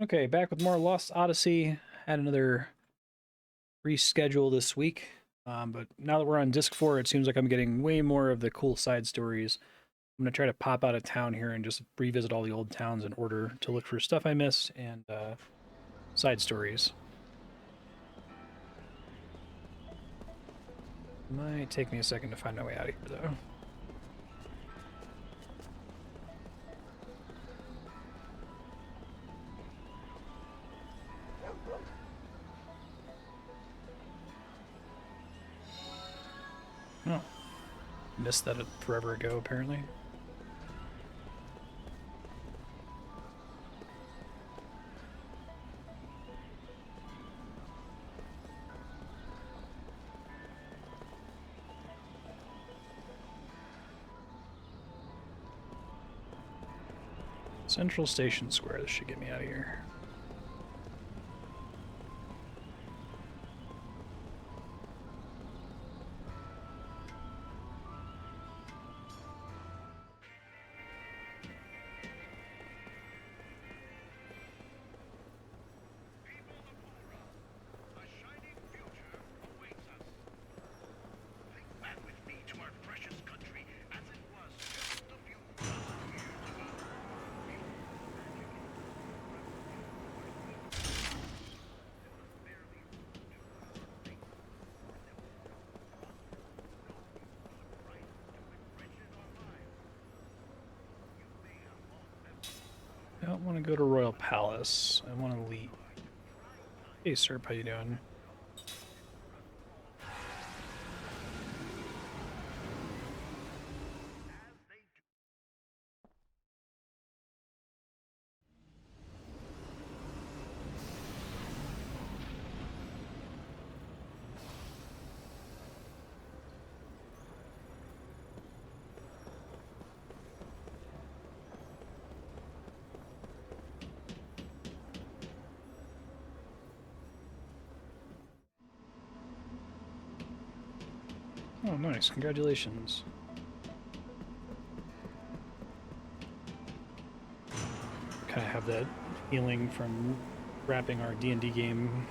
Okay, back with more Lost Odyssey. Had another reschedule this week, but now that we're on disc 4, it seems like I'm getting way more of the cool side stories. I'm going to try to pop out of town here and just revisit all the old towns in order to look for stuff I missed and side stories. Might take me a second to find my way out of here, though. Oh, missed that forever ago, apparently. Central Station Square, this should get me out of here. I don't want to go to Royal Palace. I want to leave. Hey, Serp, how you doing? Oh, nice. Congratulations. Kind of have that feeling from wrapping our D&D game.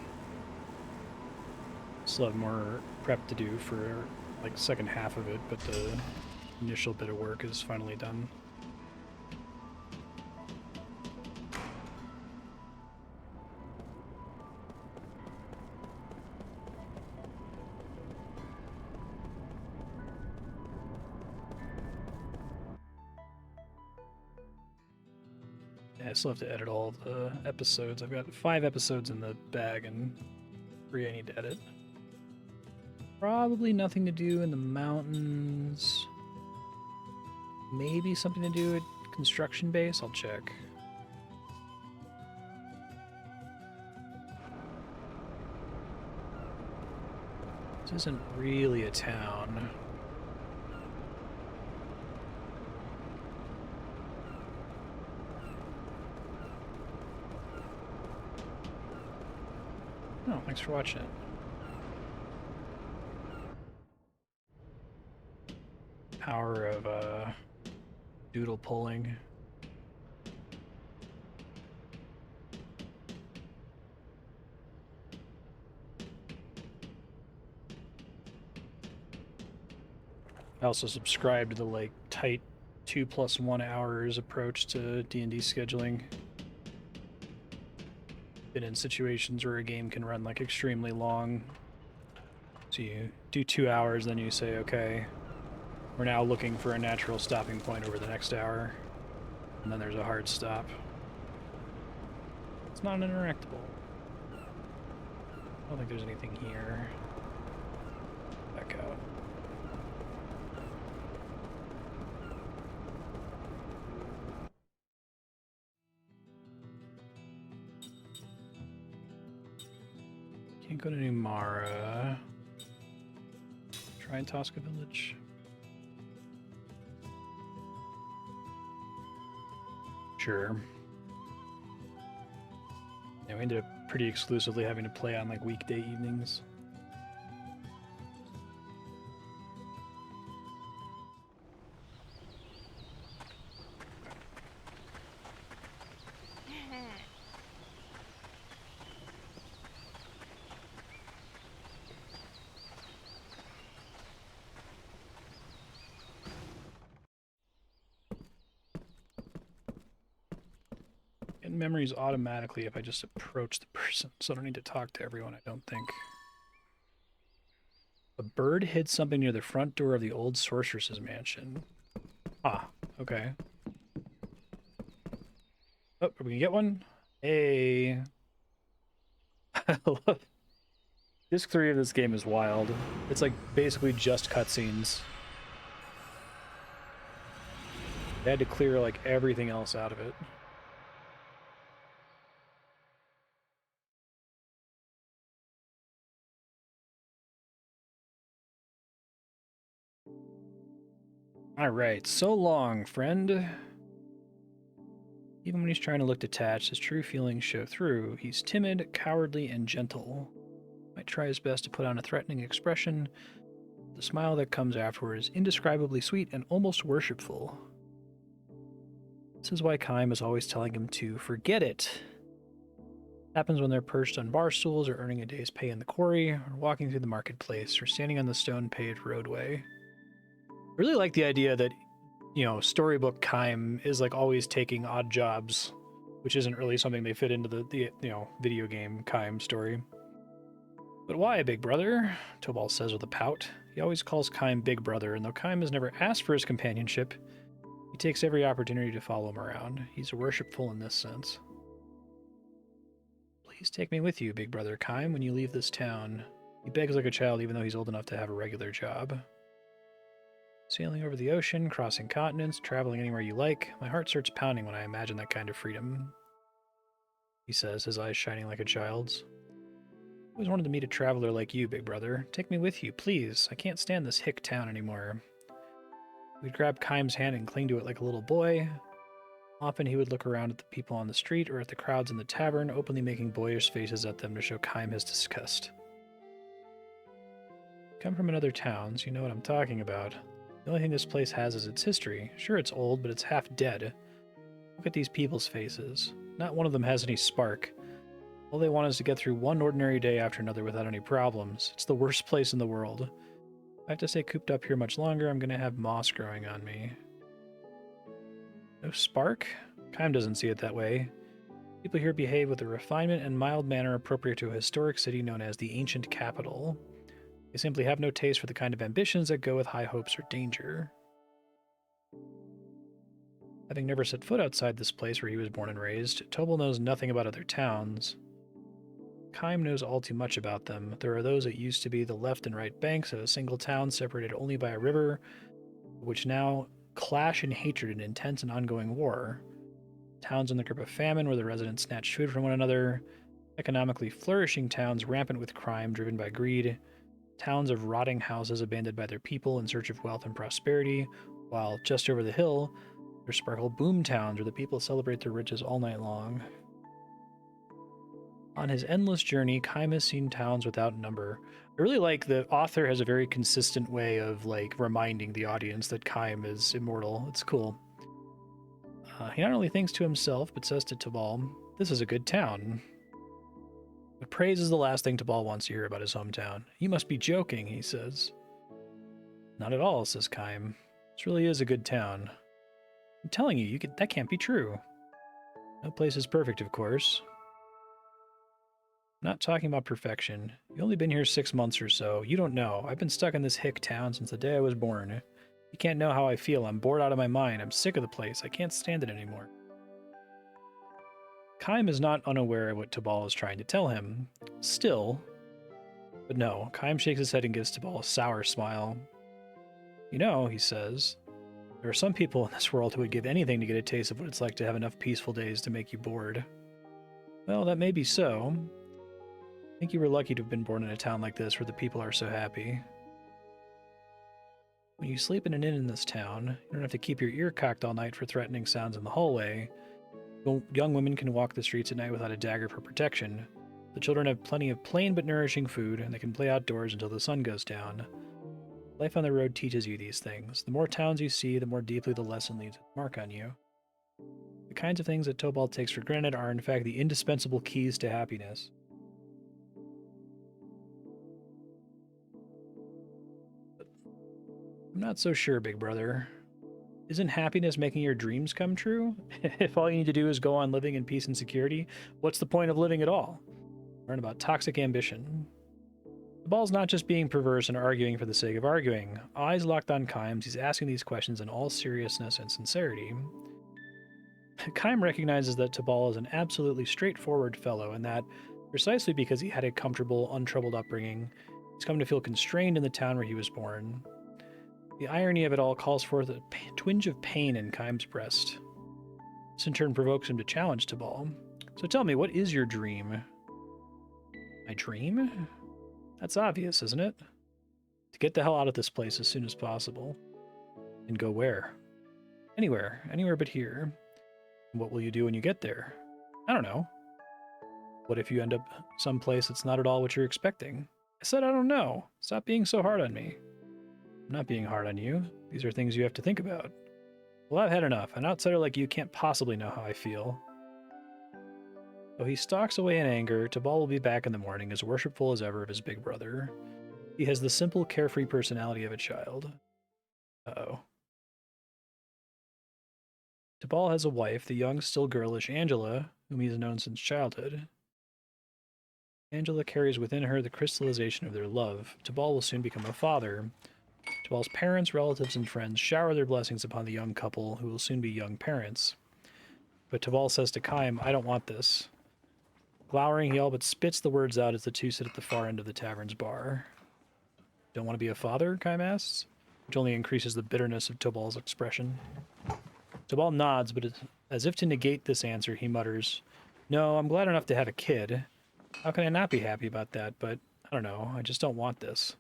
Still have more prep to do for like the second half of it, but the initial bit of work is finally done. Yeah, I still have to edit all of the episodes. I've got 5 episodes in the bag and 3 I need to edit. Probably nothing to do in the mountains. Maybe something to do at construction base. I'll check. This isn't really a town. Oh, thanks for watching it. Power of doodle pulling. I also subscribe to the like tight 2+1 hours approach to D&D scheduling. Been in situations where a game can run like extremely long. So you do 2 hours, then you say, okay, we're now looking for a natural stopping point over the next hour. And then there's a hard stop. It's not an interactable. I don't think there's anything here. Back out. Can't go to Numara. Try Tosca Village. Sure. Yeah, we ended up pretty exclusively having to play on like weekday evenings. memories automatically if I just approach the person, so I don't need to talk to everyone, I don't think. A bird hid something near the front door of the old sorceress's mansion. Ah, okay. Oh, we can get one? Hey. I love Disc 3 of this game is wild. It's like basically just cutscenes. They had to clear like everything else out of it. Alright, so long, friend. Even when he's trying to look detached, his true feelings show through. He's timid, cowardly, and gentle. Might try his best to put on a threatening expression. The smile that comes afterward is indescribably sweet and almost worshipful. This is why Kaim is always telling him to forget it. Happens when they're perched on bar stools or earning a day's pay in the quarry, or walking through the marketplace, or standing on the stone-paved roadway. I really like the idea that, you know, storybook Kaim is like always taking odd jobs, which isn't really something they fit into the video game Kaim story. But why, Big Brother? Tobal says with a pout. He always calls Kaim Big Brother, and though Kaim has never asked for his companionship, he takes every opportunity to follow him around. He's worshipful in this sense. Please take me with you, Big Brother Kaim, when you leave this town. He begs like a child even though he's old enough to have a regular job. Sailing over the ocean, crossing continents, traveling anywhere you like, my heart starts pounding when I imagine that kind of freedom. He says, his eyes shining like a child's. I always wanted to meet a traveler like you, Big Brother. Take me with you, please. I can't stand this hick town anymore. We'd grab Kaim's hand and cling to it like a little boy. Often he would look around at the people on the street or at the crowds in the tavern, openly making boyish faces at them to show Kaim his disgust. Come from another town, so you know what I'm talking about. The only thing this place has is its history. Sure, it's old, but it's half dead. Look at these people's faces. Not one of them has any spark. All they want is to get through one ordinary day after another without any problems. It's the worst place in the world. If I have to stay cooped up here much longer, I'm going to have moss growing on me. No spark? Kaim doesn't see it that way. People here behave with a refinement and mild manner appropriate to a historic city known as the Ancient Capital. They simply have no taste for the kind of ambitions that go with high hopes or danger. Having never set foot outside this place where he was born and raised, Tobal knows nothing about other towns. Kaim knows all too much about them. There are those that used to be the left and right banks of a single town separated only by a river, which now clash in hatred and intense and ongoing war. Towns in the grip of famine where the residents snatch food from one another. Economically flourishing towns rampant with crime driven by greed. Towns of rotting houses abandoned by their people in search of wealth and prosperity, while just over the hill, there sparkle boom towns where the people celebrate their riches all night long. On his endless journey, Kaim has seen towns without number. I really like the author has a very consistent way of like reminding the audience that Kaim is immortal. It's cool. He not only thinks to himself, but says to Tobal, "This is a good town." But praise is the last thing Tobal wants to hear about his hometown. "You must be joking," he says. "Not at all," says Kaim. "This really is a good town." "I'm telling you, that can't be true." "No place is perfect, of course." "I'm not talking about perfection. You've only been here 6 months or so. You don't know. I've been stuck in this hick town since the day I was born. You can't know how I feel. I'm bored out of my mind. I'm sick of the place. I can't stand it anymore." Kaim is not unaware of what Tobal is trying to tell him. Still. But no, Kaim shakes his head and gives Tobal a sour smile. "You know," he says, "there are some people in this world who would give anything to get a taste of what it's like to have enough peaceful days to make you bored." "Well, that may be so. I think you were lucky to have been born in a town like this where the people are so happy. When you sleep in an inn in this town, you don't have to keep your ear cocked all night for threatening sounds in the hallway. Young women can walk the streets at night without a dagger for protection. The children have plenty of plain but nourishing food, and they can play outdoors until the sun goes down. Life on the road teaches you these things. The more towns you see, the more deeply the lesson leaves its mark on you. The kinds of things that Tobal takes for granted are in fact the indispensable keys to happiness." "I'm not so sure, Big Brother. Isn't happiness making your dreams come true? If all you need to do is go on living in peace and security, what's the point of living at all? Learn about toxic ambition. The ball's not just being perverse and arguing for the sake of arguing. Eyes locked on Kimes, he's asking these questions in all seriousness and sincerity. Kime recognizes that Tabal is an absolutely straightforward fellow, and that, precisely because he had a comfortable, untroubled upbringing, he's come to feel constrained in the town where he was born. The irony of it all calls forth a twinge of pain in Kime's breast. This in turn provokes him to challenge Tabal. So tell me, what is your dream? My dream? That's obvious, isn't it? To get the hell out of this place as soon as possible. And go where? Anywhere. Anywhere but here. And what will you do when you get there? I don't know. What if you end up someplace that's not at all what you're expecting? I said I don't know. Stop being so hard on me. I'm not being hard on you. These are things you have to think about. Well, I've had enough. An outsider like you can't possibly know how I feel. Though he stalks away in anger, Tabal will be back in the morning as worshipful as ever of his big brother. He has the simple, carefree personality of a child. Uh-oh. Tabal has a wife, the young, still girlish Angela, whom he has known since childhood. Angela carries within her the crystallization of their love. Tabal will soon become a father. Tabal's parents, relatives, and friends shower their blessings upon the young couple, who will soon be young parents. But Tabal says to Kime, I don't want this. Glowering, he all but spits the words out as the two sit at the far end of the tavern's bar. Don't want to be a father? Kime asks, which only increases the bitterness of Tabal's expression. Tabal nods, but as if to negate this answer, he mutters, No, I'm glad enough to have a kid. How can I not be happy about that? But, I don't know, I just don't want this.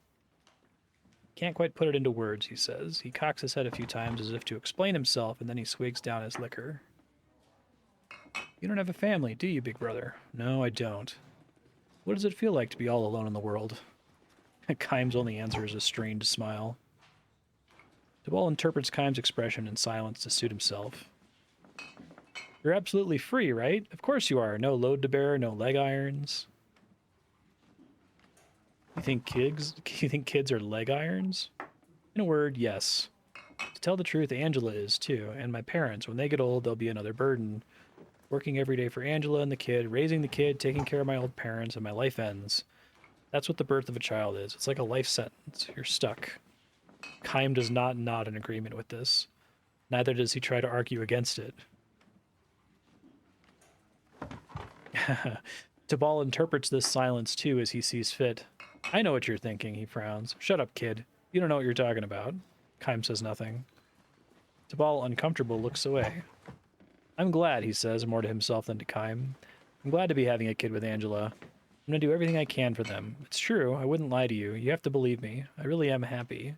Can't quite put it into words, he says. He cocks his head a few times as if to explain himself, and then he swigs down his liquor. You don't have a family, do you, big brother? No, I don't. What does it feel like to be all alone in the world? Kime's only answer is a strained smile. Tabal interprets Kime's expression in silence to suit himself. You're absolutely free, right? Of course you are. No load to bear, no leg irons. You think kids are leg irons? In a word, yes. To tell the truth, Angela is too, and my parents. When they get old, they'll be another burden. Working every day for Angela and the kid, raising the kid, taking care of my old parents, and my life ends. That's what the birth of a child is. It's like a life sentence. You're stuck. Kime does not nod in agreement with this. Neither does he try to argue against it. Tabal interprets this silence too as he sees fit. I know what you're thinking, he frowns. Shut up, kid. You don't know what you're talking about. Kime says nothing. Tabal, uncomfortable, looks away. I'm glad, he says, more to himself than to Kime. I'm glad to be having a kid with Angela. I'm going to do everything I can for them. It's true, I wouldn't lie to you. You have to believe me. I really am happy.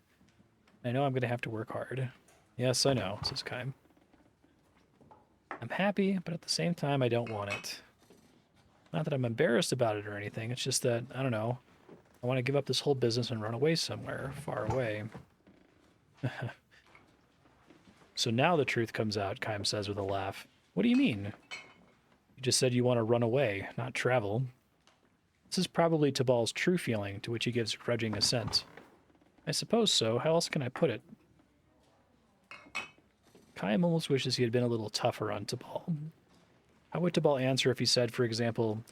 I know I'm going to have to work hard. Yes, I know, says Kime. I'm happy, but at the same time, I don't want it. Not that I'm embarrassed about it or anything. It's just that, I don't know, I want to give up this whole business and run away somewhere, far away. So now the truth comes out, Kime says with a laugh. What do you mean? You just said you want to run away, not travel. This is probably Tabal's true feeling, to which he gives grudging assent. I suppose so. How else can I put it? Kime almost wishes he had been a little tougher on Tabal. How would Tabal answer if he said, for example,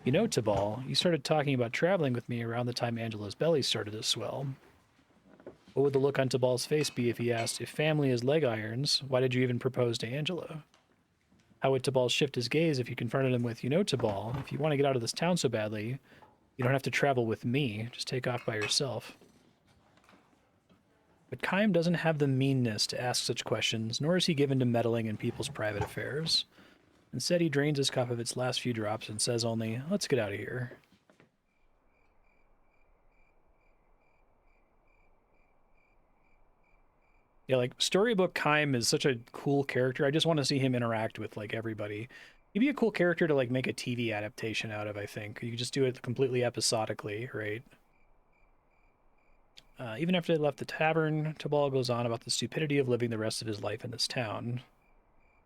You know, Tabal, you started talking about traveling with me around the time Angela's belly started to swell. What would the look on Tabal's face be if he asked, If family is leg irons, why did you even propose to Angela? How would Tabal shift his gaze if you confronted him with, You know, Tabal, if you want to get out of this town so badly, you don't have to travel with me, just take off by yourself. But Kime doesn't have the meanness to ask such questions, nor is he given to meddling in people's private affairs. Instead, he drains his cup of its last few drops and says only, Let's get out of here. Yeah, like, Storybook Kime is such a cool character. I just want to see him interact with, like, everybody. He'd be a cool character to, like, make a TV adaptation out of, I think. You could just do it completely episodically, right? Even after they left the tavern, Tabal goes on about the stupidity of living the rest of his life in this town.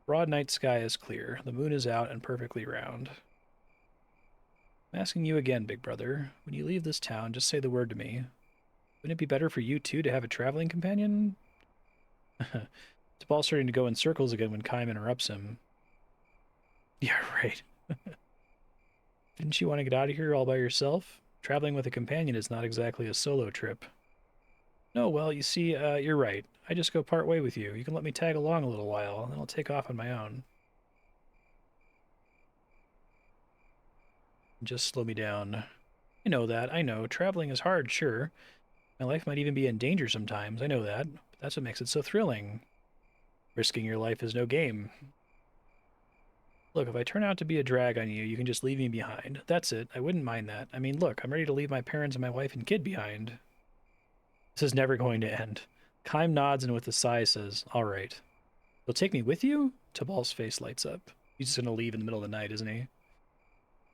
Broad night sky is clear. The moon is out and perfectly round. I'm asking you again, big brother. When you leave this town, just say the word to me. Wouldn't it be better for you, too, to have a traveling companion? Tabal's starting to go in circles again when Kaim interrupts him. Yeah, right. Didn't you want to get out of here all by yourself? Traveling with a companion is not exactly a solo trip. No, well, you see, you're right. I just go part way with you. You can let me tag along a little while, and I'll take off on my own. Just slow me down. I know that, I know. Traveling is hard, sure. My life might even be in danger sometimes, I know that. But that's what makes it so thrilling. Risking your life is no game. Look, if I turn out to be a drag on you, you can just leave me behind. That's it. I wouldn't mind that. I mean, look, I'm ready to leave my parents and my wife and kid behind. This is never going to end. Kaim nods and with a sigh says, all right. You'll take me with you? Tabal's face lights up. He's just going to leave in the middle of the night, isn't he?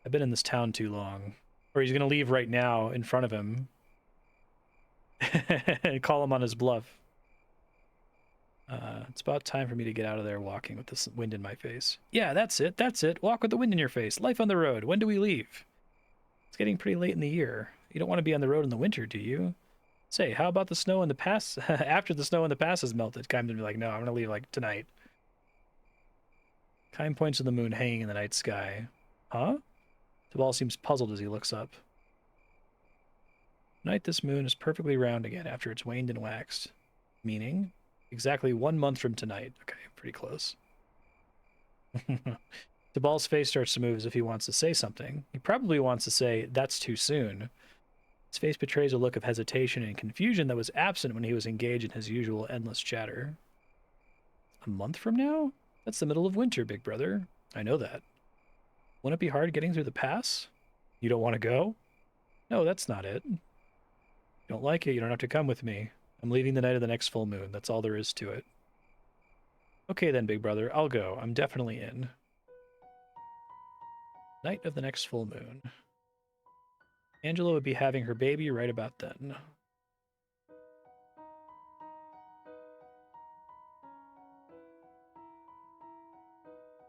I've been in this town too long. Or he's going to leave right now in front of him. And call him on his bluff. It's about time for me to get out of there walking with this wind in my face. Yeah, that's it. That's it. Walk with the wind in your face. Life on the road. When do we leave? It's getting pretty late in the year. You don't want to be on the road in the winter, do you? Say, how about the snow in the pass? After the snow in the pass has melted, Kaim's gonna be like, no, I'm gonna leave like tonight. Kaim points to the moon hanging in the night sky. Huh? Tabal seems puzzled as he looks up. Tonight this moon is perfectly round again after it's waned and waxed. Meaning? Exactly 1 month from tonight. Okay, pretty close. Tabal's face starts to move as if he wants to say something. He probably wants to say, that's too soon. His face betrays a look of hesitation and confusion that was absent when he was engaged in his usual endless chatter. A month from now? That's the middle of winter, big brother. I know that. Won't it be hard getting through the pass? You don't want to go? No, that's not it. You don't like it, you don't have to come with me. I'm leaving the night of the next full moon. That's all there is to it. Okay then, big brother. I'll go. I'm definitely in. Night of the next full moon. Angela would be having her baby right about then.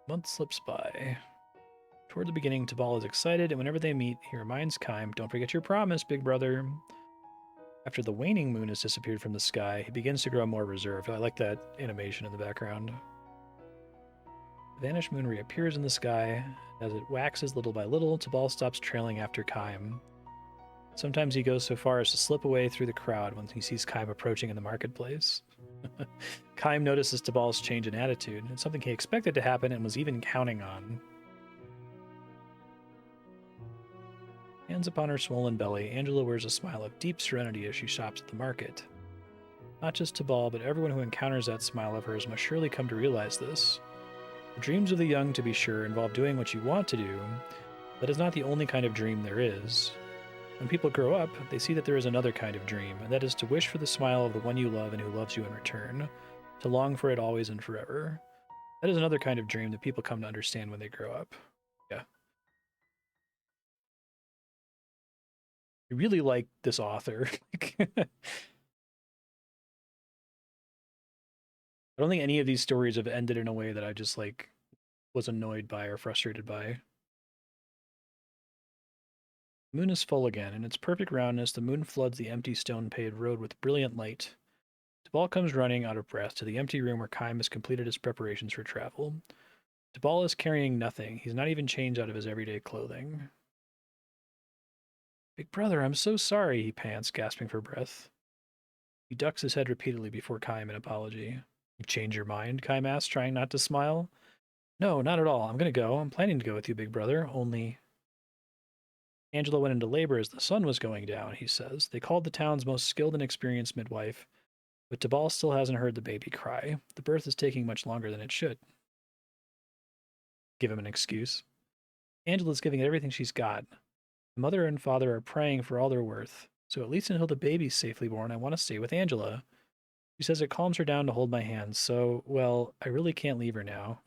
Month slips by. Toward the beginning, Tabal is excited, and whenever they meet, he reminds Kaim, don't forget your promise, big brother. After the waning moon has disappeared from the sky, he begins to grow more reserved. I like that animation in the background. The vanished moon reappears in the sky. As it waxes little by little, Tabal stops trailing after Kaim. Sometimes he goes so far as to slip away through the crowd when he sees Kaim approaching in the marketplace. Kaim notices Tabal's change in attitude. It's something he expected to happen and was even counting on. Hands upon her swollen belly, Angela wears a smile of deep serenity as she shops at the market. Not just Tabal, but everyone who encounters that smile of hers must surely come to realize this. The dreams of the young, to be sure, involve doing what you want to do, but it's not the only kind of dream there is. When people grow up, they see that there is another kind of dream, and that is to wish for the smile of the one you love and who loves you in return, to long for it always and forever. That is another kind of dream that people come to understand when they grow up. Yeah. I really like this author. I don't think any of these stories have ended in a way that I just like was annoyed by or frustrated by. The moon is full again. In its perfect roundness, the moon floods the empty stone-paved road with brilliant light. Tabal comes running out of breath to the empty room where Kaim has completed his preparations for travel. Tabal is carrying nothing. He's not even changed out of his everyday clothing. Big brother, I'm so sorry, he pants, gasping for breath. He ducks his head repeatedly before Kaim in apology. You change your mind? Kaim asks, trying not to smile. No, not at all. I'm going to go. I'm planning to go with you, big brother. Only... Angela went into labor as the sun was going down, he says. They called the town's most skilled and experienced midwife, but Tabal still hasn't heard the baby cry. The birth is taking much longer than it should. Give him an excuse. Angela's giving it everything she's got. The mother and father are praying for all they're worth, so at least until the baby's safely born, I want to stay with Angela. She says it calms her down to hold my hand, so, well, I really can't leave her now.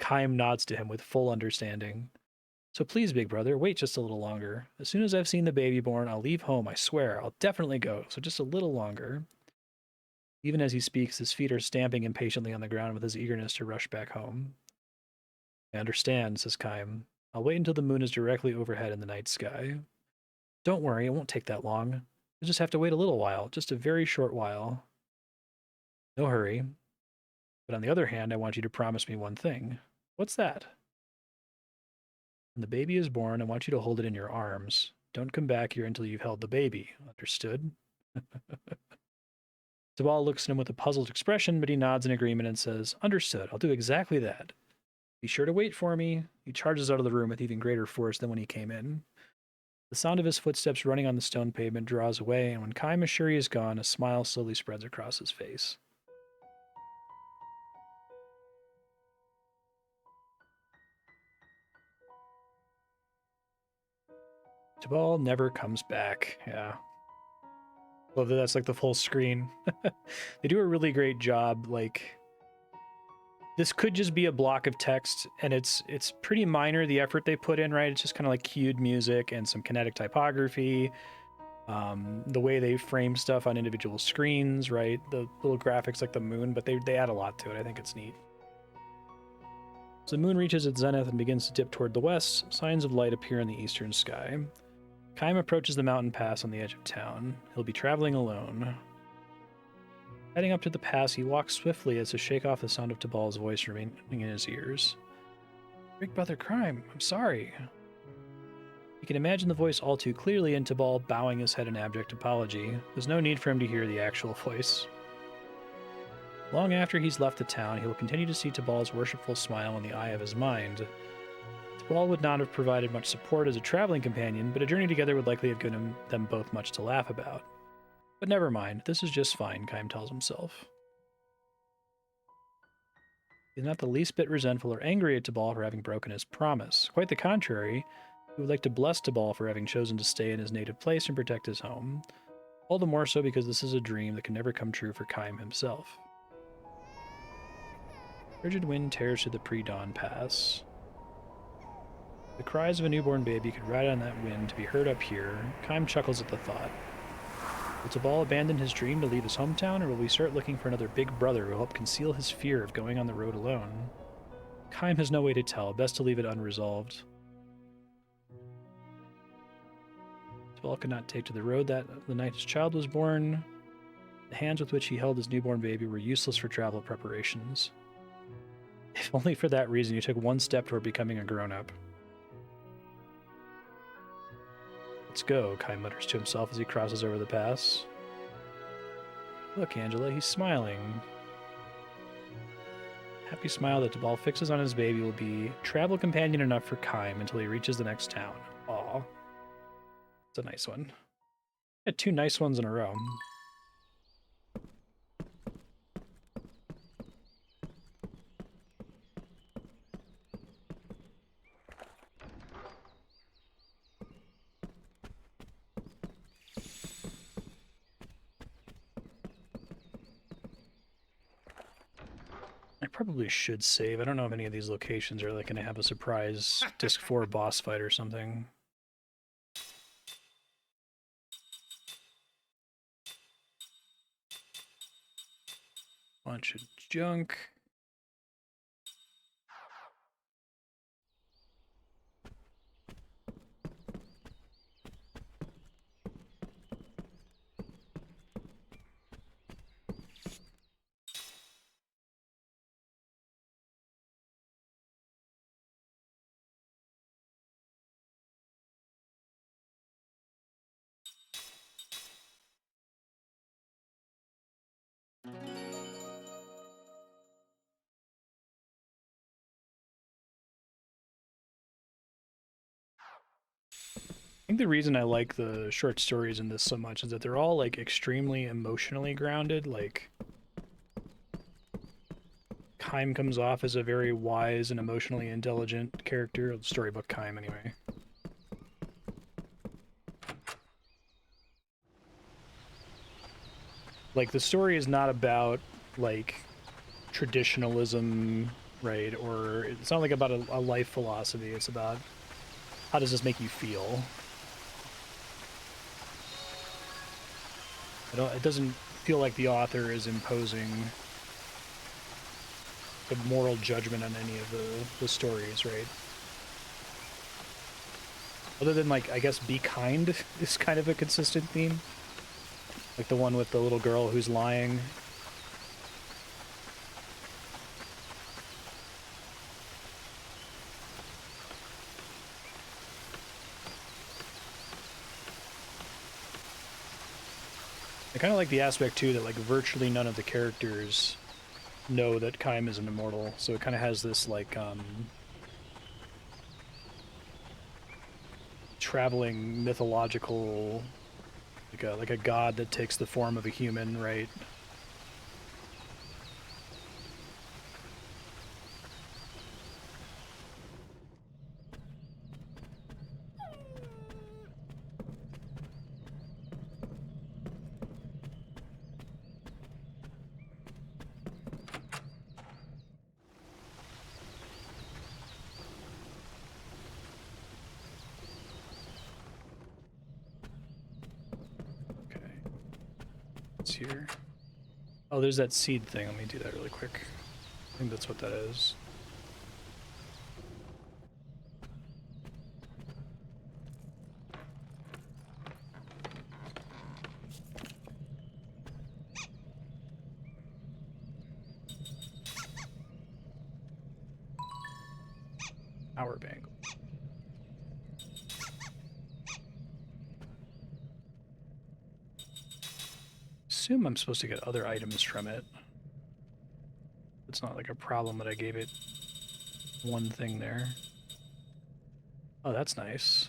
Kaim nods to him with full understanding. So please, big brother, wait just a little longer. As soon as I've seen the baby born, I'll leave home, I swear. I'll definitely go, so just a little longer. Even as he speaks, his feet are stamping impatiently on the ground with his eagerness to rush back home. I understand, says Kaim. I'll wait until the moon is directly overhead in the night sky. Don't worry, it won't take that long. You'll just have to wait a little while, just a very short while. No hurry. But on the other hand, I want you to promise me one thing. What's that? When the baby is born, I want you to hold it in your arms. Don't come back here until you've held the baby. Understood? Tabal looks at him with a puzzled expression, but he nods in agreement and says, Understood. I'll do exactly that. Be sure to wait for me. He charges out of the room with even greater force than when he came in. The sound of his footsteps running on the stone pavement draws away, and when Kaim is sure he is gone, a smile slowly spreads across his face. Tabal never comes back. Yeah. Love that that's like the full screen. They do a really great job. Like, this could just be a block of text, and it's pretty minor, the effort they put in, right? It's just kind of like cued music and some kinetic typography. The way they frame stuff on individual screens, right? The little graphics like the moon, but they add a lot to it. I think it's neat. As the moon reaches its zenith and begins to dip toward the west, signs of light appear in the eastern sky. Kaim approaches the mountain pass on the edge of town. He'll be traveling alone. Heading up to the pass, he walks swiftly as to shake off the sound of Tabal's voice remaining in his ears. Big Brother Crime, I'm sorry. You can imagine the voice all too clearly, and Tabal bowing his head in abject apology. There's no need for him to hear the actual voice. Long after he's left the town, he will continue to see Tabal's worshipful smile in the eye of his mind. Tabal would not have provided much support as a traveling companion, but a journey together would likely have given them both much to laugh about. But never mind, this is just fine, Kaim tells himself. He's not the least bit resentful or angry at Tabal for having broken his promise. Quite the contrary, he would like to bless Tabal for having chosen to stay in his native place and protect his home. All the more so because this is a dream that can never come true for Kaim himself. Frigid wind tears through the pre-dawn pass. The cries of a newborn baby could ride on that wind to be heard up here. Kaim chuckles at the thought. Will Tabal abandon his dream to leave his hometown, or will we start looking for another big brother who will help conceal his fear of going on the road alone? Kaim has no way to tell. Best to leave it unresolved. Tabal could not take to the road that the night his child was born. The hands with which he held his newborn baby were useless for travel preparations. If only for that reason he took one step toward becoming a grown-up. Let's go, Kaim mutters to himself as he crosses over the pass. Look, Angela, he's smiling. Happy smile that Tabal fixes on his baby will be travel companion enough for Kaim until he reaches the next town. Aw. It's a nice one. I had two nice ones in a row. I probably should save. I don't know if any of these locations are like going to have a surprise Disc 4 boss fight or something. Bunch of junk. I think the reason I like the short stories in this so much is that they're all like extremely emotionally grounded. Like, Kaim comes off as a very wise and emotionally intelligent character. Storybook Kaim, anyway. Like, the story is not about like traditionalism, right? Or it's not like about a life philosophy. It's about how does this make you feel. It doesn't feel like the author is imposing a moral judgment on any of the stories, right? Other than, like, I guess be kind is kind of a consistent theme. Like the one with the little girl who's lying. I kind of like the aspect too that like virtually none of the characters know that Kaim is an immortal, so it kind of has this like traveling mythological, like a god that takes the form of a human, right? Here. Oh, there's that seed thing. Let me do that really quick. I think that's what that is. Power bangle. Assume I'm supposed to get other items from it. It's not like a problem that I gave it one thing there. Oh, that's nice.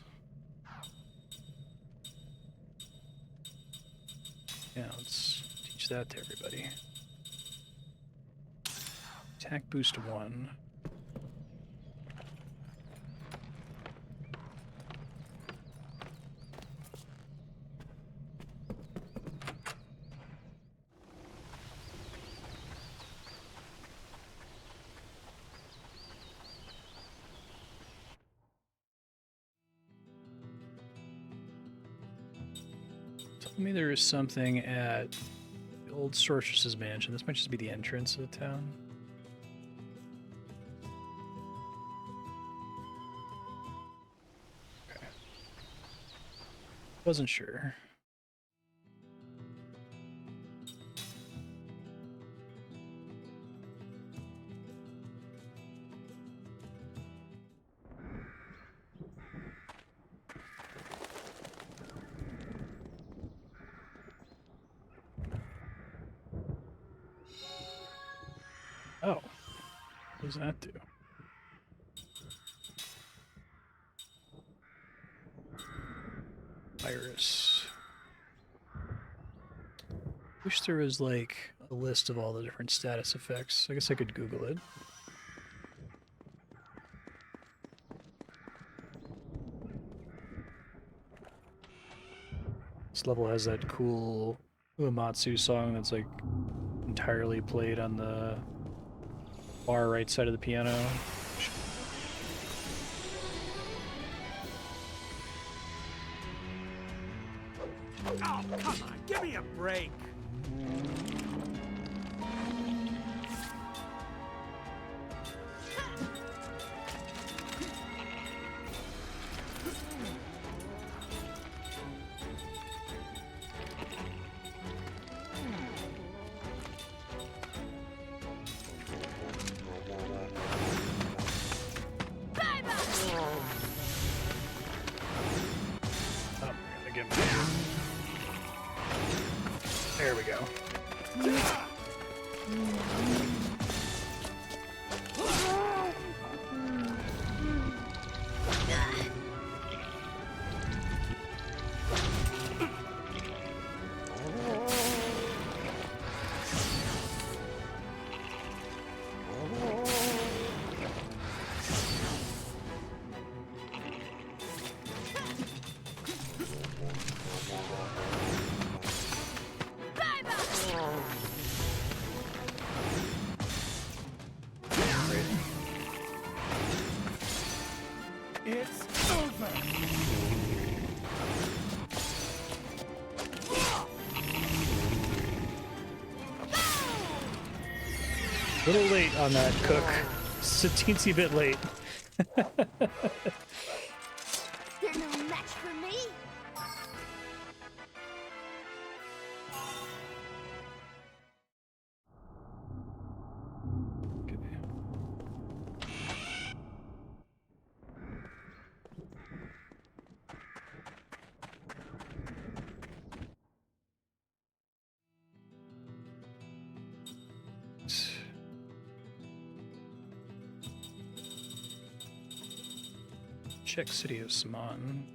Yeah, let's teach that to everybody. Attack boost 1. Told me there is something at the old sorceress's mansion. This might just be the entrance of the town. Okay. Wasn't sure. Oh. What does that do? Iris. Wish there was like a list of all the different status effects. I guess I could Google it. This level has that cool Uematsu song that's like entirely played on the far right side of the piano. Oh, come on, give me a break. There we go. It's over. A little late on that, Cook. It's a teensy bit late. check City of Saman.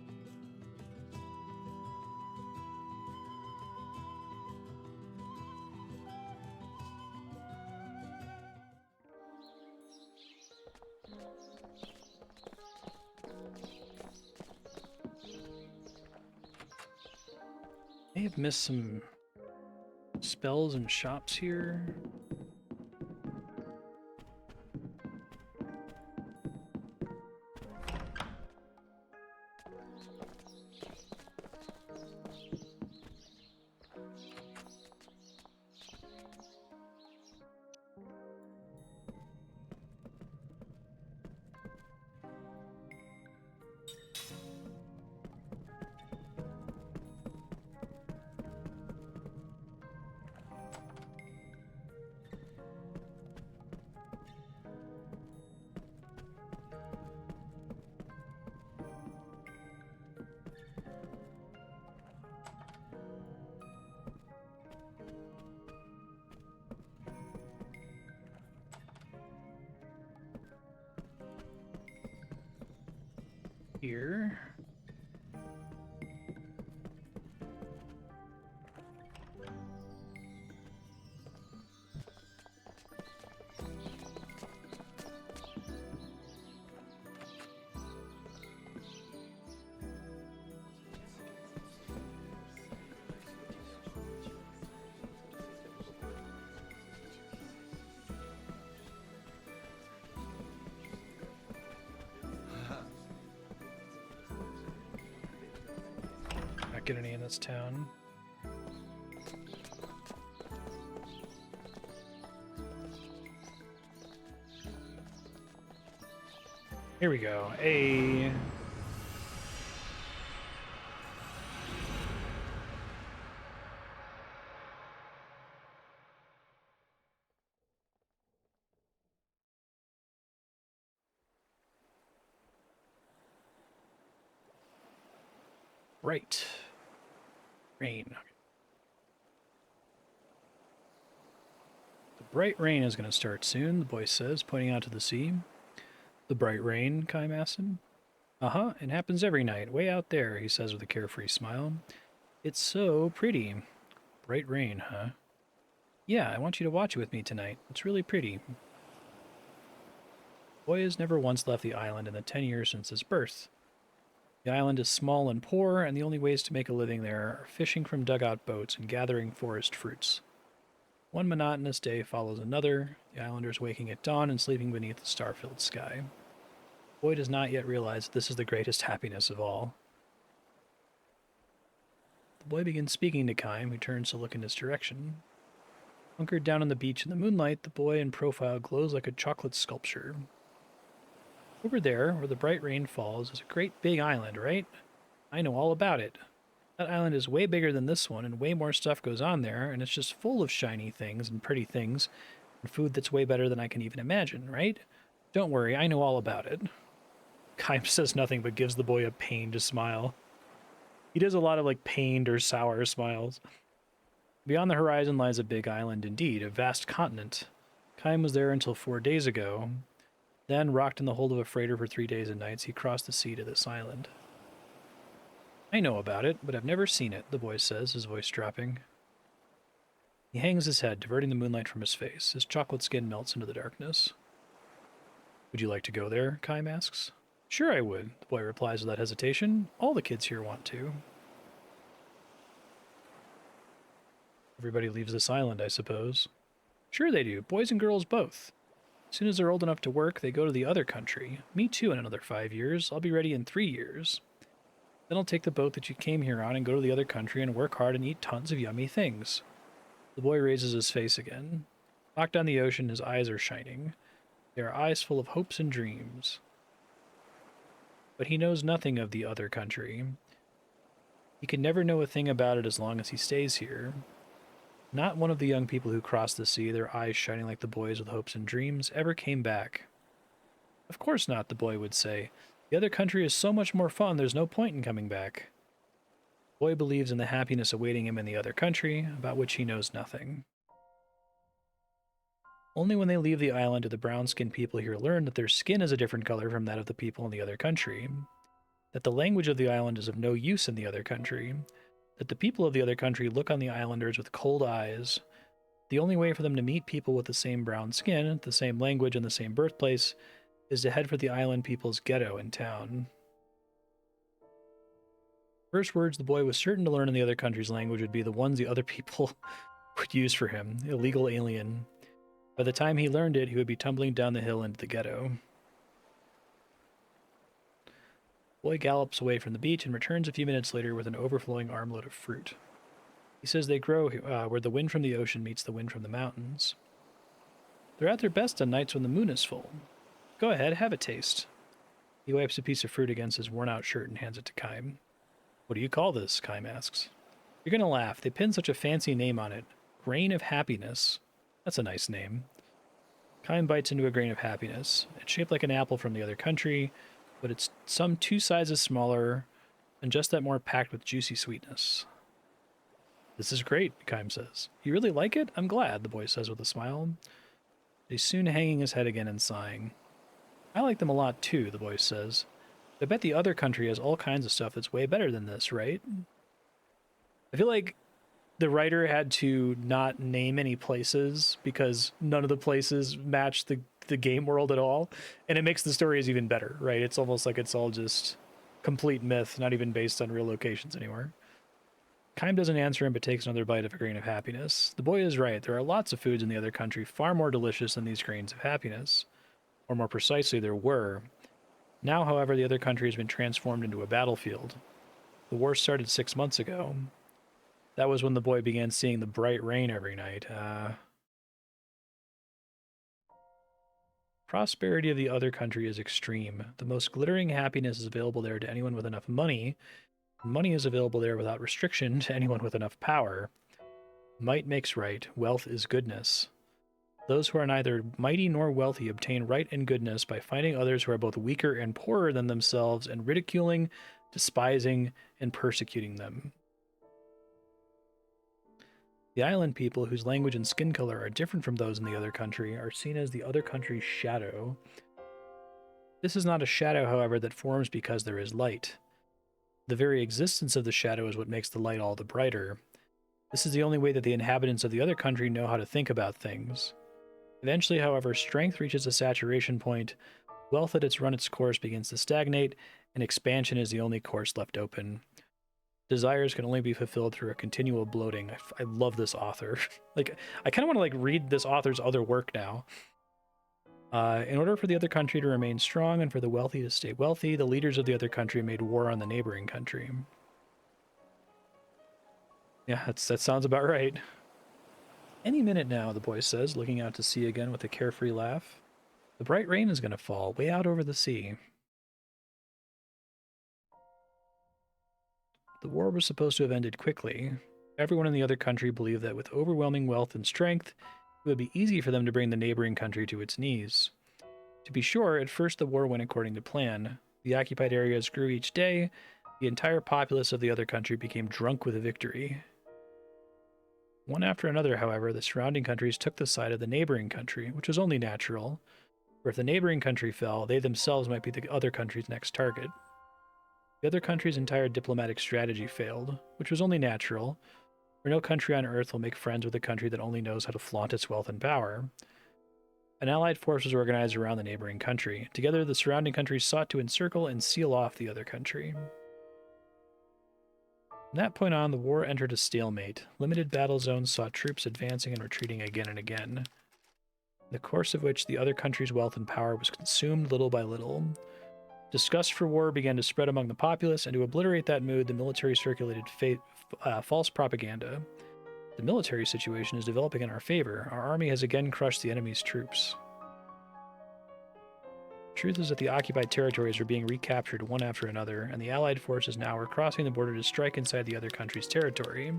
May have missed some spells and shops here. Here. Not get any in this town. Here we go. A right. Rain. The bright rain is going to start soon, the boy says, pointing out to the sea. The bright rain, Kai Masson. Uh-huh, it happens every night, way out there, he says with a carefree smile. It's so pretty. Bright rain, huh? Yeah, I want you to watch it with me tonight. It's really pretty. The boy has never once left the island in the 10 years since his birth. The island is small and poor, and the only ways to make a living there are fishing from dugout boats and gathering forest fruits. One monotonous day follows another, the islanders waking at dawn and sleeping beneath the star-filled sky. The boy does not yet realize that this is the greatest happiness of all. The boy begins speaking to Kaim, who turns to look in his direction. Hunkered down on the beach in the moonlight, the boy in profile glows like a chocolate sculpture. Over there, where the bright rain falls, is a great big island, right? I know all about it. That island is way bigger than this one, and way more stuff goes on there, and it's just full of shiny things and pretty things, and food that's way better than I can even imagine, right? Don't worry, I know all about it. Kaim says nothing but gives the boy a pained smile. He does a lot of, like, pained or sour smiles. Beyond the horizon lies a big island indeed, a vast continent. Kaim was there until 4 days ago. Then, rocked in the hold of a freighter for 3 days and nights, he crossed the sea to this island. I know about it, but I've never seen it, the boy says, his voice dropping. He hangs his head, diverting the moonlight from his face. His chocolate skin melts into the darkness. Would you like to go there? Kaim asks. Sure I would, the boy replies without hesitation. All the kids here want to. Everybody leaves this island, I suppose. Sure they do, boys and girls both. As soon as they're old enough to work, they go to the other country. Me too in another 5 years. I'll be ready in 3 years. Then I'll take the boat that you came here on and go to the other country and work hard and eat tons of yummy things. The boy raises his face again. Locked on the ocean, his eyes are shining. They are eyes full of hopes and dreams. But he knows nothing of the other country. He can never know a thing about it as long as he stays here. Not one of the young people who crossed the sea, their eyes shining like the boy's with hopes and dreams, ever came back. Of course not, the boy would say. The other country is so much more fun, there's no point in coming back. The boy believes in the happiness awaiting him in the other country, about which he knows nothing. Only when they leave the island do the brown-skinned people here learn that their skin is a different color from that of the people in the other country. that the language of the island is of no use in the other country, that the people of the other country look on the islanders with cold eyes. The only way for them to meet people with the same brown skin, the same language, and the same birthplace is to head for the island people's ghetto in town. First words the boy was certain to learn in the other country's language would be the ones the other people would use for him, illegal alien. By the time he learned it, he would be tumbling down the hill into the ghetto. Boy gallops away from the beach and returns a few minutes later with an overflowing armload of fruit. He says they grow where the wind from the ocean meets the wind from the mountains. They're at their best on nights when the moon is full. Go ahead, have a taste. He wipes a piece of fruit against his worn-out shirt and hands it to Kime. What do you call this? Kime asks. You're going to laugh. They pinned such a fancy name on it. Grain of Happiness. That's a nice name. Kime bites into a grain of happiness. It's shaped like an apple from the other country, but it's some 2 sizes smaller and just that more packed with juicy sweetness. This is great, Kime says. You really like it? I'm glad, the boy says with a smile. He's soon hanging his head again and sighing. I like them a lot too, the boy says. I bet the other country has all kinds of stuff that's way better than this, right? I feel like the writer had to not name any places because none of the places match the game world at all, and it makes the stories even better, right? It's almost like it's all just complete myth, not even based on real locations anymore. Kime doesn't answer him but takes another bite of a grain of happiness. The boy is right. There are lots of foods in the other country far more delicious than these grains of happiness. Or more precisely, there were. Now, however, the other country has been transformed into a battlefield. The war started 6 months ago. That was when the boy began seeing the bright rain every night. Prosperity of the other country is extreme. The most glittering happiness is available there to anyone with enough money. Money is available there without restriction to anyone with enough power. Might makes right. Wealth is goodness. Those who are neither mighty nor wealthy obtain right and goodness by finding others who are both weaker and poorer than themselves and ridiculing, despising, and persecuting them. The island people, whose language and skin color are different from those in the other country, are seen as the other country's shadow. This is not a shadow, however, that forms because there is light. The very existence of the shadow is what makes the light all the brighter. This is the only way that the inhabitants of the other country know how to think about things. Eventually, however, strength reaches a saturation point, wealth that has run its course begins to stagnate, and expansion is the only course left open. Desires can only be fulfilled through a continual bloating. I love this author. Like, I kind of want to read this author's other work now. In order for the other country to remain strong and for the wealthy to stay wealthy, the leaders of the other country made war on the neighboring country. Yeah, that sounds about right. Any minute now, the boy says, looking out to sea again with a carefree laugh. The bright rain is going to fall way out over the sea. The war was supposed to have ended quickly. Everyone in the other country believed that with overwhelming wealth and strength, it would be easy for them to bring the neighboring country to its knees. To be sure, at first the war went according to plan. The occupied areas grew each day. The entire populace of the other country became drunk with victory. One after another, however, the surrounding countries took the side of the neighboring country, which was only natural, for if the neighboring country fell, they themselves might be the other country's next target. The other country's entire diplomatic strategy failed, which was only natural, for no country on Earth will make friends with a country that only knows how to flaunt its wealth and power. An allied force was organized around the neighboring country. Together, the surrounding countries sought to encircle and seal off the other country. From that point on, the war entered a stalemate. Limited battle zones saw troops advancing and retreating again and again, in the course of which the other country's wealth and power was consumed little by little. Disgust for war began to spread among the populace, and to obliterate that mood, the military circulated false propaganda. The military situation is developing in our favor. Our army has again crushed the enemy's troops. The truth is that the occupied territories are being recaptured one after another, and the allied forces now are crossing the border to strike inside the other country's territory.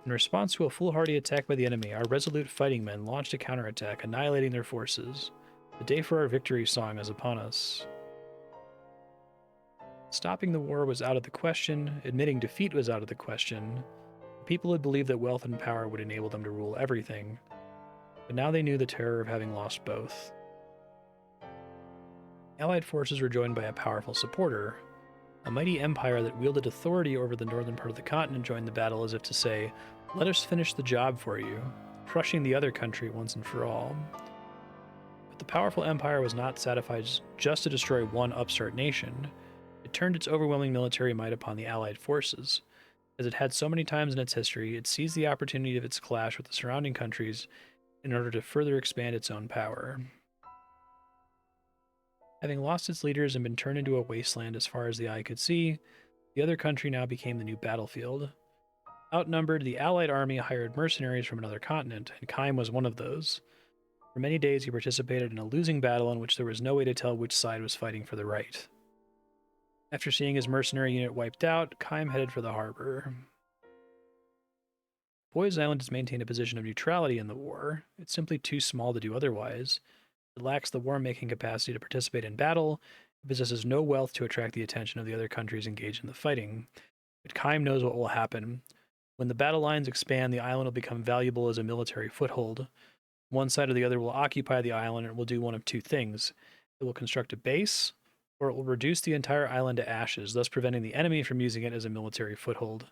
In response to a foolhardy attack by the enemy, our resolute fighting men launched a counterattack, annihilating their forces. The day for our victory song is upon us. Stopping the war was out of the question. Admitting defeat was out of the question. The people had believed that wealth and power would enable them to rule everything, but now they knew the terror of having lost both. Allied forces were joined by a powerful supporter. A mighty empire that wielded authority over the northern part of the continent joined the battle as if to say, "Let us finish the job for you," crushing the other country once and for all. But the powerful empire was not satisfied just to destroy one upstart nation. It turned its overwhelming military might upon the allied forces. As it had so many times in its history, it seized the opportunity of its clash with the surrounding countries in order to further expand its own power. Having lost its leaders and been turned into a wasteland as far as the eye could see, the other country now became the new battlefield. Outnumbered, the Allied army hired mercenaries from another continent, and Kime was one of those. For many days, he participated in a losing battle in which there was no way to tell which side was fighting for the right. After seeing his mercenary unit wiped out, Kime headed for the harbor. Boys Island has maintained a position of neutrality in the war. It's simply too small to do otherwise. It lacks the war-making capacity to participate in battle. It possesses no wealth to attract the attention of the other countries engaged in the fighting. But Kime knows what will happen. When the battle lines expand, the island will become valuable as a military foothold. One side or the other will occupy the island and it will do one of two things. It will construct a base, or it will reduce the entire island to ashes, thus preventing the enemy from using it as a military foothold.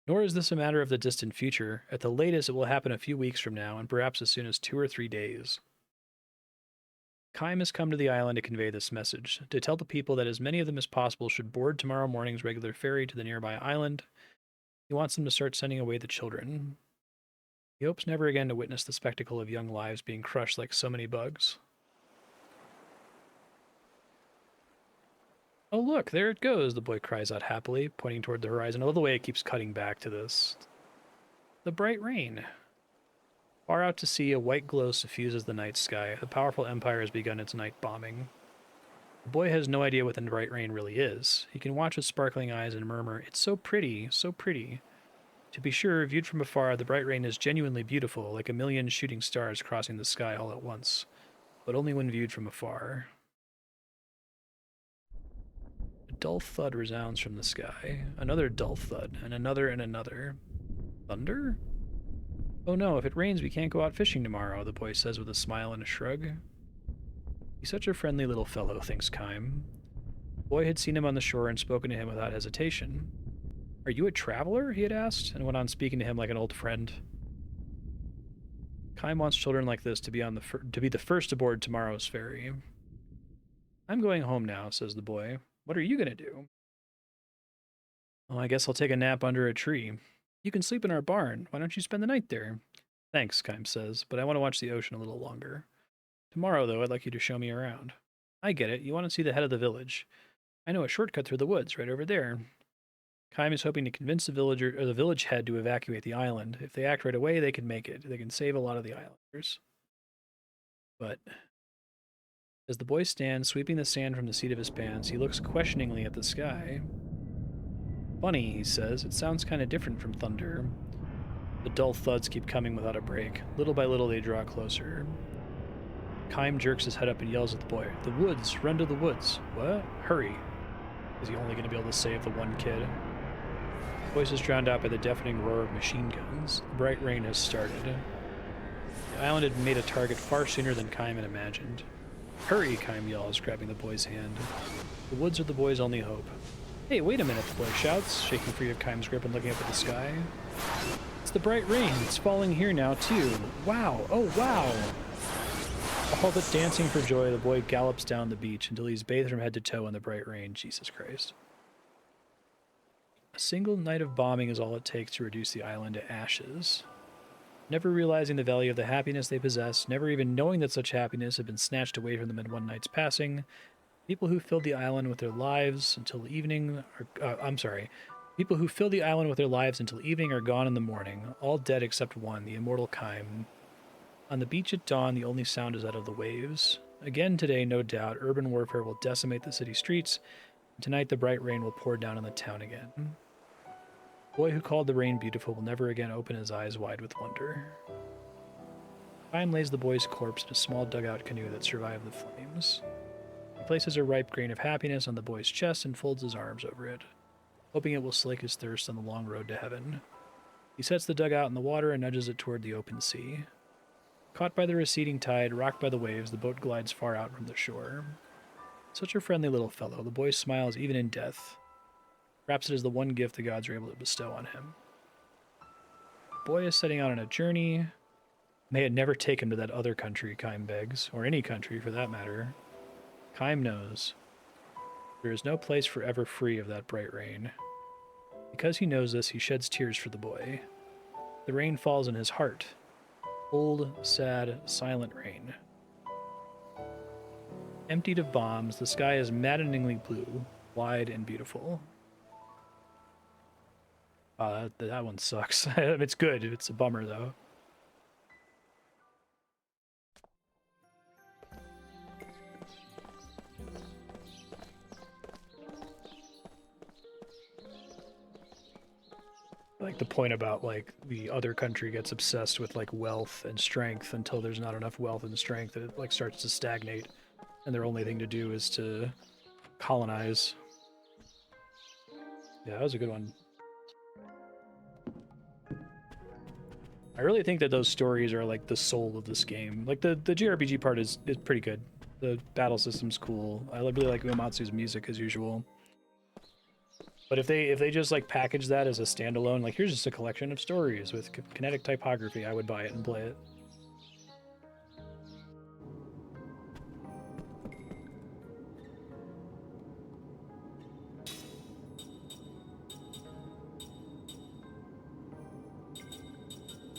Nor is this a matter of the distant future. At the latest, it will happen a few weeks from now, and perhaps as soon as 2 or 3 days. Kime has come to the island to convey this message, to tell the people that as many of them as possible should board tomorrow morning's regular ferry to the nearby island. He wants them to start sending away the children. He hopes never again to witness the spectacle of young lives being crushed like so many bugs. "Oh, look, there it goes," the boy cries out happily, pointing toward the horizon. I love the way it keeps cutting back to this. The bright rain. Far out to sea, a white glow suffuses the night sky. The powerful empire has begun its night bombing. The boy has no idea what the bright rain really is. He can watch with sparkling eyes and murmur, "It's so pretty, so pretty." To be sure, viewed from afar, the bright rain is genuinely beautiful, like a million shooting stars crossing the sky all at once, but only when viewed from afar. A dull thud resounds from the sky, another dull thud, and another and another. Thunder? "Oh no, if it rains we can't go out fishing tomorrow," the boy says with a smile and a shrug. He's such a friendly little fellow, thinks Kime. The boy had seen him on the shore and spoken to him without hesitation. "Are you a traveler?" he had asked, and went on speaking to him like an old friend. Kime wants children like this to be the first aboard tomorrow's ferry. "I'm going home now," says the boy. "What are you going to do?" "Well, I guess I'll take a nap under a tree." "You can sleep in our barn. Why don't you spend the night there?" "Thanks," Kime says, "but I want to watch the ocean a little longer. Tomorrow, though, I'd like you to show me around." "I get it. You want to see the head of the village. I know a shortcut through the woods, right over there." Kime is hoping to convince the village head to evacuate the island. If they act right away, they can make it. They can save a lot of the islanders. But as the boy stands, sweeping the sand from the seat of his pants, he looks questioningly at the sky. "Funny," he says. "It sounds kind of different from thunder." The dull thuds keep coming without a break. Little by little, they draw closer. Kime jerks his head up and yells at the boy, "The woods! Run to the woods!" "What? Hurry!" Is he only going to be able to save the one kid? The voice is drowned out by the deafening roar of machine guns. The bright rain has started. The island had made a target far sooner than Kime had imagined. "Hurry!" Kime yells, grabbing the boy's hand. The woods are the boy's only hope. "Hey, wait a minute," the boy shouts, shaking free of Kime's grip and looking up at the sky. "It's the bright rain. It's falling here now, too. Wow! Oh, wow!" All but dancing for joy, the boy gallops down the beach until he's bathed from head to toe in the bright rain. Jesus Christ. A single night of bombing is all it takes to reduce the island to ashes. Never realizing the value of the happiness they possess, never even knowing that such happiness had been snatched away from them in one night's passing, people who filled the island with their lives until evening people who filled the island with their lives until evening are gone in the morning, all dead except one, the immortal Kime. On the beach at dawn, the only sound is that of the waves. Again today, no doubt, urban warfare will decimate the city streets, and tonight the bright rain will pour down on the town again. The boy who called the rain beautiful will never again open his eyes wide with wonder. Kime lays the boy's corpse in a small dugout canoe that survived the flames. He places a ripe grain of happiness on the boy's chest and folds his arms over it, hoping it will slake his thirst on the long road to heaven. He sets the dugout in the water and nudges it toward the open sea. Caught by the receding tide, rocked by the waves, the boat glides far out from the shore. Such a friendly little fellow, the boy smiles even in death. Perhaps it is the one gift the gods are able to bestow on him. The boy is setting out on a journey. May it never take him to that other country, Kaim begs, or any country for that matter. Kaim knows. There is no place forever free of that bright rain. Because he knows this, he sheds tears for the boy. The rain falls in his heart. Old, sad, silent rain. Emptied of bombs, the sky is maddeningly blue, wide and beautiful. That one sucks. It's good. It's a bummer, though. Like the point about like the other country gets obsessed with like wealth and strength until there's not enough wealth and strength that it like starts to stagnate, and their only thing to do is to colonize. Yeah, that was a good one. I really think that those stories are like the soul of this game. Like the JRPG part is pretty good. The battle system's cool. I really like Uematsu's music as usual. But if they just like package that as a standalone, like here's just a collection of stories with kinetic typography, I would buy it and play it.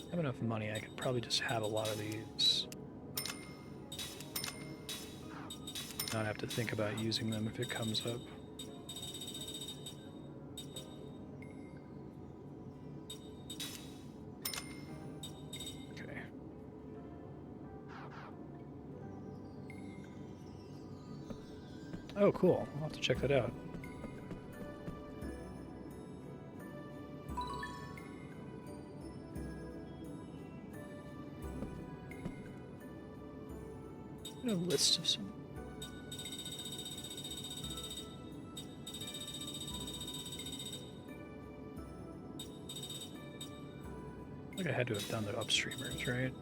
I have enough money, I could probably just have a lot of these. Not have to think about using them if it comes up. Oh, cool. I'll have to check that out. A list of some. I think I had to have done the upstreamers, right?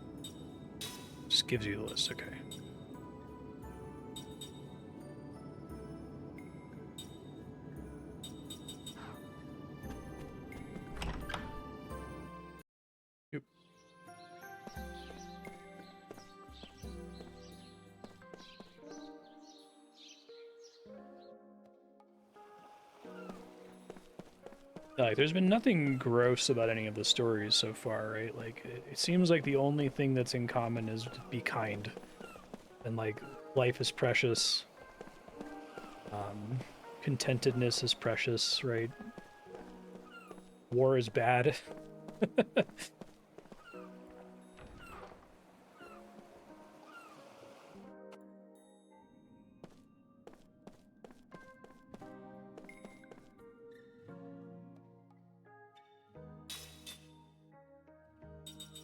Just gives you the list, okay. Yep. Like, there's been nothing gross about any of the stories so far, right? Like, it seems like the only thing that's in common is to be kind. And, like, life is precious. Contentedness is precious, right? War is bad.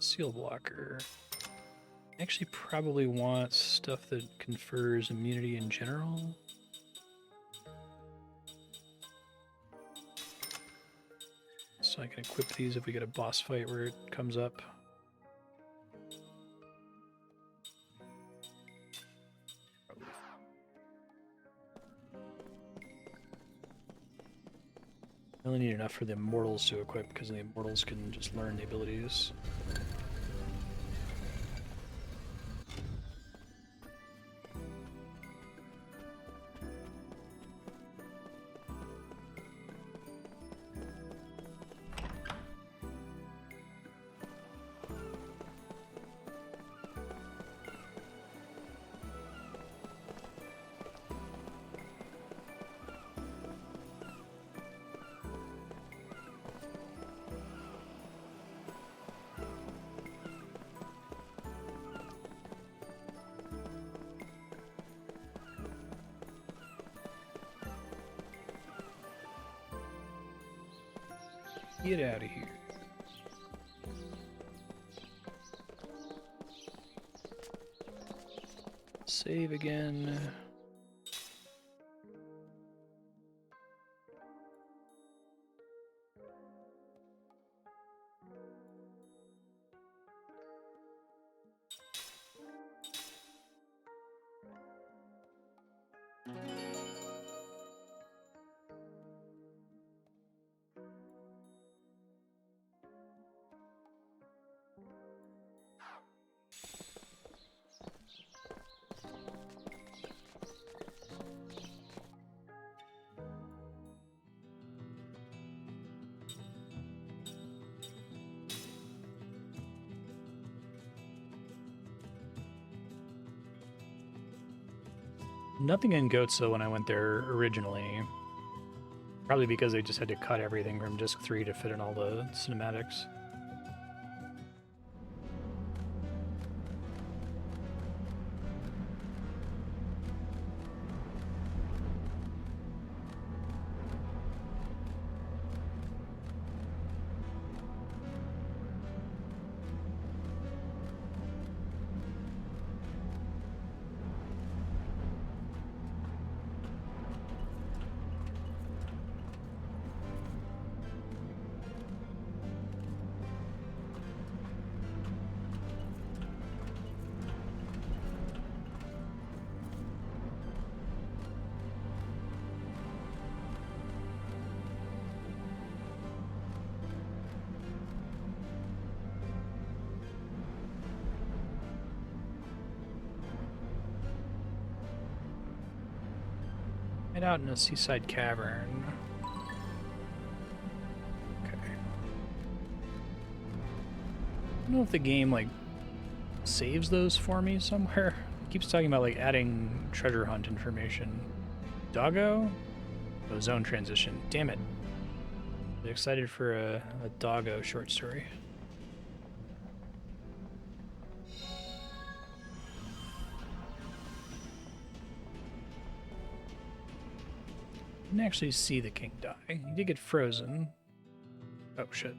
Seal blocker. I actually probably want stuff that confers immunity in general. So I can equip these if we get a boss fight where it comes up. I only need enough for the immortals to equip because the immortals can just learn the abilities. Get out of here. Save again. Nothing in Goatsa when I went there originally. Probably because they just had to cut everything from Disc 3 to fit in all the cinematics. Head out in a seaside cavern. Okay. I don't know if the game, like, saves those for me somewhere. It keeps talking about, like, adding treasure hunt information. Doggo? Oh, zone transition. Damn it. I'm excited for a Doggo short story. Didn't actually see the king die. He did get frozen. Oh, shit.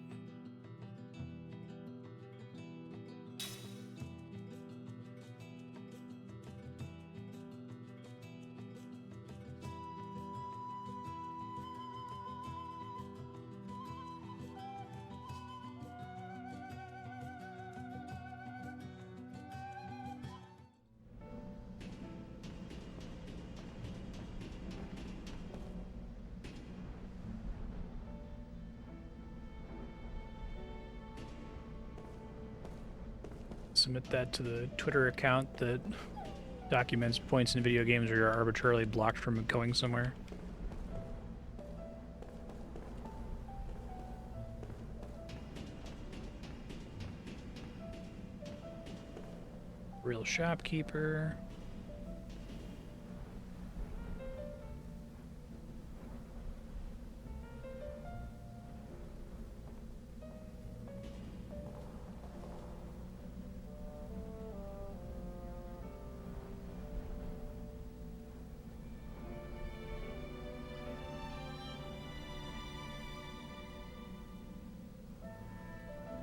Submit that to the Twitter account that documents points in video games where you're arbitrarily blocked from going somewhere. Real shopkeeper.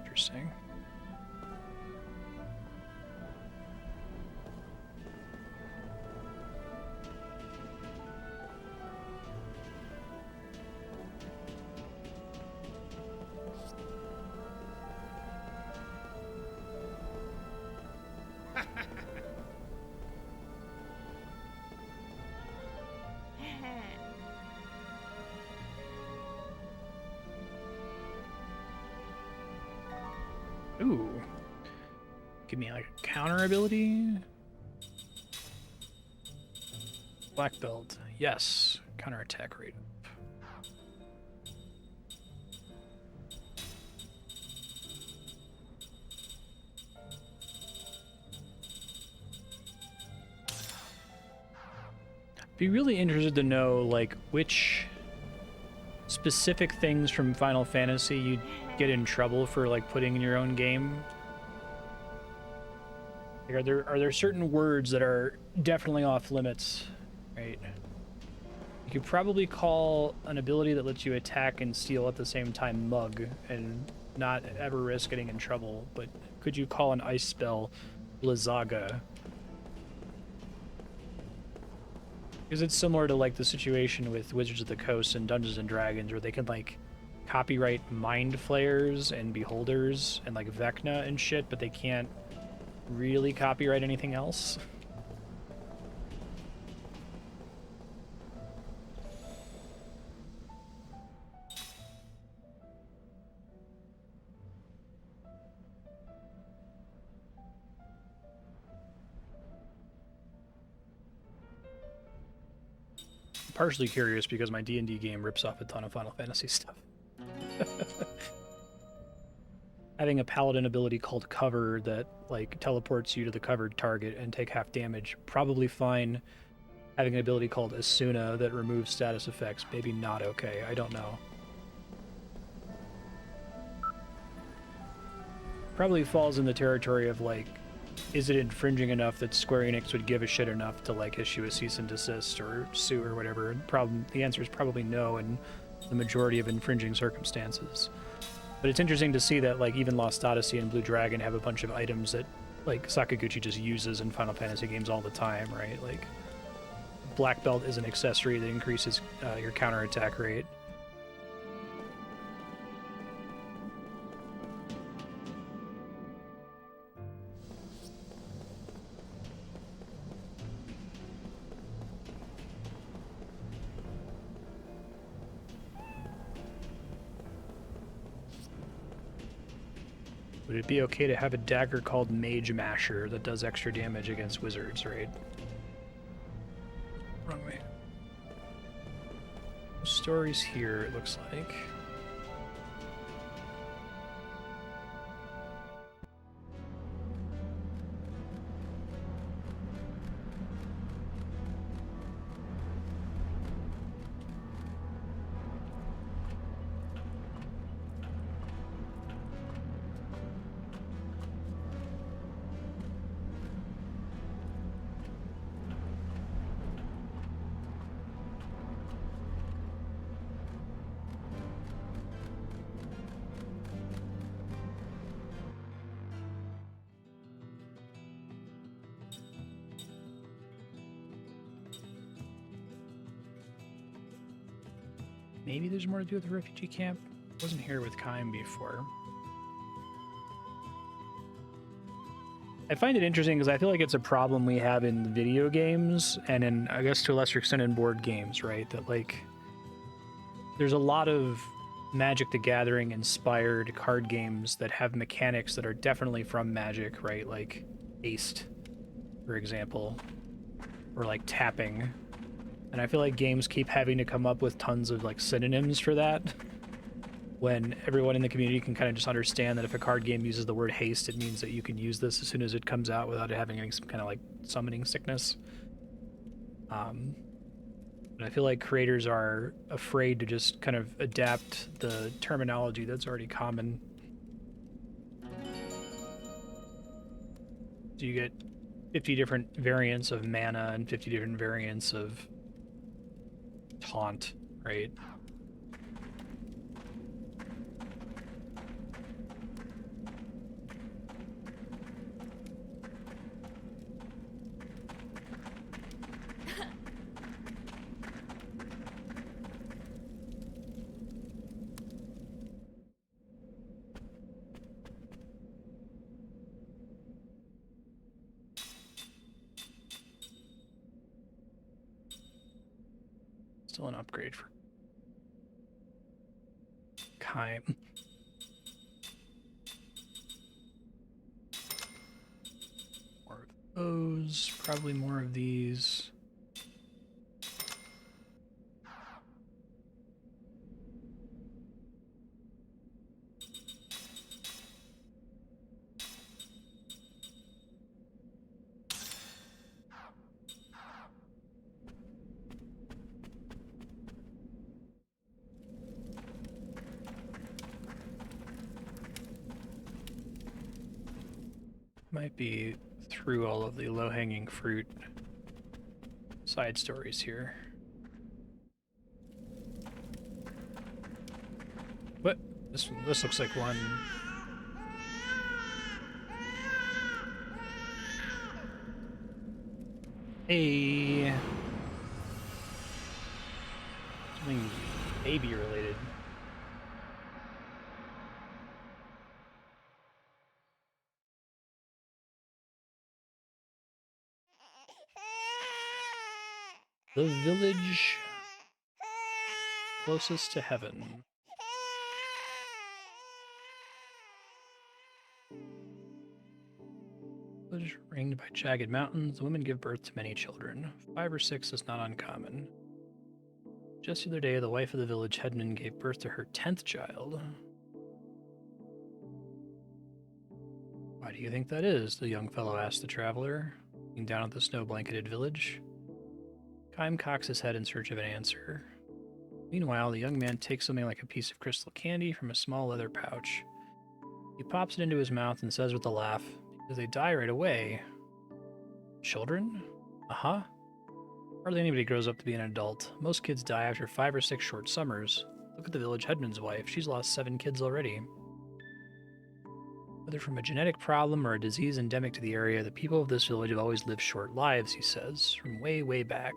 Interesting. Ooh. Give me like a counter ability. Black belt. Yes. Counter attack rate up. Be really interested to know like which specific things from Final Fantasy you get in trouble for like putting in your own game. Like, are there certain words that are definitely off limits, right? You could probably call an ability that lets you attack and steal at the same time Mug and not ever risk getting in trouble, but could you call an ice spell Blizzaga? Because it's similar to like the situation with Wizards of the Coast and Dungeons and Dragons where they can like copyright Mind Flayers and Beholders and like Vecna and shit, but they can't really copyright anything else. I'm partially curious because my D&D game rips off a ton of Final Fantasy stuff. Having a paladin ability called Cover that like teleports you to the covered target and take half damage, probably fine having an ability called Asuna that removes status effects, maybe not okay. I don't know. Probably falls in the territory of, like, is it infringing enough that Square Enix would give a shit enough to, like, issue a cease and desist or sue or whatever? The answer is probably no in the majority of infringing circumstances. But it's interesting to see that, like, even Lost Odyssey and Blue Dragon have a bunch of items that, like, Sakaguchi just uses in Final Fantasy games all the time, right? Like, Black Belt is an accessory that increases your counterattack rate. Would it be okay to have a dagger called Mage Masher that does extra damage against wizards, right? Wrong way. Stories here, it looks like. Maybe there's more to do with the refugee camp. I wasn't here with Kaim before. I find it interesting because I feel like it's a problem we have in video games and in, I guess to a lesser extent, in board games, right? That, like, there's a lot of Magic the Gathering inspired card games that have mechanics that are definitely from Magic, right? Like Haste, for example, or like tapping. And I feel like games keep having to come up with tons of, like, synonyms for that, when everyone in the community can kind of just understand that if a card game uses the word haste, it means that you can use this as soon as it comes out without it having some kind of, like, summoning sickness. But I feel like creators are afraid to just kind of adapt the terminology that's already common. So you get 50 different variants of mana and 50 different variants of taunt, right? Still an upgrade for Kaim. More of those, probably more of these. Might be through all of the low-hanging fruit side stories here. What? This looks like one. Hey. Something baby related. The village closest to heaven. Village ringed by jagged mountains, the women give birth to many children. 5 or 6 is not uncommon. Just the other day, the wife of the village headman gave birth to her 10th child. Why do you think that is? The young fellow asked the traveler, looking down at the snow-blanketed village. Kime cocks his head in search of an answer. Meanwhile, the young man takes something like a piece of crystal candy from a small leather pouch. He pops it into his mouth and says with a laugh, because they die right away. Children? Uh-huh. Hardly anybody grows up to be an adult. Most kids die after 5 or 6 short summers. Look at the village headman's wife. She's lost 7 kids already. Whether from a genetic problem or a disease endemic to the area, the people of this village have always lived short lives, he says, from way, way back.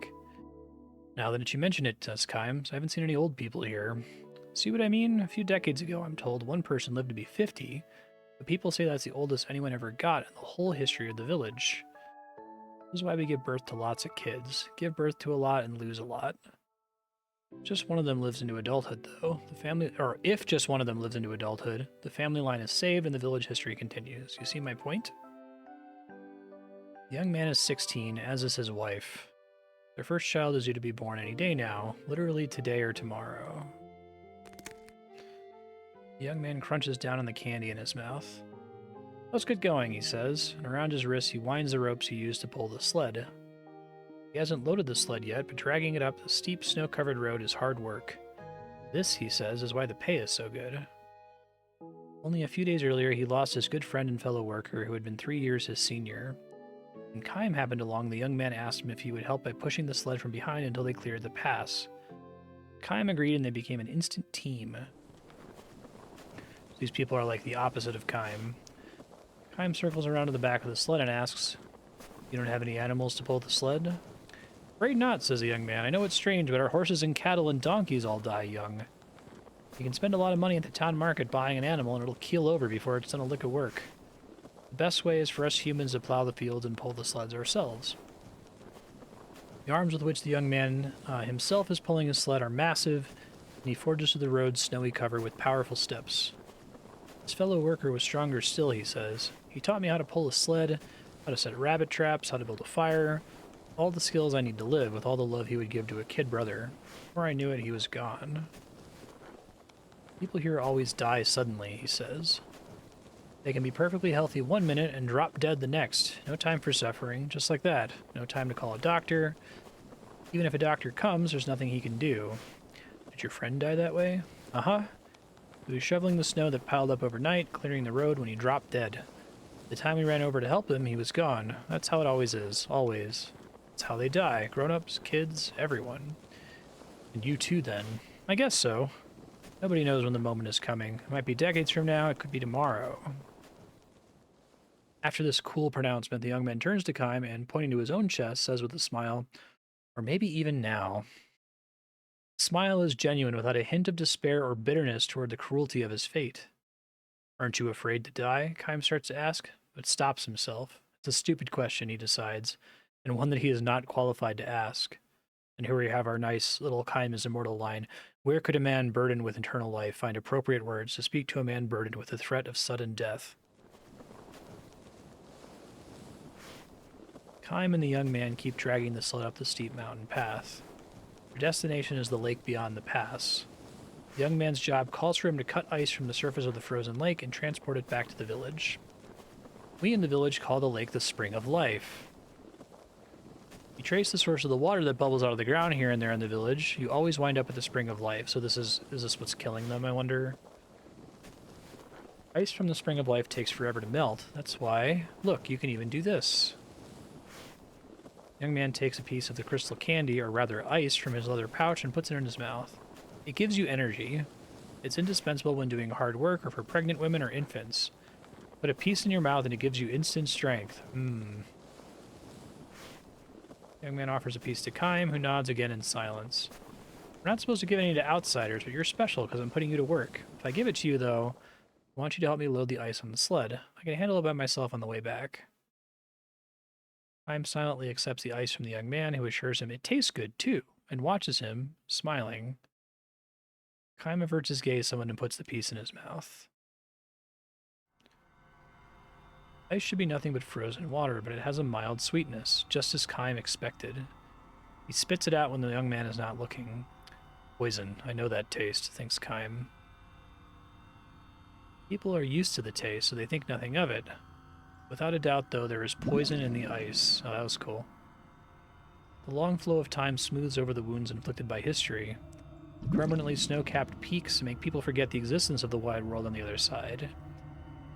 Now that you mention it, Kime, I haven't seen any old people here. See what I mean? A few decades ago, I'm told, one person lived to be 50, but people say that's the oldest anyone ever got in the whole history of the village. This is why we give birth to lots of kids. Give birth to a lot and lose a lot. Just one of them lives into adulthood, though. If just one of them lives into adulthood, the family line is saved and the village history continues. You see my point? The young man is 16, as is his wife. Their first child is due to be born any day now, literally today or tomorrow. The young man crunches down on the candy in his mouth. Let's get going, he says, and around his wrists he winds the ropes he used to pull the sled. He hasn't loaded the sled yet, but dragging it up the steep, snow-covered road is hard work. This, he says, is why the pay is so good. Only a few days earlier, he lost his good friend and fellow worker who had been 3 years his senior. When Kime happened along, the young man asked him if he would help by pushing the sled from behind until they cleared the pass. Kime agreed and they became an instant team. These people are like the opposite of Kime. Kime circles around to the back of the sled and asks, "You don't have any animals to pull the sled?" "Afraid not," says the young man. "I know it's strange, but our horses and cattle and donkeys all die young. You can spend a lot of money at the town market buying an animal and it'll keel over before it's done a lick of work. The best way is for us humans to plow the fields and pull the sleds ourselves." The arms with which the young man himself is pulling his sled are massive, and he forges through the road's snowy cover with powerful steps. His fellow worker was stronger still, he says. He taught me how to pull a sled, how to set rabbit traps, how to build a fire, all the skills I need to live, with all the love he would give to a kid brother. Before I knew it, he was gone. People here always die suddenly, he says. They can be perfectly healthy 1 minute and drop dead the next. No time for suffering, just like that. No time to call a doctor. Even if a doctor comes, there's nothing he can do. Did your friend die that way? Uh-huh. He was shoveling the snow that piled up overnight, clearing the road when he dropped dead. The time we ran over to help him, he was gone. That's how it always is. Always. It's how they die. Grown-ups, kids, everyone. And you too, then. I guess so. Nobody knows when the moment is coming. It might be decades from now, it could be tomorrow. After this cool pronouncement, the young man turns to Kime and, pointing to his own chest, says with a smile, "Or maybe even now." The smile is genuine, without a hint of despair or bitterness toward the cruelty of his fate. "Aren't you afraid to die?" Kime starts to ask, but stops himself. It's a stupid question, he decides, and one that he is not qualified to ask. And here we have our nice little Kime is immortal line. Where could a man burdened with eternal life find appropriate words to speak to a man burdened with the threat of sudden death? Kime and the young man keep dragging the sled up the steep mountain path. Their destination is the lake beyond the pass. The young man's job calls for him to cut ice from the surface of the frozen lake and transport it back to the village. We in the village call the lake the Spring of Life. You trace the source of the water that bubbles out of the ground here and there in the village, you always wind up at the Spring of Life. So is this what's killing them, I wonder? Ice from the Spring of Life takes forever to melt. That's why, look, you can even do this. The young man takes a piece of the crystal candy, or rather ice, from his leather pouch and puts it in his mouth. It gives you energy. It's indispensable when doing hard work or for pregnant women or infants. Put a piece in your mouth and it gives you instant strength. The young man offers a piece to Kime, who nods again in silence. We're not supposed to give any to outsiders, but you're special because I'm putting you to work. If I give it to you, though, I want you to help me load the ice on the sled. I can handle it by myself on the way back. Kime silently accepts the ice from the young man, who assures him it tastes good, too, and watches him, smiling. Kime averts his gaze somewhat and puts the piece in his mouth. Ice should be nothing but frozen water, but it has a mild sweetness, just as Kime expected. He spits it out when the young man is not looking. Poison, I know that taste, thinks Kime. People are used to the taste, so they think nothing of it. Without a doubt, though, there is poison in the ice. Oh, that was cool. The long flow of time smooths over the wounds inflicted by history. Permanently snow-capped peaks make people forget the existence of the wide world on the other side.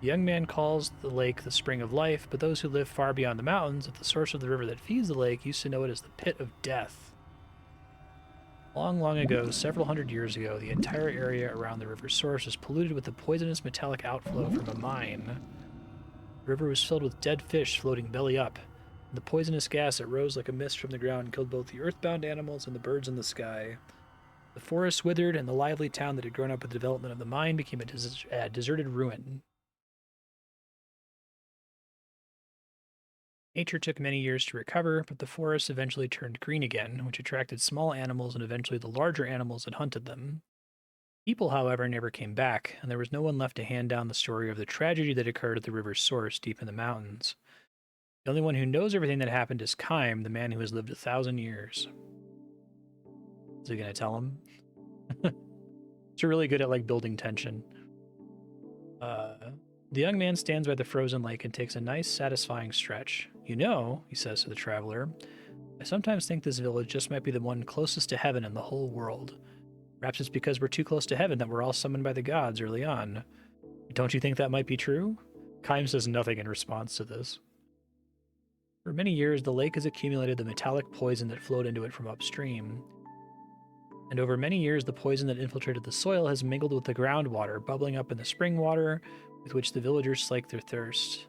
The young man calls the lake the spring of life, but those who live far beyond the mountains, at the source of the river that feeds the lake, used to know it as the pit of death. Long, long ago, several hundred years ago, the entire area around the river's source was polluted with the poisonous metallic outflow from a mine. The river was filled with dead fish floating belly up, and the poisonous gas that rose like a mist from the ground killed both the earthbound animals and the birds in the sky. The forest withered, and the lively town that had grown up with the development of the mine became a deserted ruin. Nature took many years to recover, but the forest eventually turned green again, which attracted small animals and eventually the larger animals that hunted them. People, however, never came back, and there was no one left to hand down the story of the tragedy that occurred at the river's source deep in the mountains. The only one who knows everything that happened is Kime, the man who has lived 1,000 years. Is he going to tell him? It's really good at building tension. The young man stands by the frozen lake and takes a nice, satisfying stretch. You know, he says to the traveler, I sometimes think this village just might be the one closest to heaven in the whole world. Perhaps it's because we're too close to heaven that we're all summoned by the gods early on. Don't you think that might be true? Kime says nothing in response to this. For many years, the lake has accumulated the metallic poison that flowed into it from upstream. And over many years, the poison that infiltrated the soil has mingled with the groundwater, bubbling up in the spring water with which the villagers slake their thirst.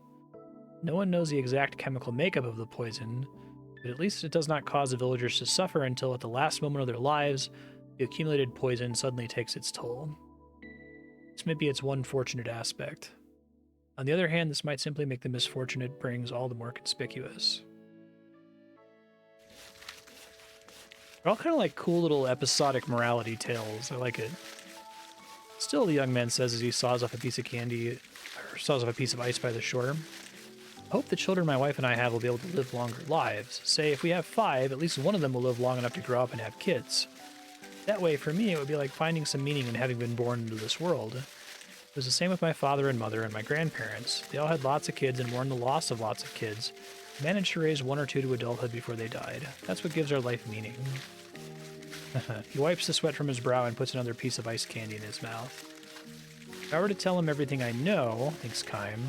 No one knows the exact chemical makeup of the poison, but at least it does not cause the villagers to suffer until at the last moment of their lives, the accumulated poison suddenly takes its toll. This may be its one fortunate aspect. On the other hand, this might simply make the misfortune it brings all the more conspicuous. They're all kind of cool little episodic morality tales. I like it. Still, the young man says as he saws off a piece of candy, or saws off a piece of ice by the shore. I hope the children my wife and I have will be able to live longer lives. Say, if we have 5, at least one of them will live long enough to grow up and have kids. That way, for me, it would be like finding some meaning in having been born into this world. It was the same with my father and mother and my grandparents. They all had lots of kids and mourned the loss of lots of kids. Managed to raise 1 or 2 to adulthood before they died. That's what gives our life meaning. He wipes the sweat from his brow and puts another piece of ice candy in his mouth. If I were to tell him everything I know, thinks Kime,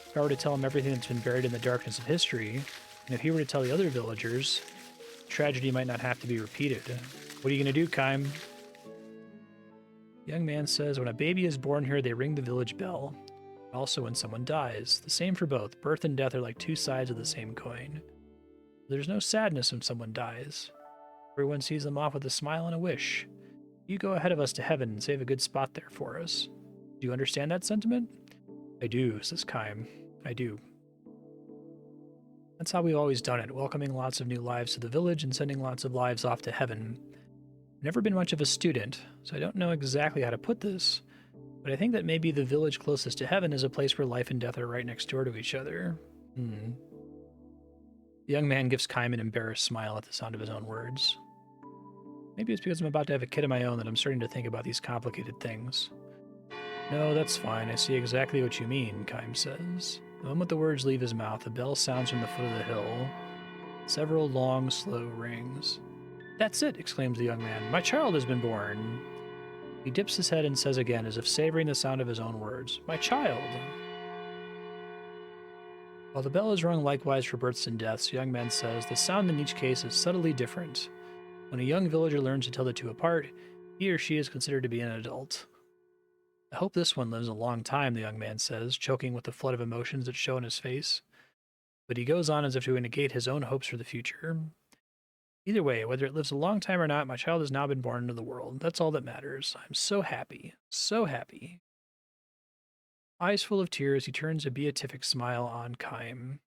if I were to tell him everything that's been buried in the darkness of history, and if he were to tell the other villagers, tragedy might not have to be repeated. What are you going to do, Kime? The young man says, when a baby is born here, they ring the village bell. Also when someone dies. The same for both. Birth and death are like 2 sides of the same coin. There's no sadness when someone dies. Everyone sees them off with a smile and a wish. You go ahead of us to heaven and save a good spot there for us. Do you understand that sentiment? I do, says Kime. I do. That's how we've always done it, welcoming lots of new lives to the village and sending lots of lives off to heaven. I've never been much of a student, so I don't know exactly how to put this, but I think that maybe the village closest to heaven is a place where life and death are right next door to each other. The young man gives Kime an embarrassed smile at the sound of his own words. Maybe it's because I'm about to have a kid of my own that I'm starting to think about these complicated things. No, that's fine. I see exactly what you mean, Kime says. The moment the words leave his mouth, a bell sounds from the foot of the hill. Several long, slow rings. That's it, exclaims the young man. My child has been born. He dips his head and says again, as if savoring the sound of his own words, My child. While the bell is rung likewise for births and deaths, the young man says, the sound in each case is subtly different. When a young villager learns to tell the two apart, he or she is considered to be an adult. I hope this one lives a long time, the young man says, choking with the flood of emotions that show in his face. But he goes on as if to negate his own hopes for the future. Either way, whether it lives a long time or not, my child has now been born into the world. That's all that matters. I'm so happy. So happy. Eyes full of tears, he turns a beatific smile on Kime.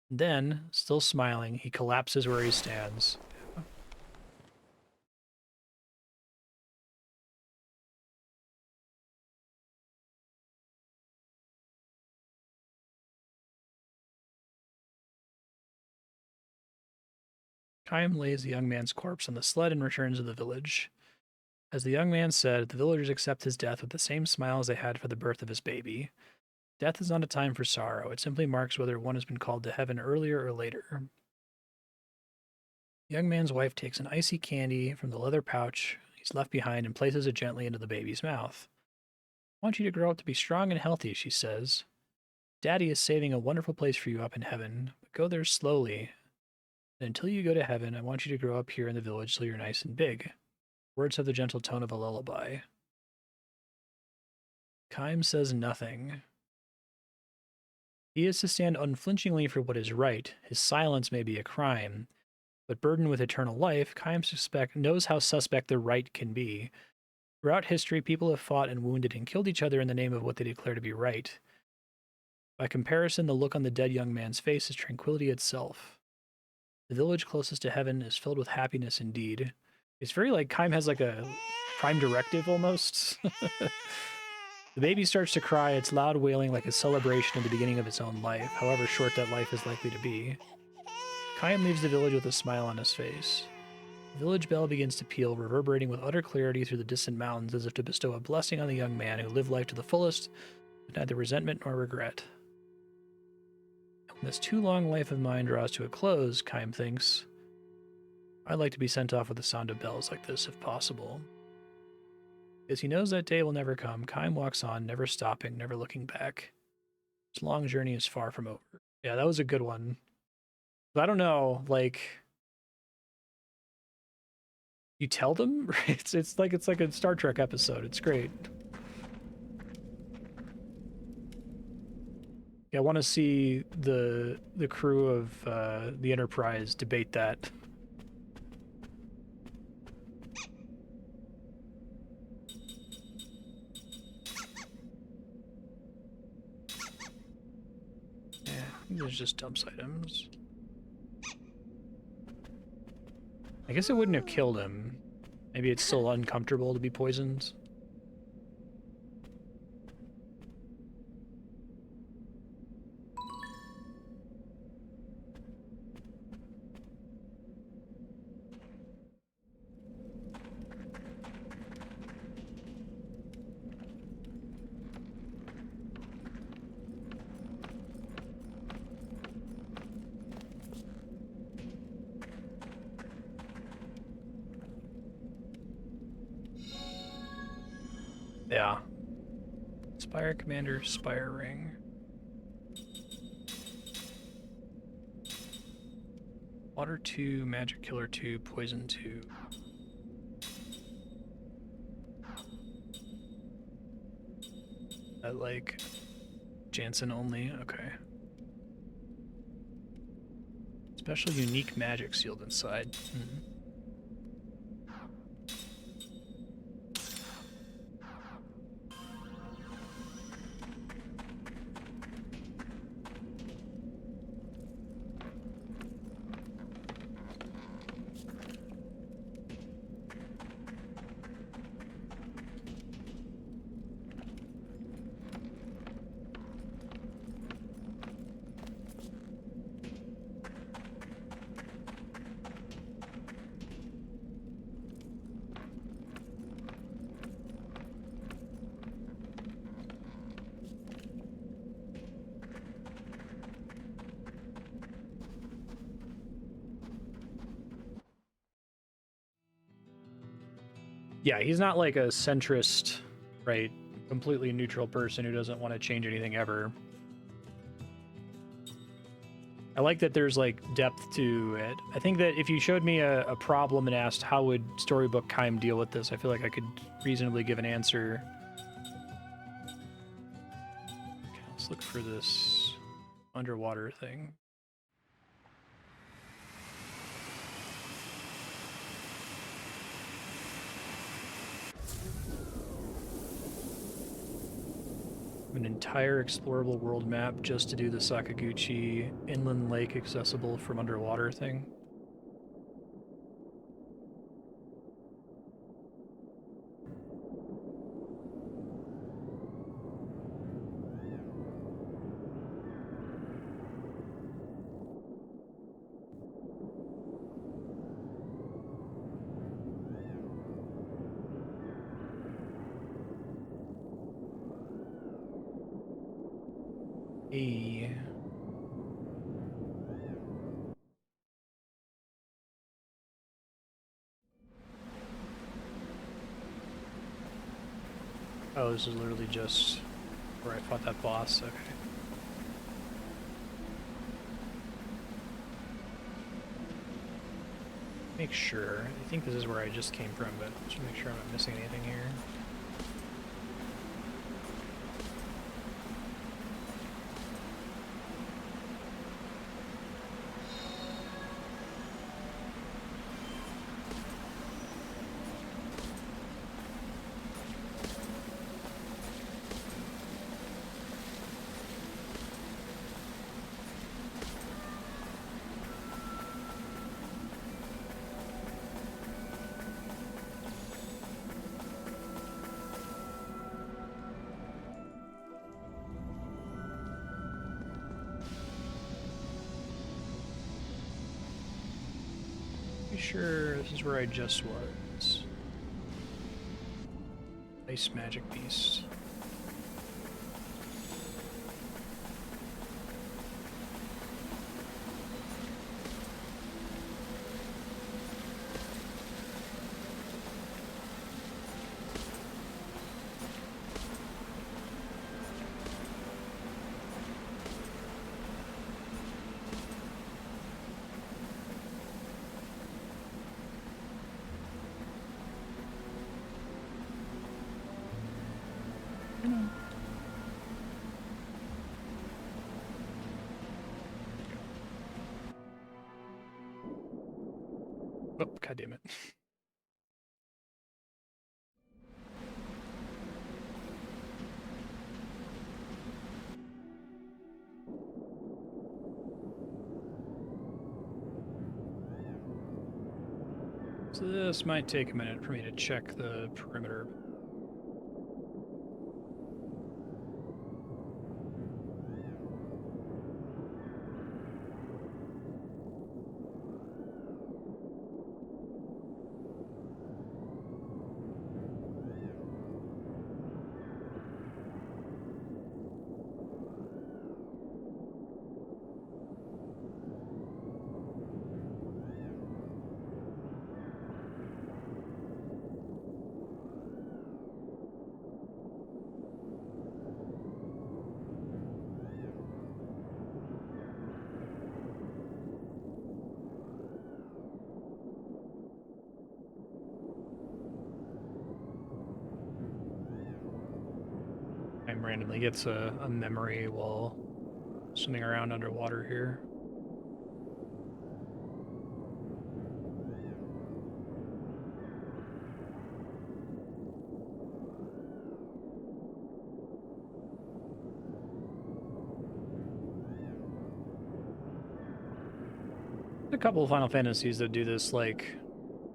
Then, still smiling, he collapses where he stands. Kime lays the young man's corpse on the sled and returns to the village. As the young man said, the villagers accept his death with the same smile as they had for the birth of his baby. Death is not a time for sorrow. It simply marks whether one has been called to heaven earlier or later. The young man's wife takes an icy candy from the leather pouch he's left behind and places it gently into the baby's mouth. I want you to grow up to be strong and healthy, she says. Daddy is saving a wonderful place for you up in heaven, but go there slowly. And until you go to heaven, I want you to grow up here in the village so you're nice and big. Words have the gentle tone of a lullaby. Kime says nothing. He is to stand unflinchingly for what is right. His silence may be a crime, but burdened with eternal life, Kime knows how suspect the right can be. Throughout history, people have fought and wounded and killed each other in the name of what they declare to be right. By comparison, the look on the dead young man's face is tranquility itself. The village closest to heaven is filled with happiness indeed. It's very like Kime has like a prime directive almost. The baby starts to cry, its loud wailing like a celebration of the beginning of its own life, however short that life is likely to be. Kime leaves the village with a smile on his face. The village bell begins to peal, reverberating with utter clarity through the distant mountains as if to bestow a blessing on the young man who lived life to the fullest, with neither resentment nor regret. When this too long life of mine draws to a close, Kime thinks, I'd like to be sent off with the sound of bells like this if possible. As he knows that day will never come, Kime walks on, never stopping, never looking back. His long journey is far from over. Yeah, that was a good one. I don't know, like, you tell them? It's like a Star Trek episode. It's great. Yeah, I want to see the crew of the Enterprise debate that. Yeah, there's just dumps items. I guess it wouldn't have killed him. Maybe it's still uncomfortable to be poisoned. Yeah. Spire Commander, Spire Ring. Water 2, Magic Killer 2, Poison 2. That like Jansen only? Okay. Special unique magic sealed inside. Yeah, he's not like a centrist, right? Completely neutral person who doesn't want to change anything ever. I like that there's like depth to it. I think that if you showed me a problem and asked how would Storybook Kime deal with this, I feel like I could reasonably give an answer. Okay, let's look for this underwater thing. An entire explorable world map just to do the Sakaguchi inland lake accessible from underwater thing. Hey. Oh, this is literally just where I fought that boss. Okay. Make sure. I think this is where I just came from, but just make sure I'm not missing anything here. Pretty sure this is where I just was. Nice magic beast. Oh, god damn it. So this might take a minute for me to check the perimeter. Randomly gets a memory while swimming around underwater here. A couple of Final Fantasies that do this, like,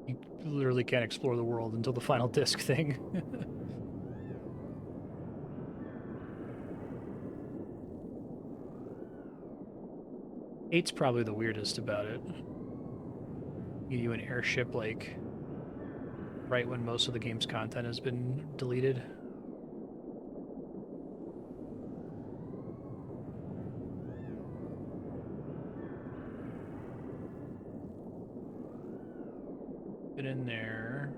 you literally can't explore the world until the final disc thing. Eight's probably the weirdest about it. Give you an airship, like, right when most of the game's content has been deleted. Get in there.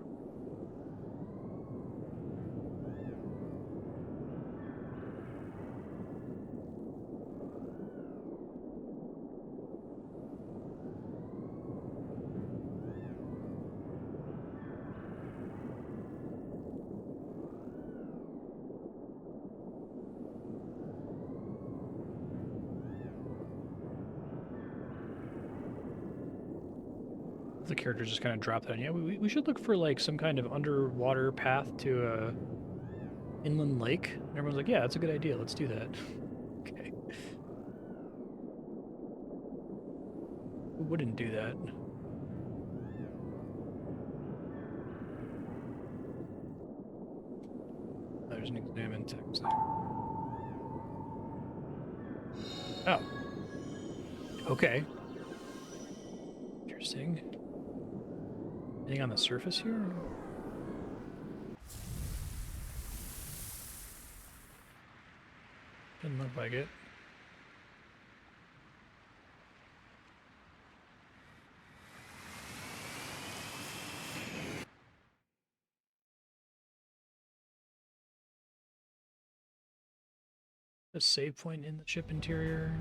The character just kind of dropped that. Yeah, we should look for like some kind of underwater path to a inland lake. And everyone's like, yeah, that's a good idea. Let's do that. Okay. Who wouldn't do that? There's an examine text there. Oh. Okay. Interesting. Anything on the surface here? Doesn't look like it. A save point in the ship interior.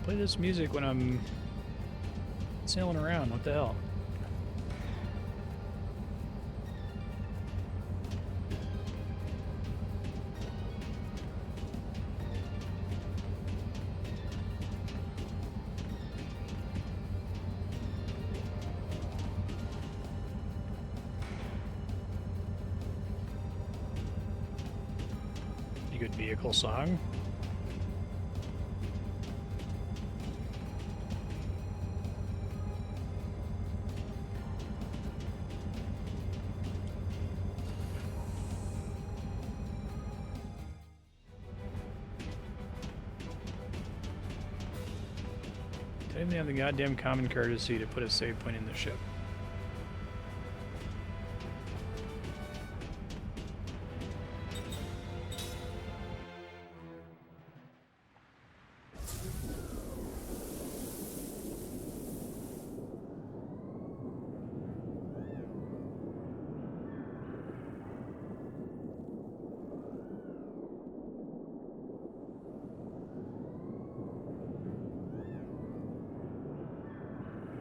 Play this music when I'm sailing around. What the hell? Pretty good vehicle song. Don't even have the goddamn common courtesy to put a save point in the ship.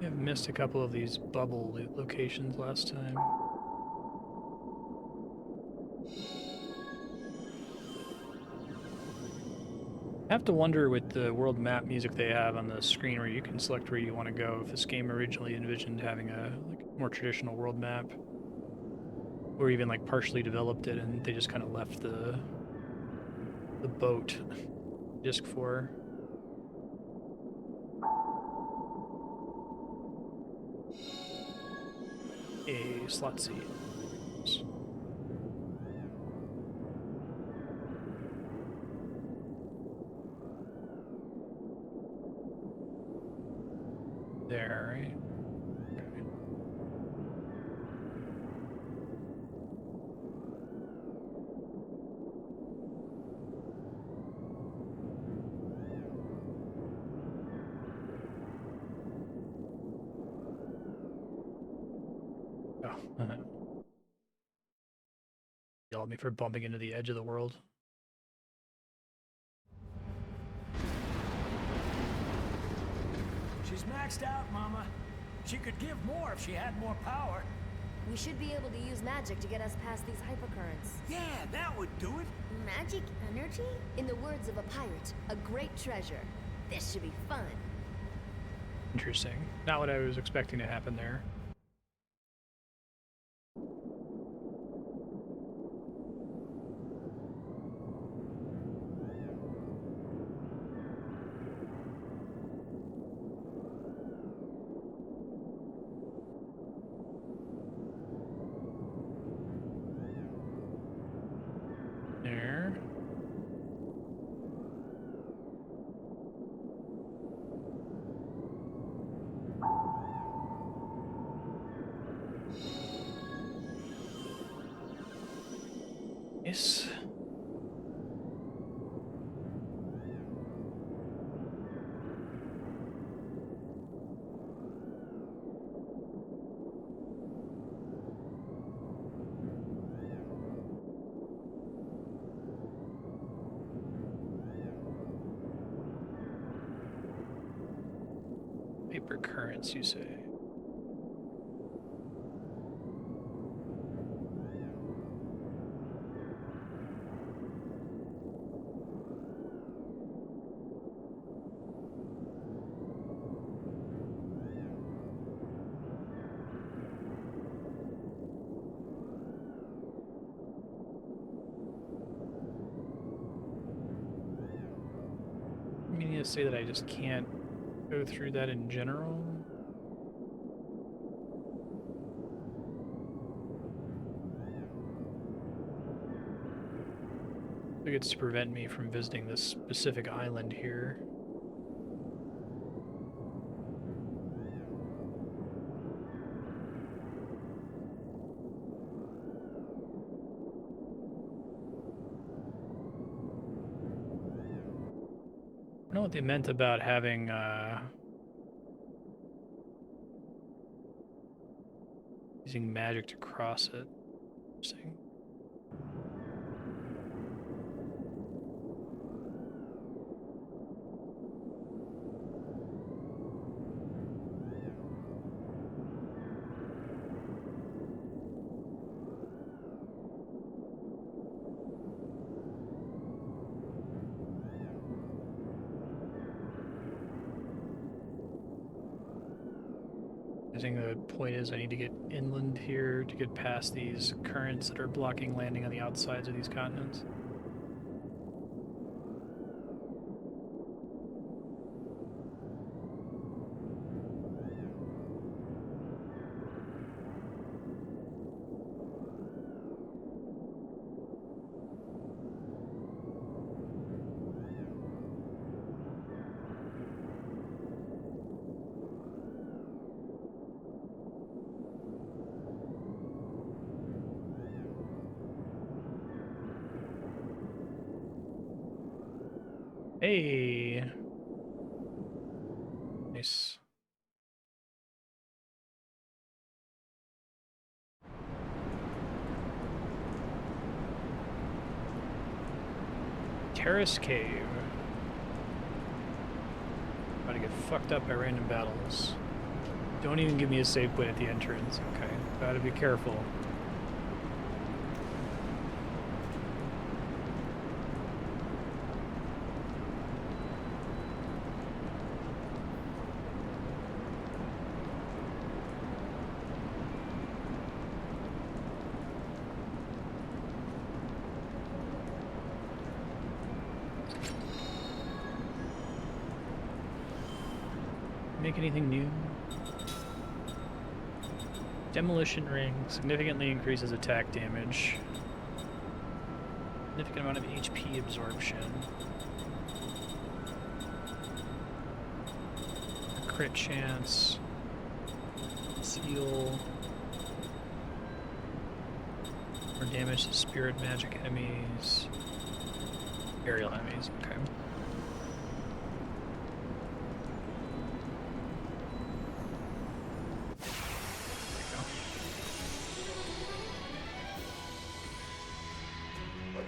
I've missed a couple of these bubble loot locations last time. I have to wonder with the world map music they have on the screen where you can select where you want to go if this game originally envisioned having a more traditional world map, or even like partially developed it and they just kind of left the boat disc 4. A slot seat. There, right? Okay. Oh. Yell at me for bumping into the edge of the world. She's maxed out, Mama. She could give more if she had more power. We should be able to use magic to get us past these hypercurrents. Yeah, that would do it. Magic energy? In the words of a pirate, a great treasure. This should be fun. Interesting. Not what I was expecting to happen there. There. Yes. Paper currents, you say? I mean, you say that I just can't go through that in general. I think it's to prevent me from visiting this specific island here. I don't know what they meant about having using magic to cross it. Interesting. I think the point is I need to get inland here to get past these currents that are blocking landing on the outsides of these continents. Hey! Nice. Terrace Cave. About to get fucked up by random battles. Don't even give me a save point at the entrance. Okay, gotta be careful. Make anything new? Demolition ring significantly increases attack damage. Significant amount of HP absorption. A crit chance. Seal. More damage to spirit magic enemies. Aerial enemies, okay.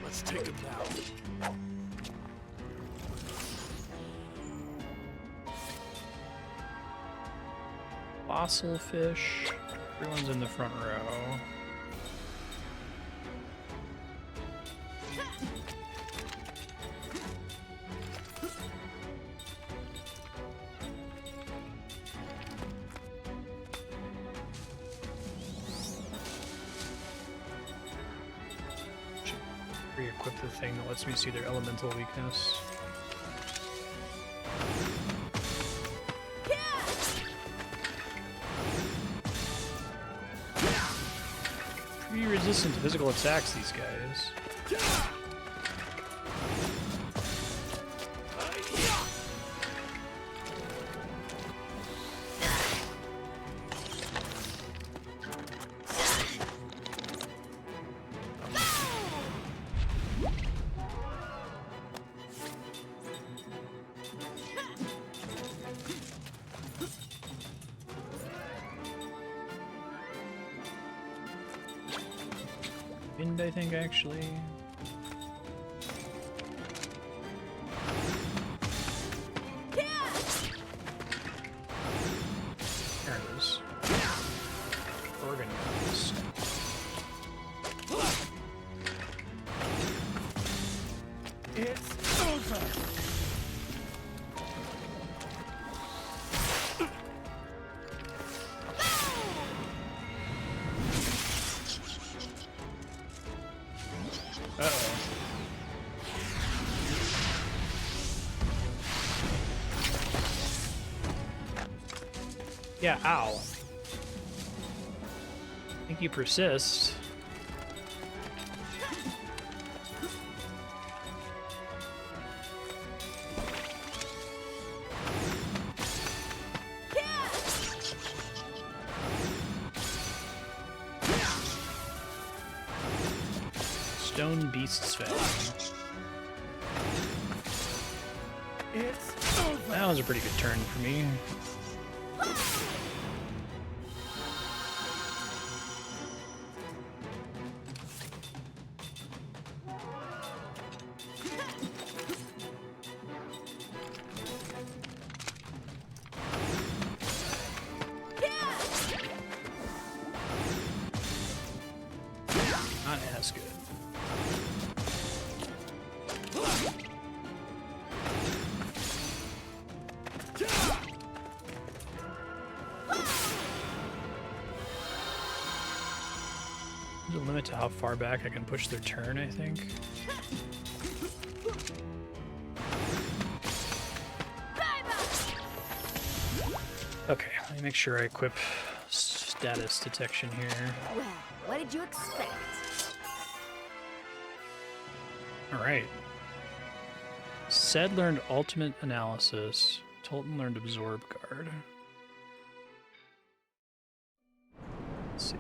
Let's take him now. Fossil fish. Everyone's in the front row. Re-equip the thing that lets me see their elemental weakness. Pretty resistant to physical attacks, these guys. Fiend, I think, actually. There it is. Organized. It's over. Uh-oh. Yeah, ow. I think you persist. Stone Beast's Fang. It's over. That was a pretty good turn for me. Not as good. There's a limit to how far back I can push their turn, I think. Okay, let me make sure I equip status detection here. Well, what did you expect? Alright. Said learned ultimate analysis. Tolton learned absorb guard. Let's see.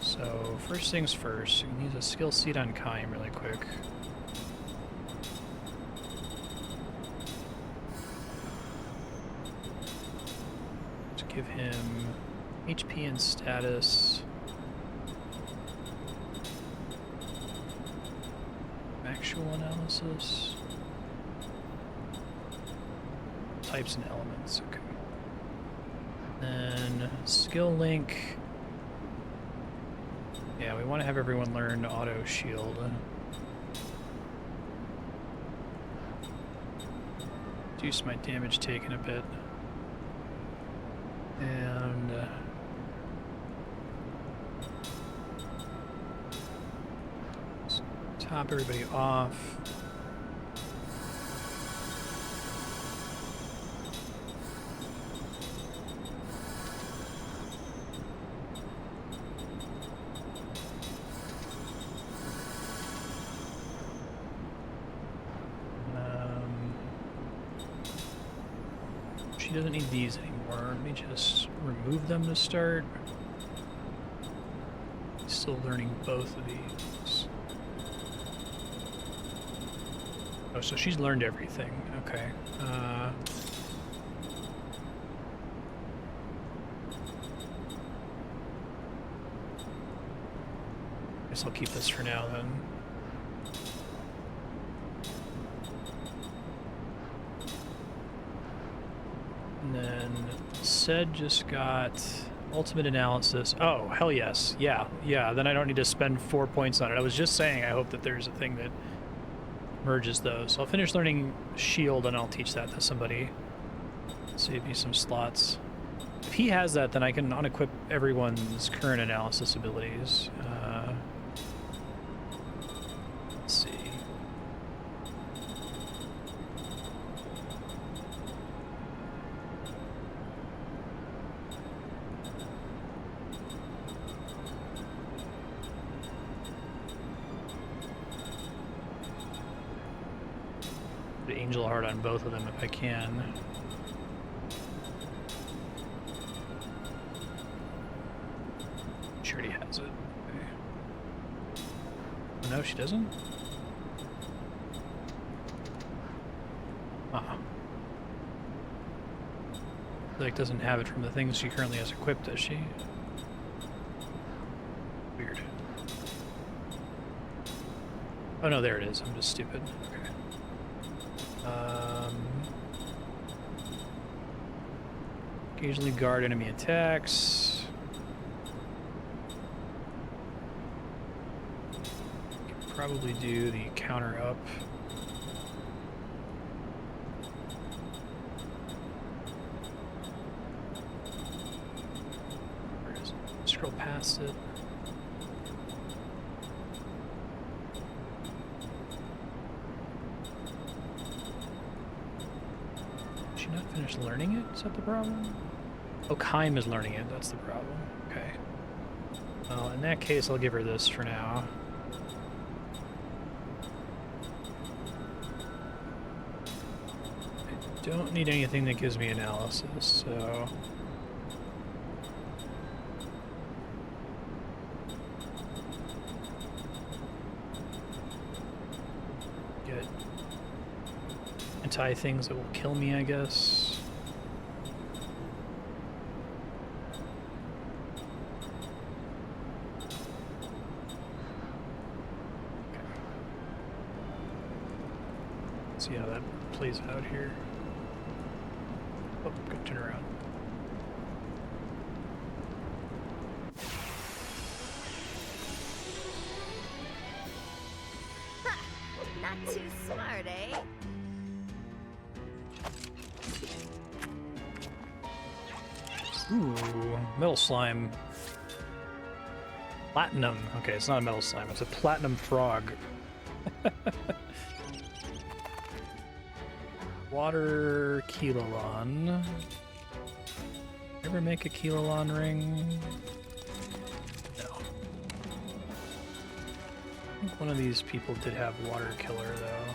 So, first things first, you can use a skill seed on Kaim really quick. To give him HP and status. Actual analysis. Types and elements, okay. Then skill link. Yeah, we want to have everyone learn auto shield. Reduce my damage taken a bit. And top everybody off. She doesn't need these anymore. Let me just remove them to start. Still learning both of these. Oh, so she's learned everything. Okay. Guess I'll keep this for now then. And then Said just got ultimate analysis. Oh, hell yes. Yeah, then I don't need to spend 4 points on it. I was just saying I hope that there's a thing that merges those. So I'll finish learning shield and I'll teach that to somebody. Save me some slots. If he has that, then I can unequip everyone's current analysis abilities. Let's see. Put Angel Heart on both of them if I can. She already has it. Okay. Oh, no, she doesn't? Like, doesn't have it from the things she currently has equipped, does she? Weird. Oh no, there it is. I'm just stupid. Okay. Occasionally guard enemy attacks. Could probably do the counter up. Where is it? Scroll past it. Did she not finish learning it? Is that the problem? Oh, Kaim is learning it. That's the problem. Okay. Well, in that case, I'll give her this for now. I don't need anything that gives me analysis, so... Get anti-things that will kill me, I guess. Okay. See how that plays out here. Oh, good turn around. Not too smart, eh? Ooh, metal slime. Platinum. Okay, it's not a metal slime, it's a platinum frog. Water Kilolon. Ever make a Kilolon ring? No. I think one of these people did have water killer though.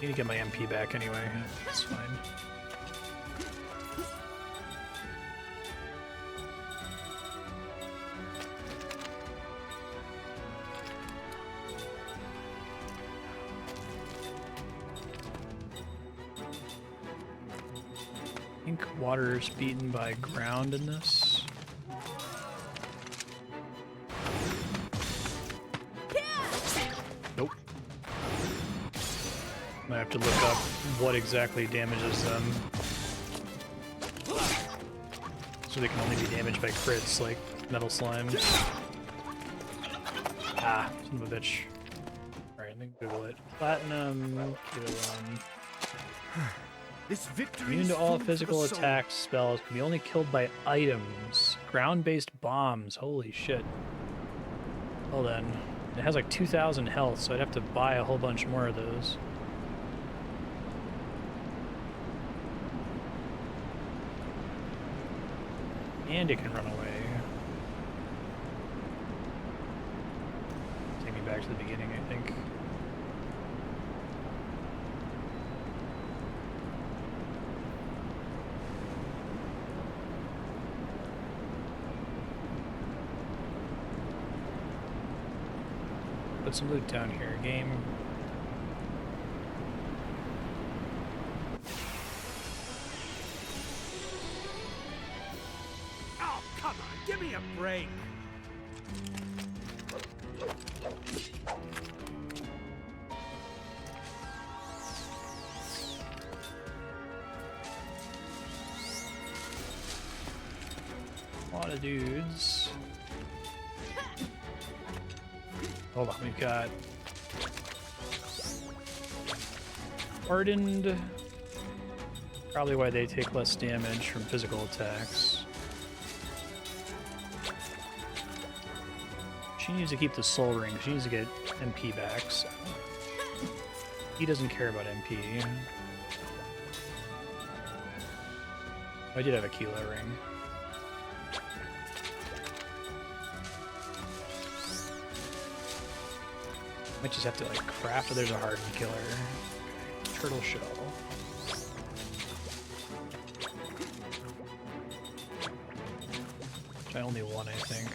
Need to get my MP back anyway. That's fine. I think water is beaten by ground in this. Nope. I have to look up what exactly damages them. So they can only be damaged by crits, like metal slimes. Ah, son of a bitch. Alright, let me Google it. Platinum Kilolon. This victory Immune is to all food for the physical soul. attacks, spells, can be only killed by items. Ground-based bombs, holy shit. Well then, it has like 2,000 health, so I'd have to buy a whole bunch more of those. And it can run away. Take me back to the beginning, I think. Put some loot down here, game. Oh, come on, give me a break. A lot of dudes. Hold on, we've got Hardened. Probably why they take less damage from physical attacks. She needs to keep the soul ring. She needs to get MP back. So. He doesn't care about MP. I did have a Kilo ring. Might just have to like craft. Oh, there's a hardened killer. Okay. Turtle shell. Which I only one, I think.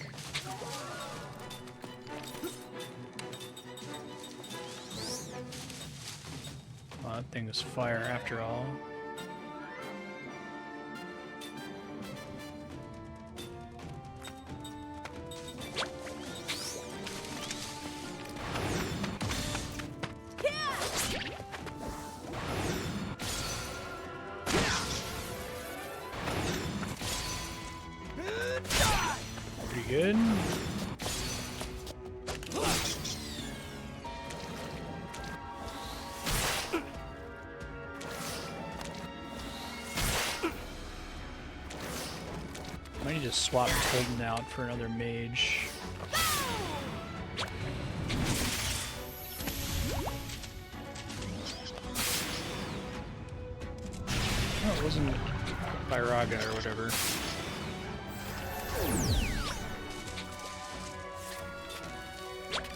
Oh, that thing's fire after all. Pretty good. Might need to swap Tilden out for another mage. Oh, it wasn't Byraga or whatever.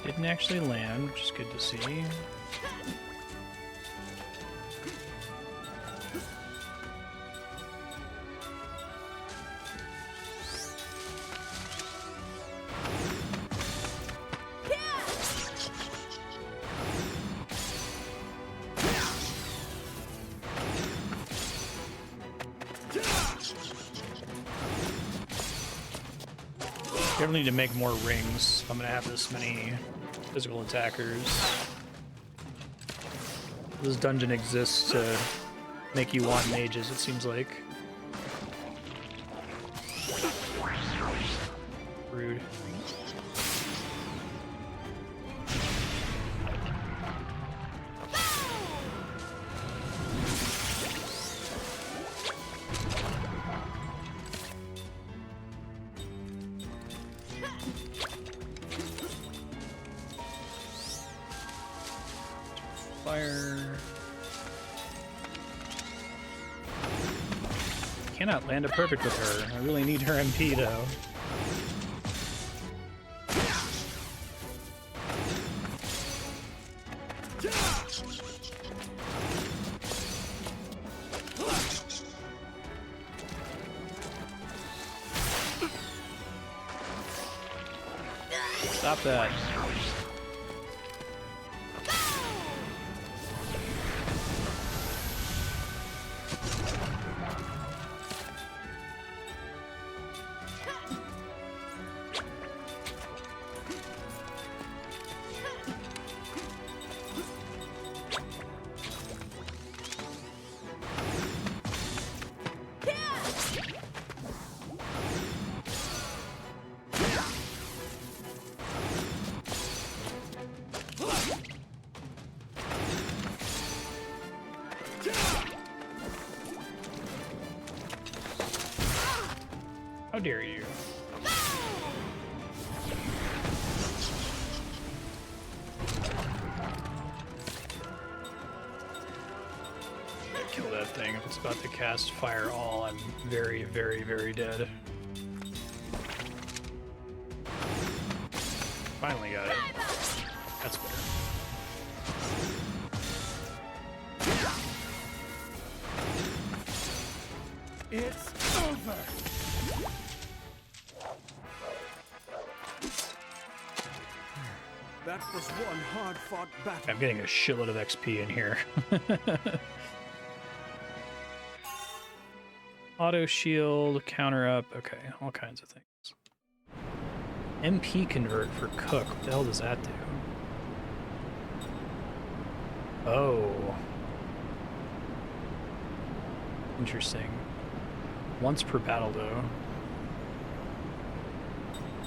Didn't actually land, which is good to see. Definitely need to make more rings if I'm gonna have this many physical attackers. This dungeon exists to make you want mages, it seems like. Rude. Fire. Cannot land a perfect with her. I really need her MP though. Stop that. How dare you? Kill that thing. If it's about to cast Fire All, I'm very, very, very dead. Finally got it. That's better. It's over. That was one hard-fought battle. I'm getting a shitload of XP in here. Auto shield, counter up, okay, all kinds of things. MP convert for cook, what the hell does that do? Oh. Interesting. Once per battle though.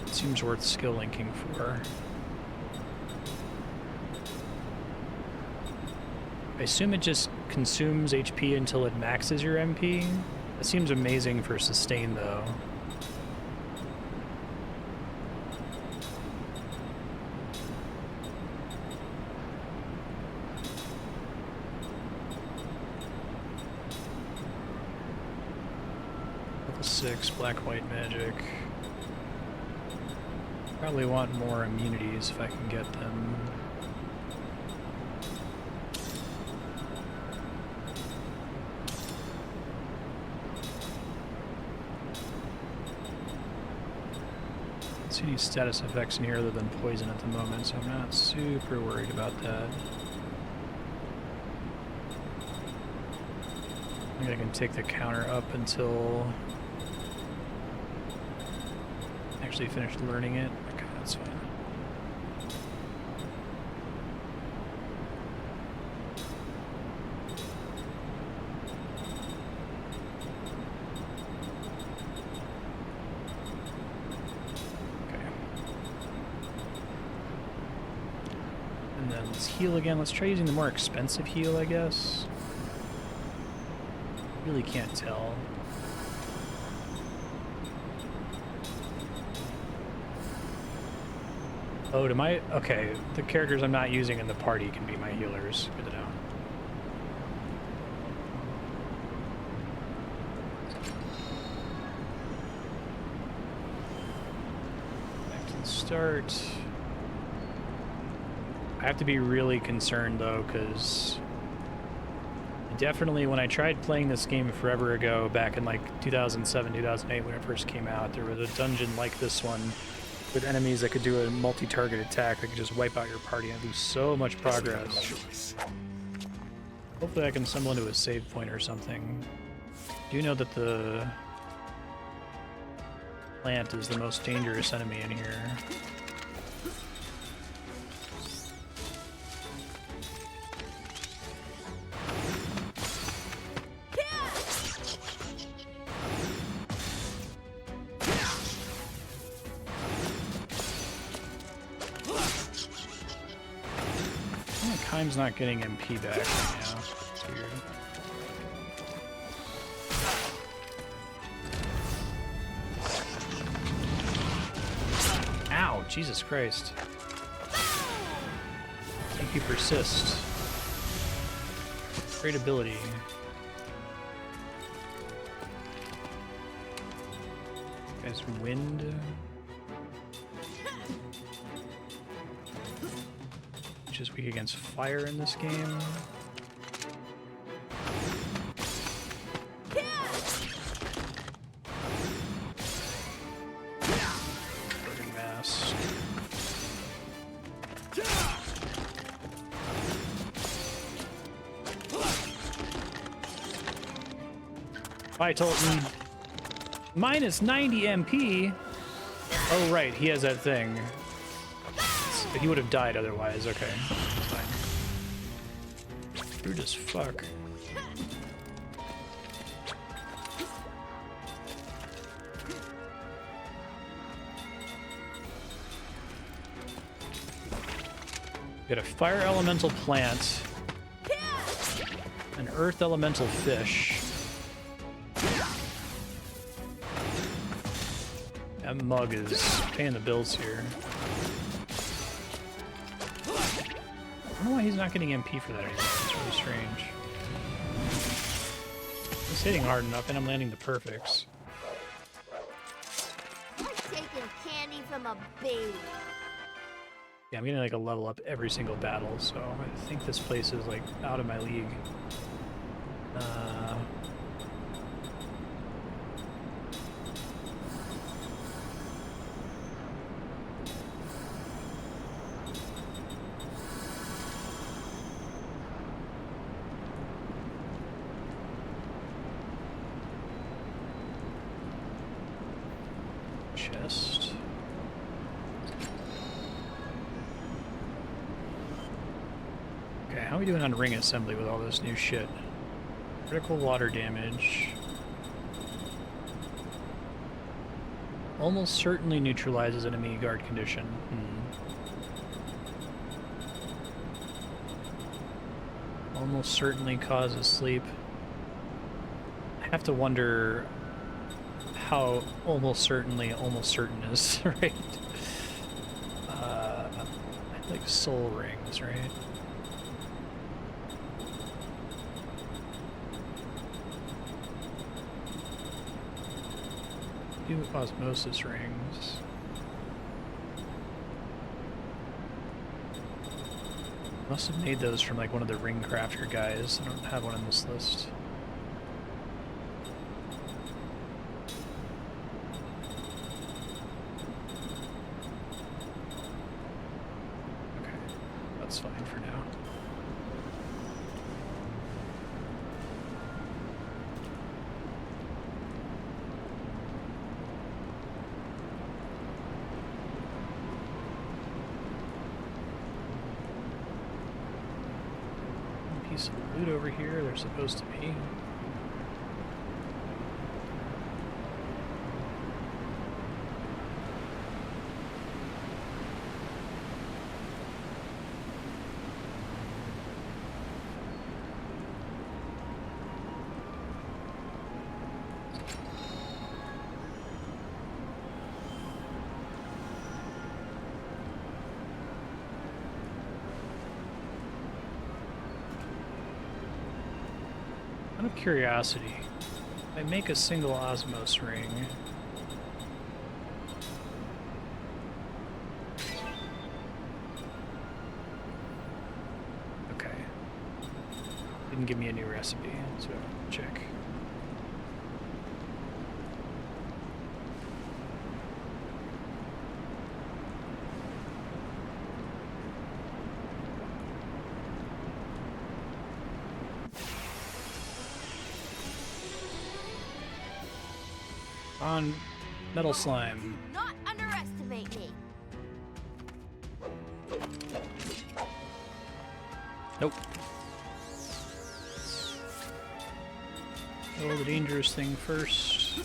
Seems worth skill linking for. I assume it just consumes HP until it maxes your MP. That seems amazing for sustain though. Level 6, black-white magic. Probably want more immunities if I can get them. See any status effects in here other than poison at the moment, so I'm not super worried about that. I think I can take the counter up until I actually finished learning it. Okay, that's fine. Heal again. Let's try using the more expensive heal, I guess. Really can't tell. Oh, to my... Okay, the characters I'm not using in the party can be my healers. Good to know. Back to the start. I have to be really concerned though, because definitely when I tried playing this game forever ago, back in like 2007, 2008 when it first came out, there was a dungeon like this one with enemies that could do a multi-target attack that could just wipe out your party and do so much progress. Hopefully I can stumble into a save point or something. I do know that the plant is the most dangerous enemy in here. Time's not getting MP back right now. It's weird. Ow! Jesus Christ. Thank you, persist. Great ability. Guys, wind. Which is weak against fire in this game. Burning mask. Bye, Tolton. Minus 90 MP. Oh, right, he has that thing. He would have died otherwise. Okay, that's fine. Rude as fuck. Get a fire elemental plant, an earth elemental fish. That mug is paying the bills here. I don't know why he's not getting MP for that anymore. It's really strange. He's hitting hard enough, and I'm landing the perfects. Taking candy from a baby. Yeah, I'm getting like a level up every single battle, so I think this place is like out of my league. Chest. Okay, how are we doing on ring assembly with all this new shit? Critical water damage. Almost certainly neutralizes enemy guard condition. Almost certainly causes sleep. I have to wonder how almost certain is, right? Like soul rings, right? Do osmosis rings. Must have made those from like one of the ring crafter guys. I don't have one on this list. Okay, that's fine for now. Piece of loot over here, they're supposed to be. Out of curiosity, if I make a single osmos ring, okay, didn't give me a new recipe, so check. On Metal slime. Do not underestimate me. Nope. Oh, the dangerous thing first.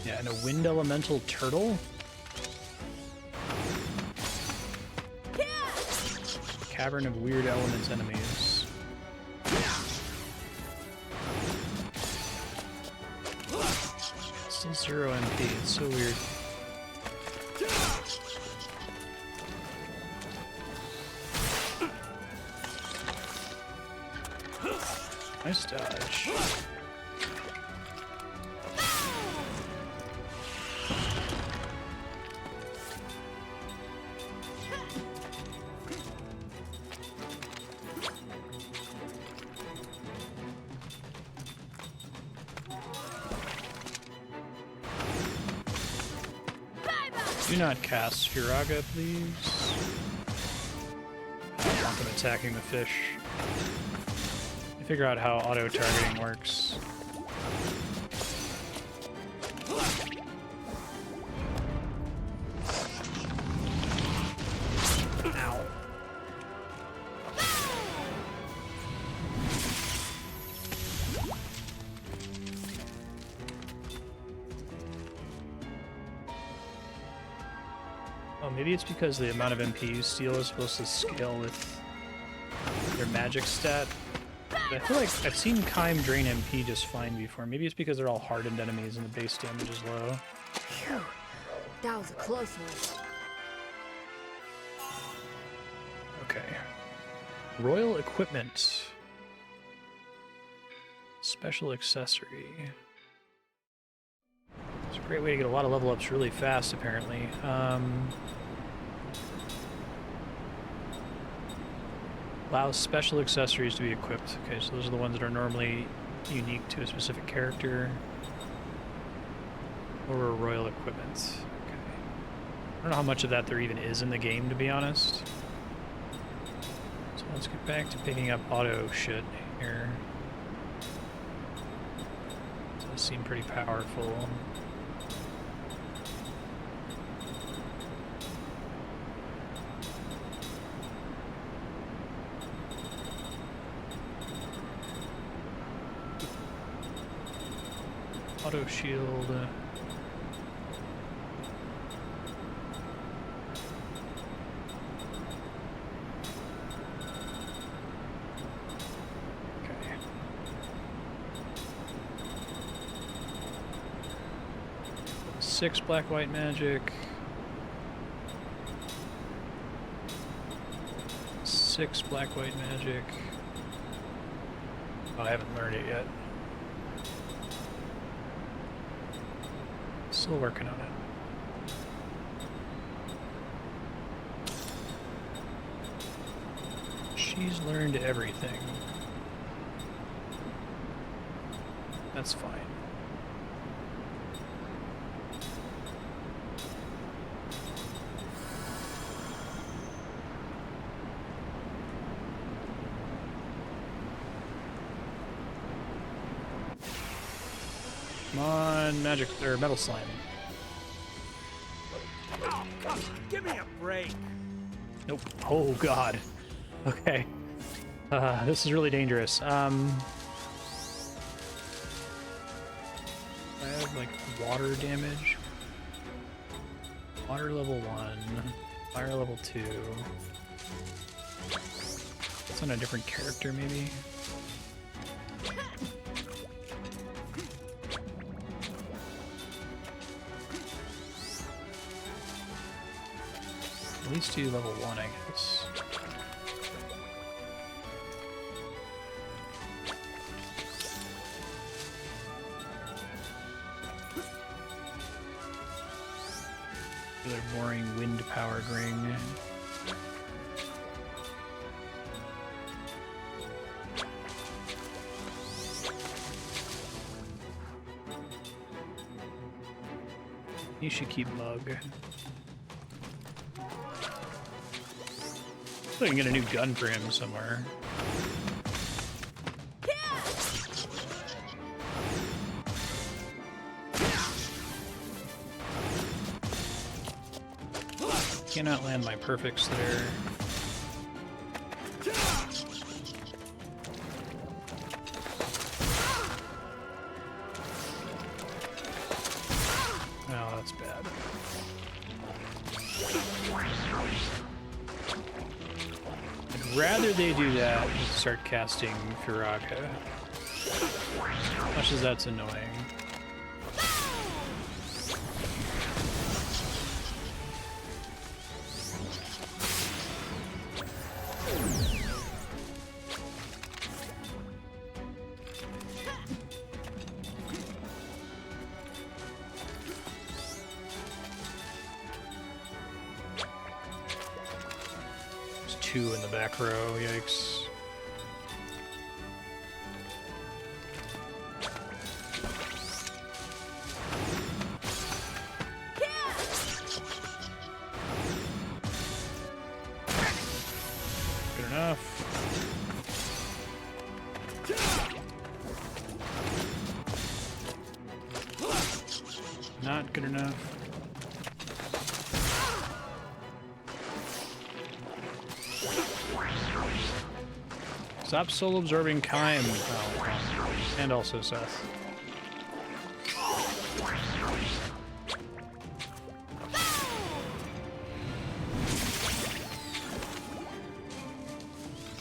Yeah, and a wind elemental turtle? Cavern of weird elements enemies. Still 0 MP, it's so weird. Nice dodge. Do not cast Firaga, please. I don't want them attacking the fish. Figure out how auto-targeting works. Ow. Oh, maybe it's because the amount of MP you steal is supposed to scale with their magic stat. But I feel like I've seen Kime drain MP just fine before. Maybe it's because they're all hardened enemies and the base damage is low. Phew. That was a close one. Okay. Royal equipment. Special accessory. It's a great way to get a lot of level ups really fast, apparently. Allows special accessories to be equipped. Okay, so those are the ones that are normally unique to a specific character. Or royal equipment. Okay. I don't know how much of that there even is in the game, to be honest. So let's get back to picking up auto shit here. Does seem pretty powerful. Auto shield. Okay. 6 black-white magic. 6 black-white magic. Oh, I haven't learned it yet. Still working on it. She's learned everything. That's fine. Come on, magic or metal slime. Oh, come on, give me a break. Nope. Oh god. Okay. This is really dangerous. I have like water damage. Water level 1. Fire level 2. It's on a different character maybe. At least do level 1, I guess. Really boring wind powered ring. You should keep Mug. I can get a new gun for him somewhere. cannot land my perfects there. Oh, that's bad. I'd rather they do that than start casting Furaka. As much as that's annoying. There's two in the back row, yikes. Good enough. Not good enough. Stop soul absorbing Kime. Oh, and also Seth.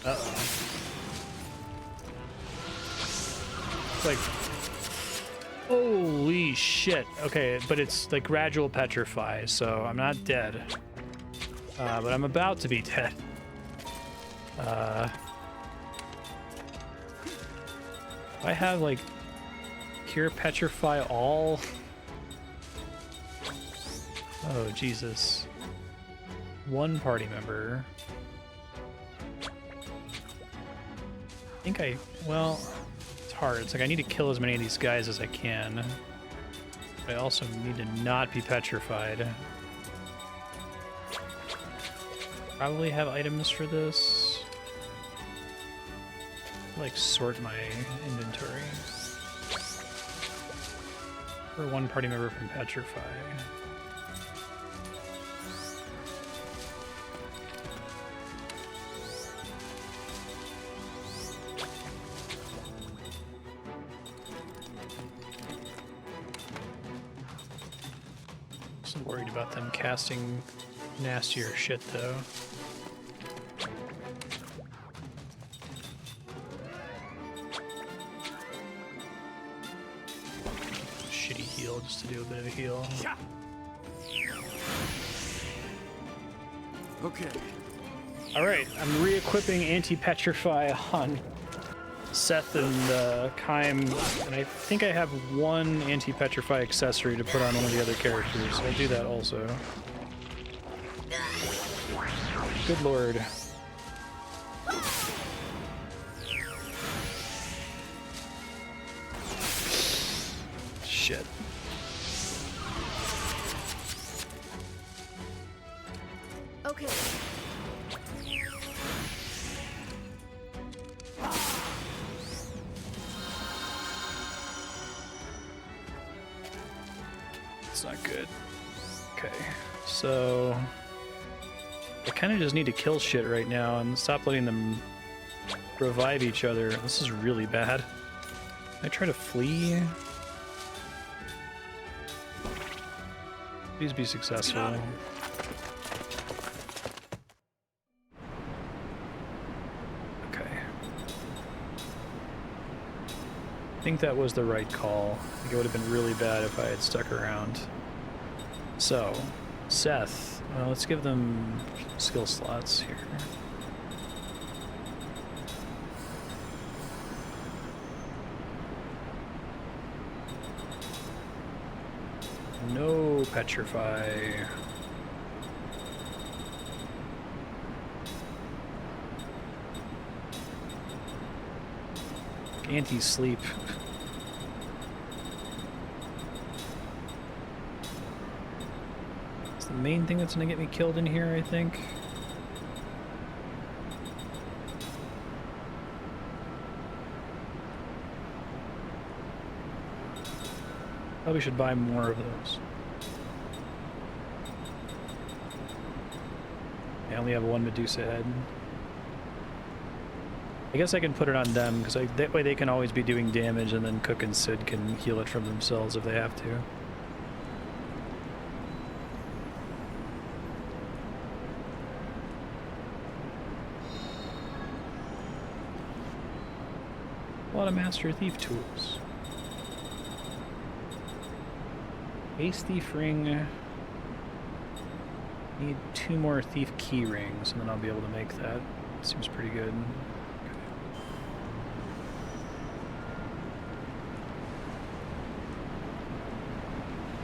Uh-oh. It's like, holy shit. Okay, but it's like gradual petrify, so I'm not dead. But I'm about to be dead. I have like cure petrify all. Oh Jesus. One party member. I think well, it's hard. It's like I need to kill as many of these guys as I can. But I also need to not be petrified. Probably have items for this. Like sort my inventory. For one party member from Petrify. Wasn't worried about them casting nastier shit though. Just to do a bit of a heal. Okay. Alright, I'm re-equipping anti-petrify on Seth and Kime, and I think I have one anti-petrify accessory to put on one of the other characters, so I'll do that also. Good lord. Shit. Okay. It's not good. Okay, so I kind of just need to kill shit right now and stop letting them revive each other. This is really bad. Can I try to flee? Please be successful. Okay. I think that was the right call. I think it would have been really bad if I had stuck around. So, Seth. Well, let's give them skill slots here. No petrify. Anti-sleep. It's the main thing that's gonna get me killed in here, I think. Probably should buy more of those. I only have one Medusa head. I guess I can put it on them, because that way they can always be doing damage, and then Cook and Sid can heal it from themselves if they have to. A lot of Master Thief tools. Ace Thief ring. Need 2 more Thief key rings, and then I'll be able to make that. Seems pretty good.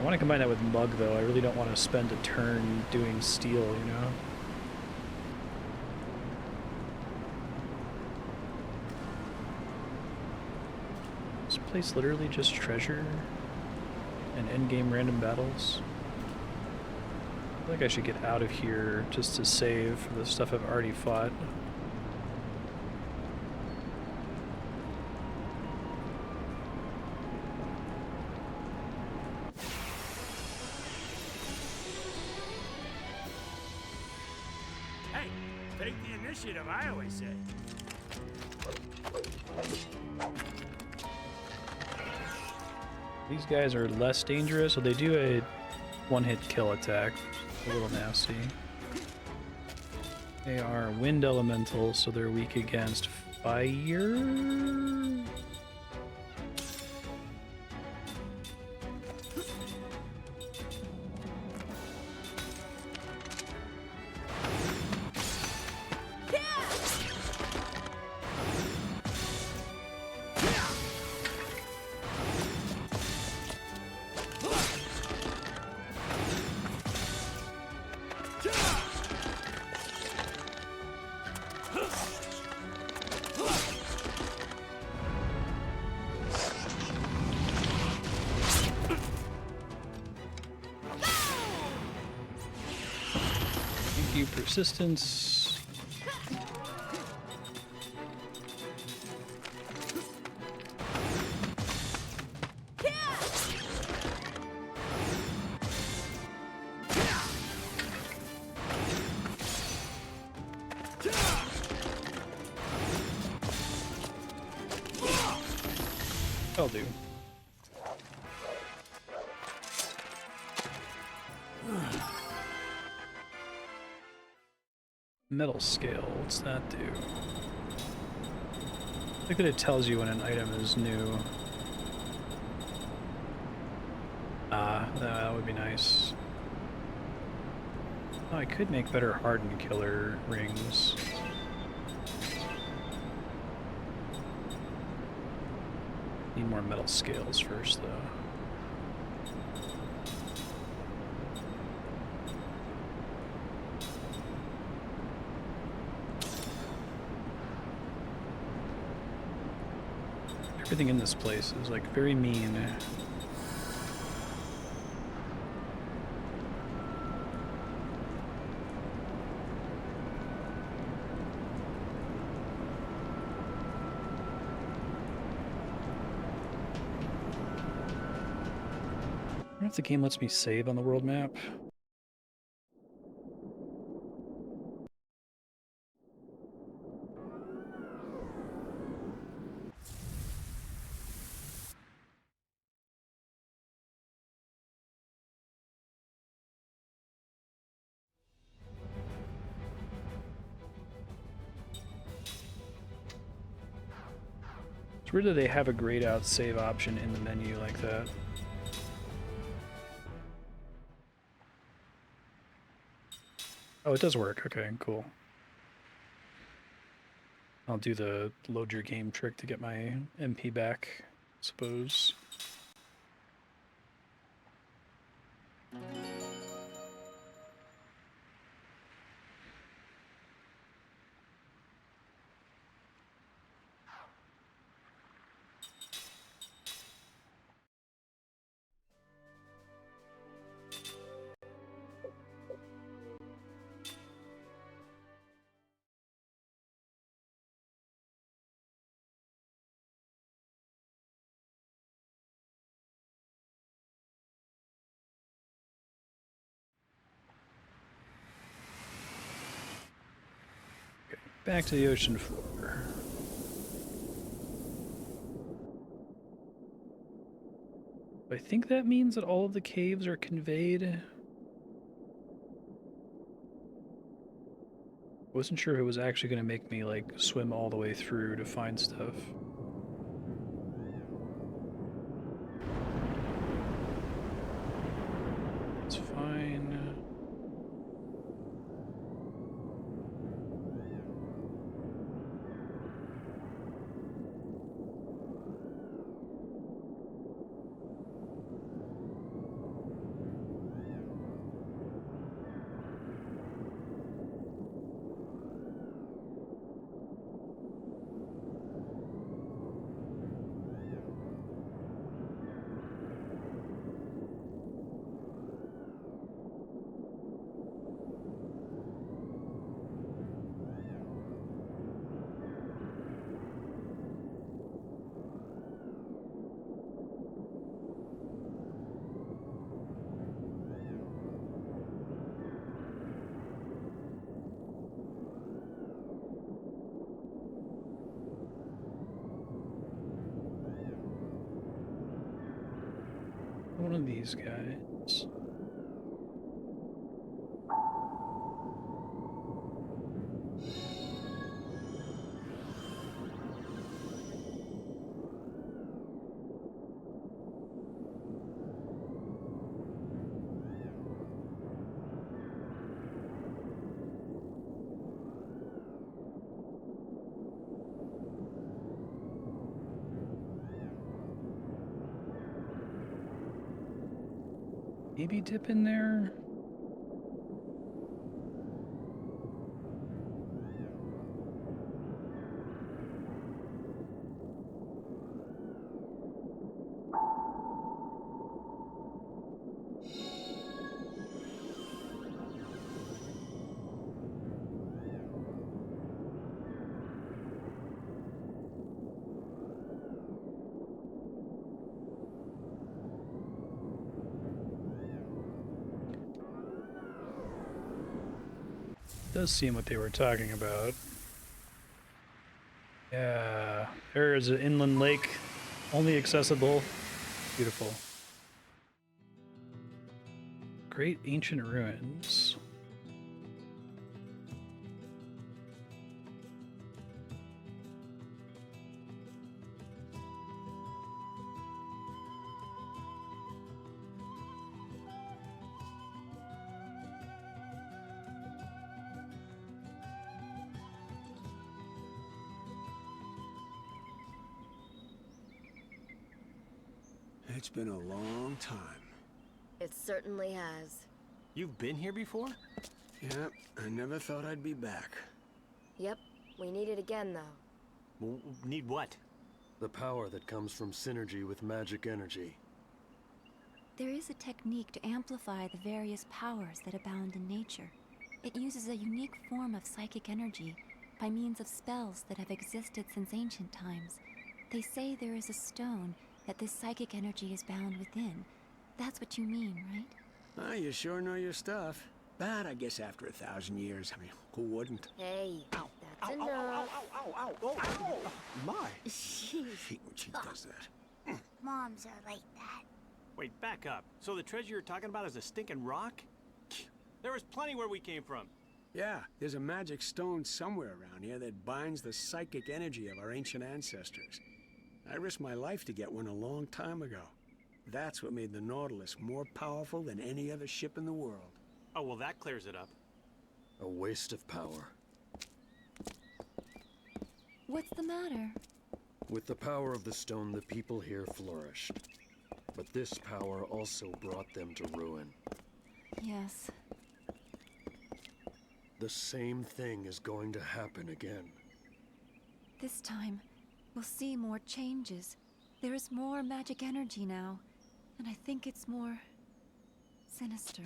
I want to combine that with Mug, though. I really don't want to spend a turn doing steel, you know? This place literally just treasure and endgame random battles. I feel like I should get out of here just to save for the stuff I've already fought. Hey, take the initiative, I always say. These guys are less dangerous, so they do a one-hit kill attack. A little nasty. They are wind elementals, so they're weak against fire. Persistence. I'll do. Metal scale, what's that do? I think that it tells you when an item is new. Ah, that would be nice. Oh, I could make better hardened killer rings. Need more metal scales first, though. Everything in this place is like very mean. I wonder if the game lets me save on the world map. It's weird that they have a grayed out save option in the menu like that. Oh, it does work. Okay, cool. I'll do the load your game trick to get my MP back, I suppose. back to the ocean floor. I think that means that all of the caves are conveyed. Wasn't sure if it was actually going to make me like swim all the way through to find stuff. It's fine. One of these guys. Maybe dip in there? Does seem what they were talking about. Yeah, there is an inland lake, only accessible. Beautiful. Great ancient ruins. It's been a long time. It certainly has. You've been here before? Yeah, I never thought I'd be back. Yep, we need it again, though. Need what? The power that comes from synergy with magic energy. There is a technique to amplify the various powers that abound in nature. It uses a unique form of psychic energy by means of spells that have existed since ancient times. They say there is a stone that this psychic energy is bound within. That's what you mean, right? Ah, you sure know your stuff. But I guess after 1,000 years, I mean, who wouldn't? Hey, Ow. that's Ow, enough. ow, ow, ow, ow, ow, ow. My. Hate when she does that. Moms are like that. Wait, back up. So the treasure you're talking about is a stinking rock? There was plenty where we came from. Yeah, there's a magic stone somewhere around here that binds the psychic energy of our ancient ancestors. I risked my life to get one a long time ago. That's what made the Nautilus more powerful than any other ship in the world. Oh, well, that clears it up. A waste of power. What's the matter? With the power of the stone, the people here flourished. But this power also brought them to ruin. Yes. The same thing is going to happen again. This time, we'll see more changes. There is more magic energy now, and I think it's more sinister.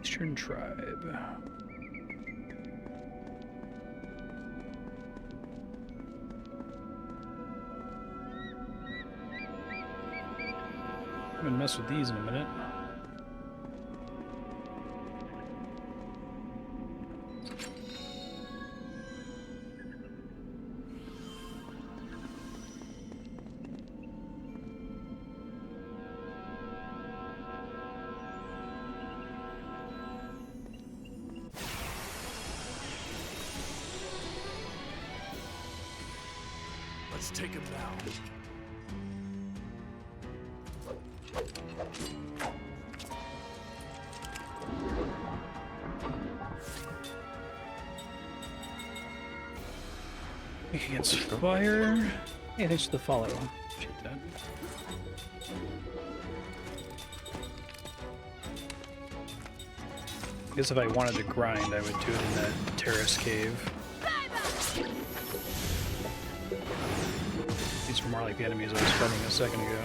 Eastern tribe. I'm gonna mess with these in a minute. Let's take him down. Against fire. Hey, thanks for the follow. Appreciate that. I guess if I wanted to grind, I would do it in that terrace cave. These are more like the enemies I was fighting a second ago.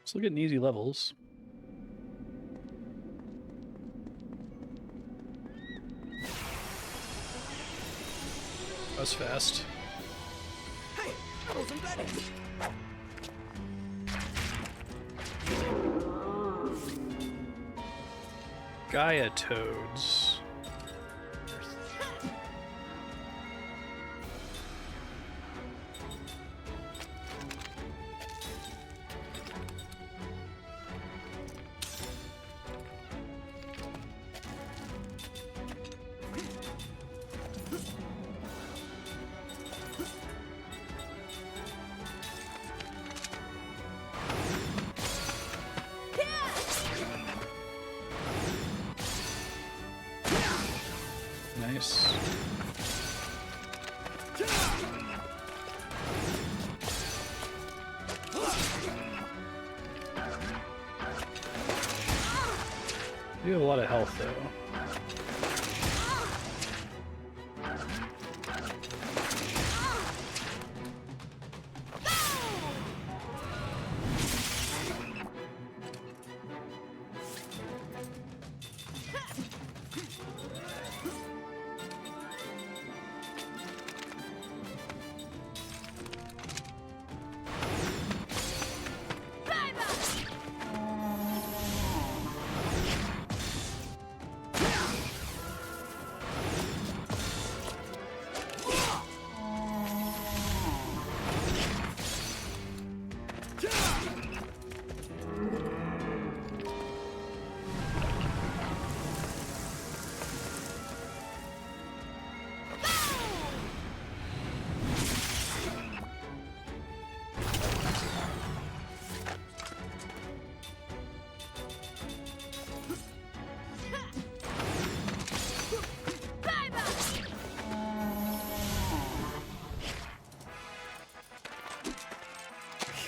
Still getting easy levels. That was fast. Hey, I wasn't ready. Gaia toads. Nice. You have a lot of health though.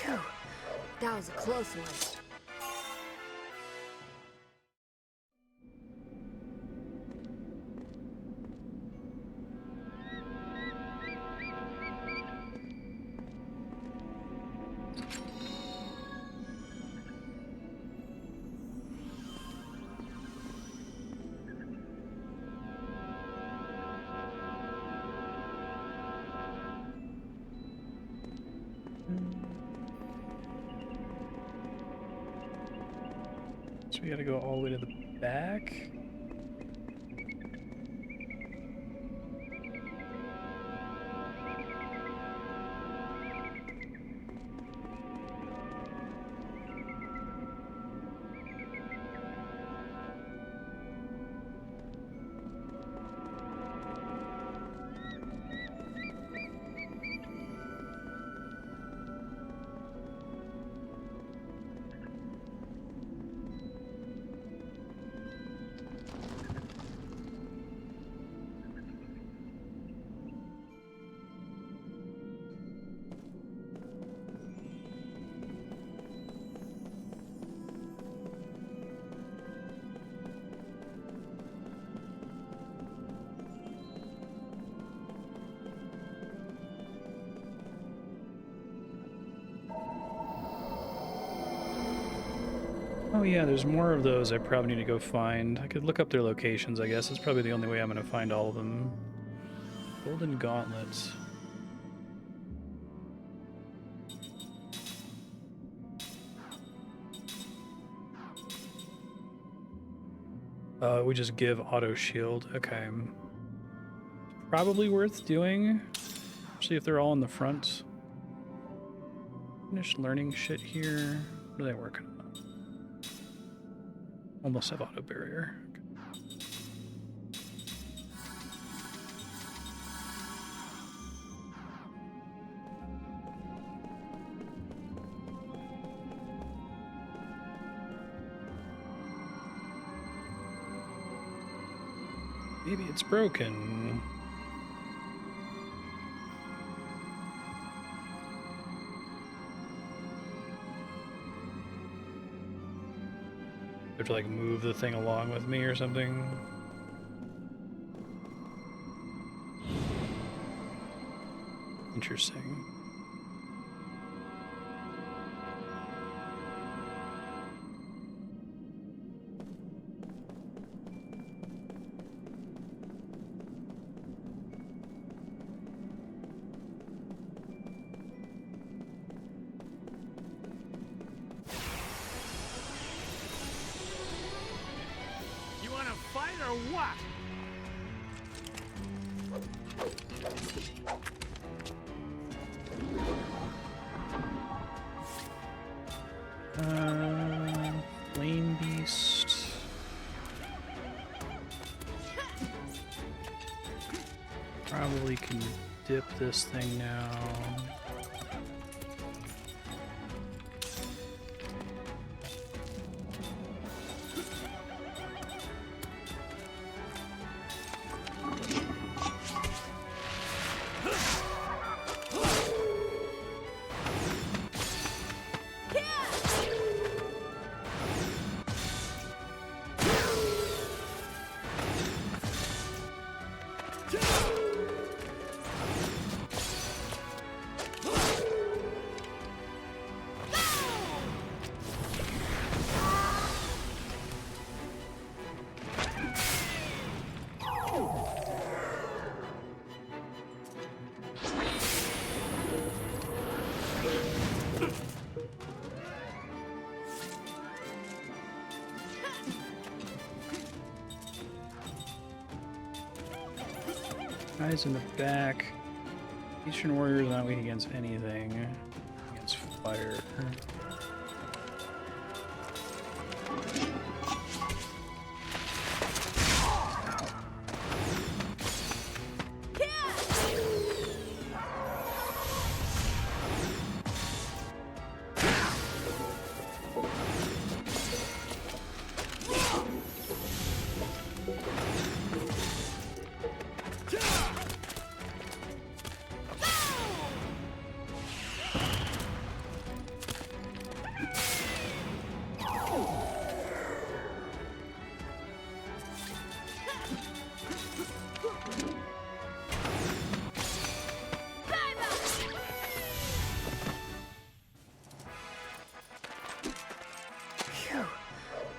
Phew. That was a close one. So we gotta go all the way to the back. yeah, there's more of those I probably need to go find. I could look up their locations, I guess. It's probably the only way I'm going to find all of them. Golden Gauntlets. We just give auto shield. Okay. Probably worth doing. Especially if they're all in the front. Finish learning shit here. What are they working on? Almost have auto barrier. Maybe it's broken. I have to like move the thing along with me or something. Interesting. You want to fight or what? Flame Beast. Probably can dip this thing now. Guys in the back. Eastern Warriors not weak against anything. Against fire.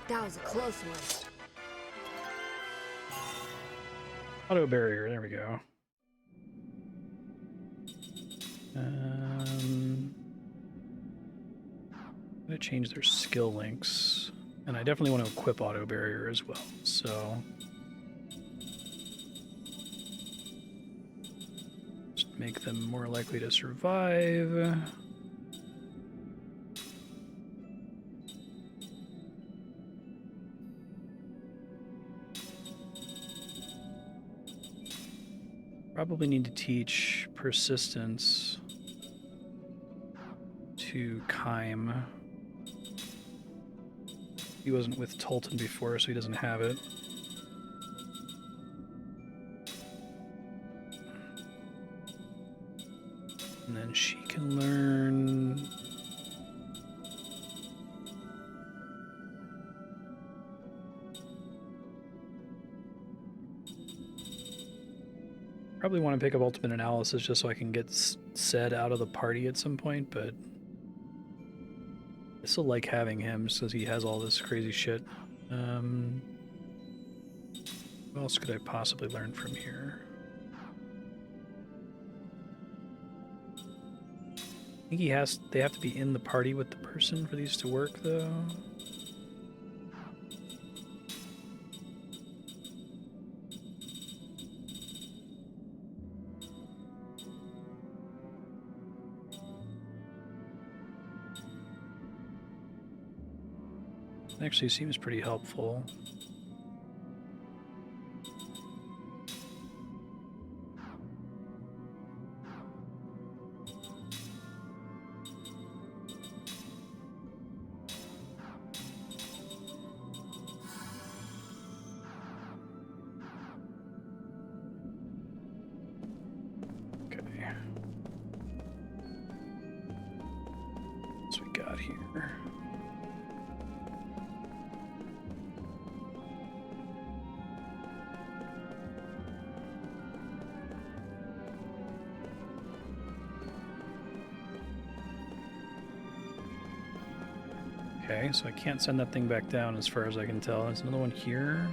That was a close one. Auto barrier, there we go. I'm gonna change their skill links. And I definitely want to equip auto barrier as well, so just make them more likely to survive. Probably need to teach persistence to Kime. He wasn't with Tolton before, so he doesn't have it. And then she can learn... Probably want to pick up Ultimate Analysis just so I can get Sed out of the party at some point, but... still like having him just because he has all this crazy shit. What else could I possibly learn from here? I think they have to be in the party with the person for these to work, though. Actually seems pretty helpful. Okay. What's we got here? Okay, so I can't send that thing back down as far as I can tell. There's another one here.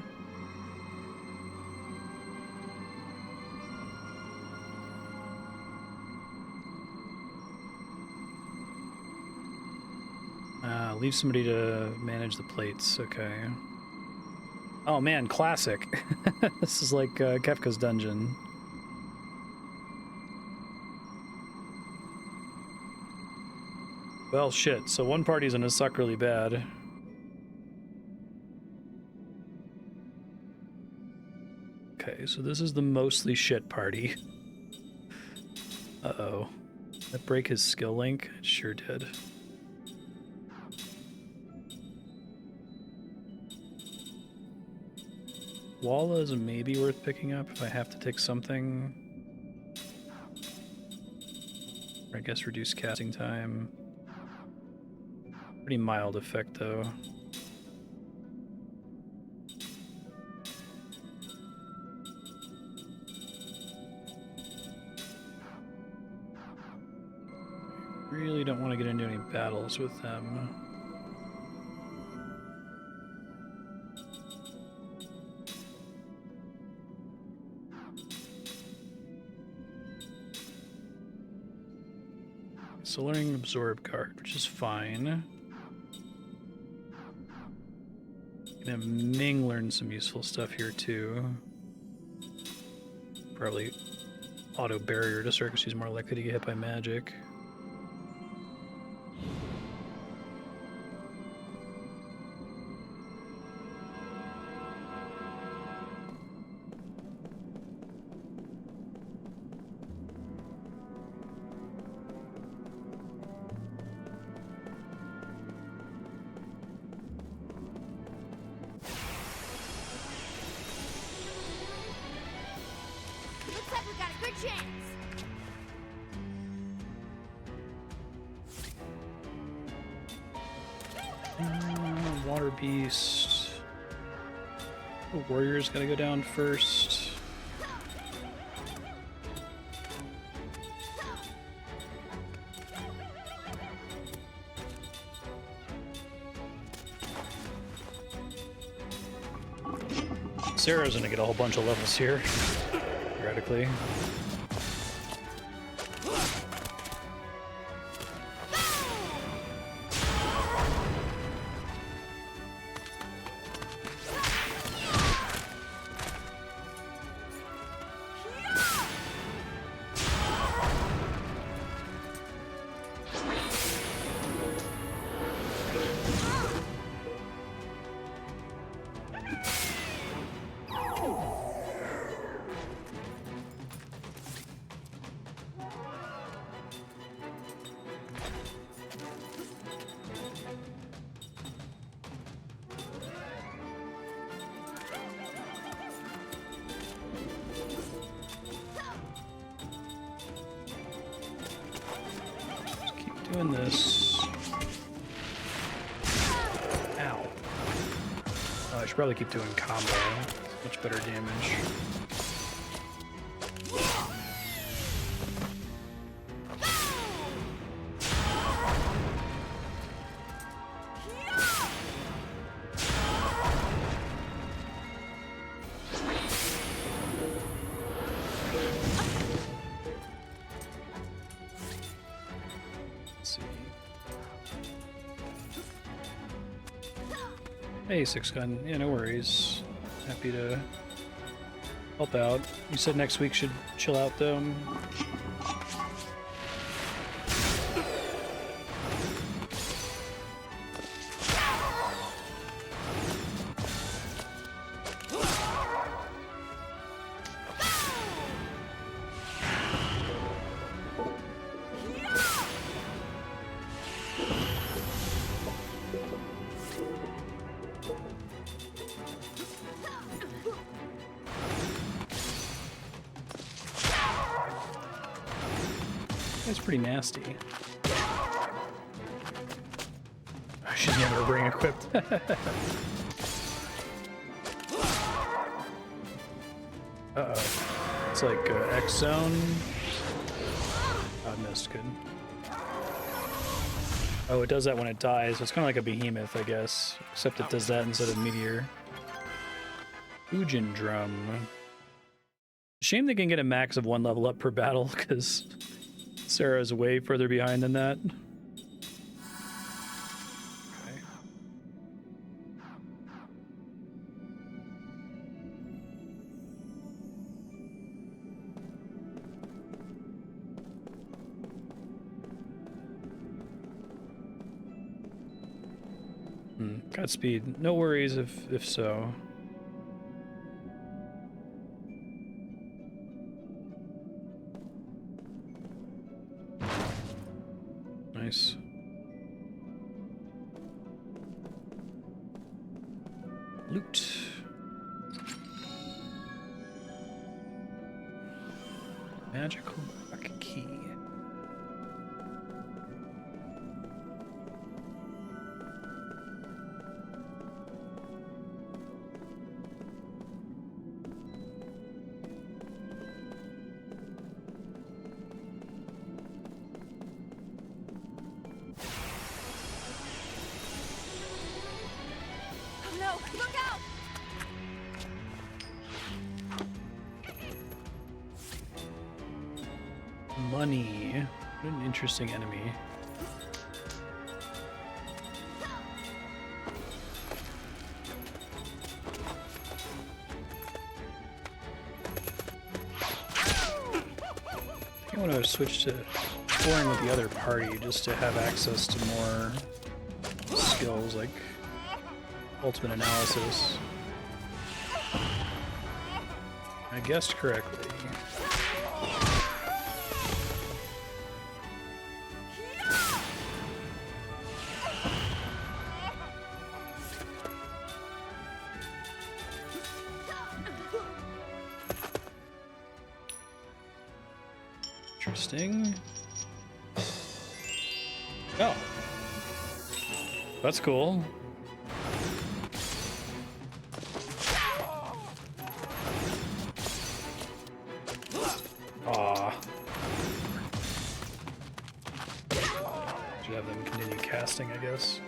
Leave somebody to manage the plates. Okay. Oh man, classic. This is like Kefka's dungeon. Well, shit. So one party's gonna suck really bad. Okay, so this is the mostly shit party. Uh-oh. Did that break his skill link? It sure did. Walla is maybe worth picking up if I have to take something. Or I guess reduce casting time. Pretty mild effect, though. Really don't want to get into any battles with them. So learning Absorb card, which is fine. Can have Ming learn some useful stuff here too. Probably auto barrier to her because she's more likely to get hit by magic. Looks like we got a good chance. Water Beast. The Warrior's gotta go down first. Sarah's gonna get a whole bunch of levels here, theoretically. Doing this. Ow. Oh, I should probably keep doing combo. Much better damage. Hey, Six Gun. Yeah, no worries. Happy to help out. You said next week should chill out, though. That's pretty nasty. She's never ring equipped. Uh-oh. It's like X zone. I missed. Good. Oh, it does that when it dies. So it's kind of like a behemoth, I guess. Except it does that instead of meteor. Ujin drum. Shame they can get a max of 1 level up per battle, because Sarah's way further behind than that. Okay. Godspeed. No worries if so. Nice. Loot. Magical rock key. Money. What an interesting enemy. I want to switch to exploring with the other party just to have access to more skills like ultimate analysis. I guessed correctly. Interesting. Oh. That's cool. Aw. Should have them continue casting, I guess.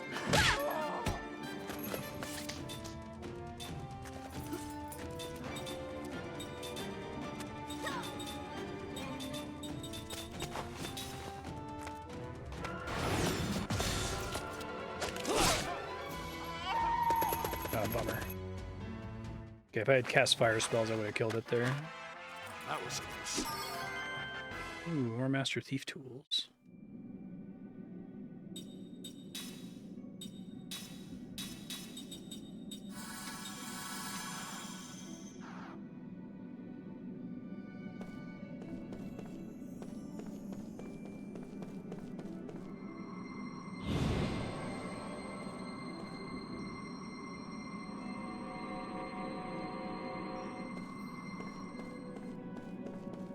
Bummer. Okay, if I had cast fire spells, I would have killed it there. That was close. Ooh, more Master Thief tools.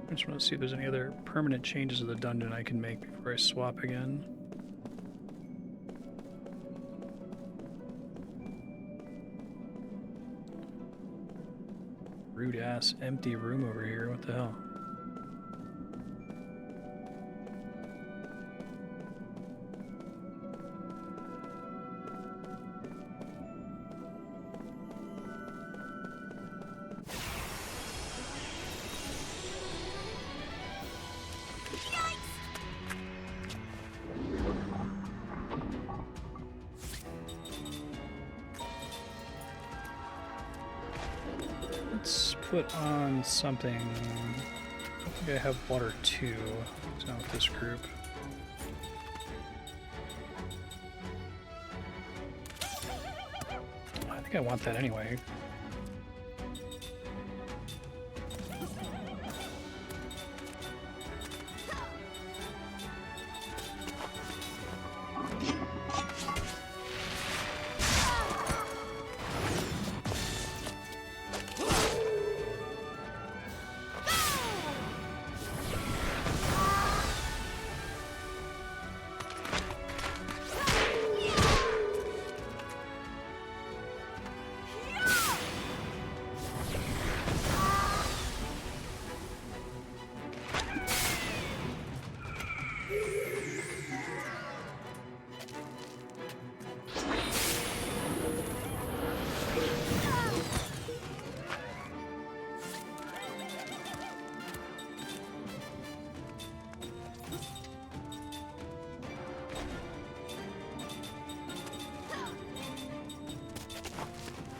I just want to see if there's any other permanent changes to the dungeon I can make before I swap again. Rude ass empty room over here. What the hell? Let's put on something. I don't think I have water 2. It's not with this group. I think I want that anyway.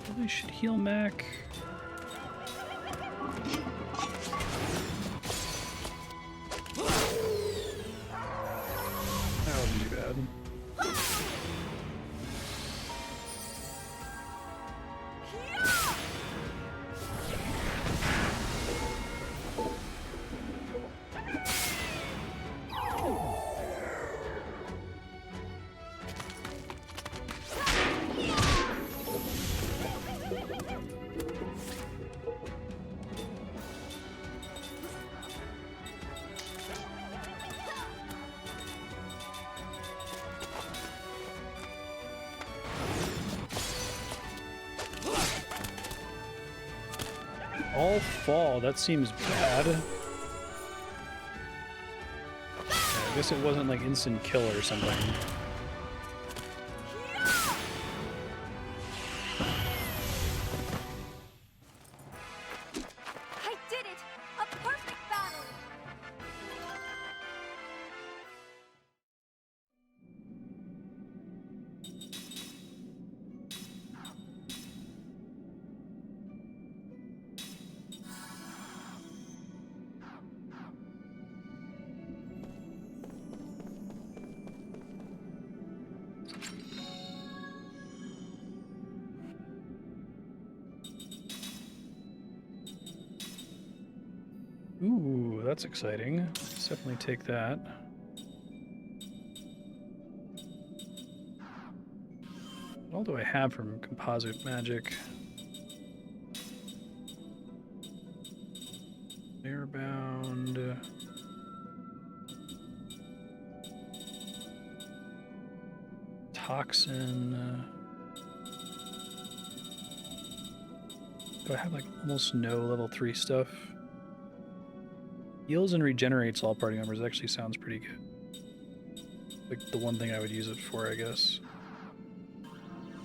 Probably should heal Mac. That wasn't too bad. All fall, that seems bad. Yeah, I guess it wasn't like instant kill or something. I did it! A perfect battle! Ooh, that's exciting. Let's definitely take that. What all do I have from composite magic? Airbound. Toxin. Do I have like almost no level 3 stuff? Heals and regenerates all party members. Actually sounds pretty good. Like the one thing I would use it for, I guess.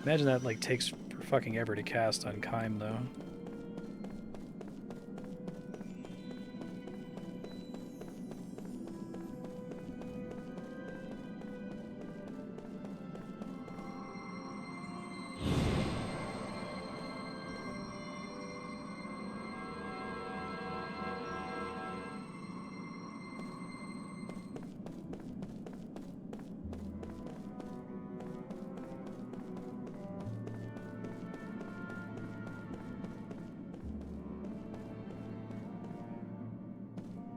Imagine that like takes for fucking ever to cast on Kime though.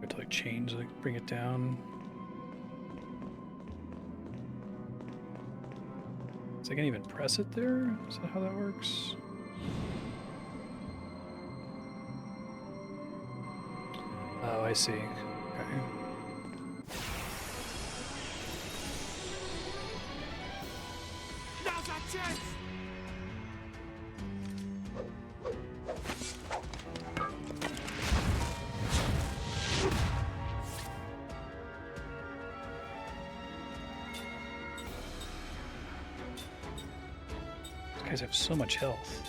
To like change, like bring it down. So I can even press it there? Is that how that works? Oh, I see. Okay. Now's our chance! These guys have so much health.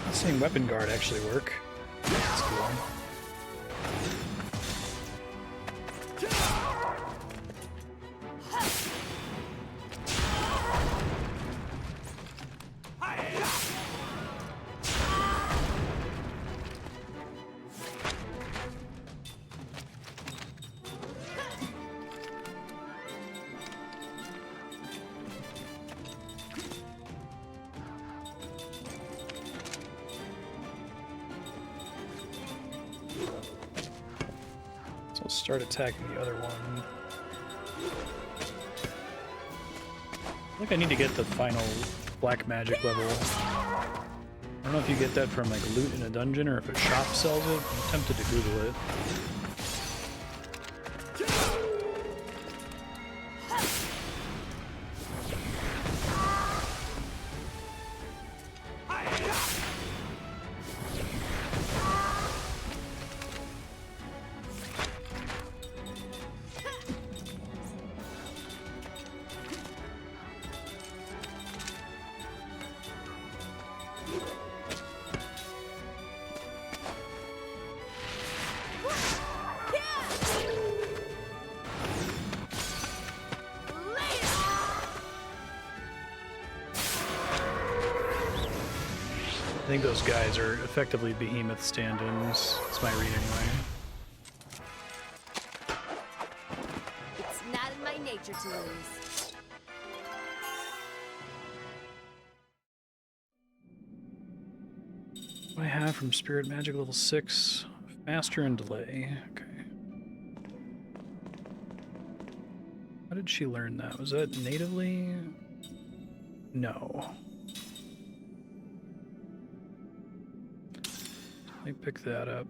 Not seeing weapon guard actually work. That's cool. So I'll start attacking the other one. I think I need to get the final black magic level. I don't know if you get that from like loot in a dungeon or if a shop sells it. I'm tempted to Google it. I think those guys are effectively behemoth stand-ins. That's my read anyway. It's not in my nature to lose. What do I have from Spirit Magic level 6? Master and Delay. Okay. How did she learn that? Was that natively? No. Let me pick that up.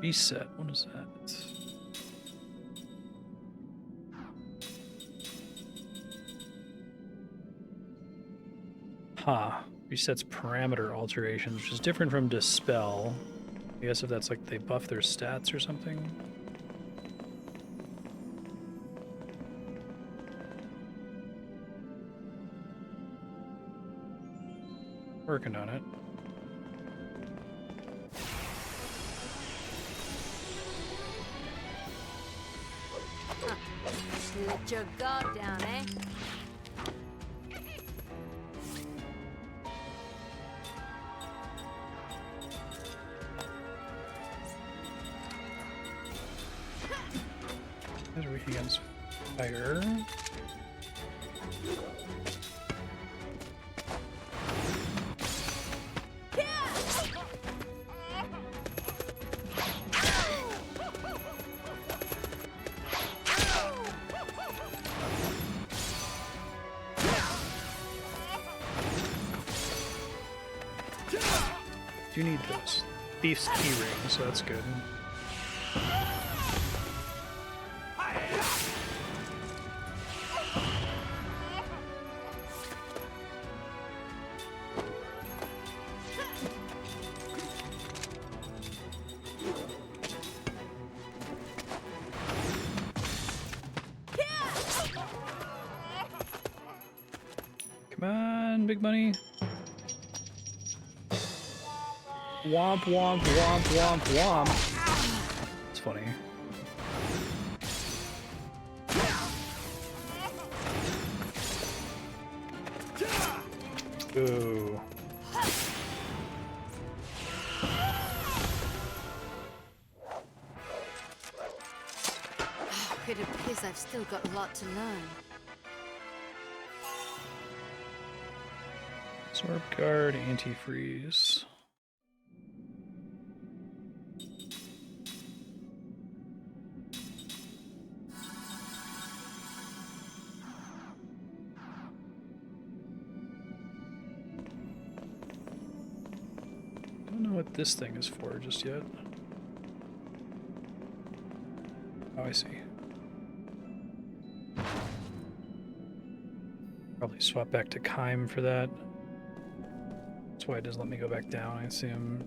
Reset. What is that? Ha. Resets parameter alterations, which is different from Dispel. I guess if that's like they buff their stats or something. Working on it. Let your guard down, eh? These are weak against fire. Do need those. Thief's key ring, so that's good. Come on, big money. Womp, womp, womp, womp, womp. It's funny. Ooh. It appears I've still got a lot to learn. Absorb guard, antifreeze. know what this thing is for just yet. Oh, I see. Probably swap back to Kime for that. That's why it doesn't let me go back down, I assume.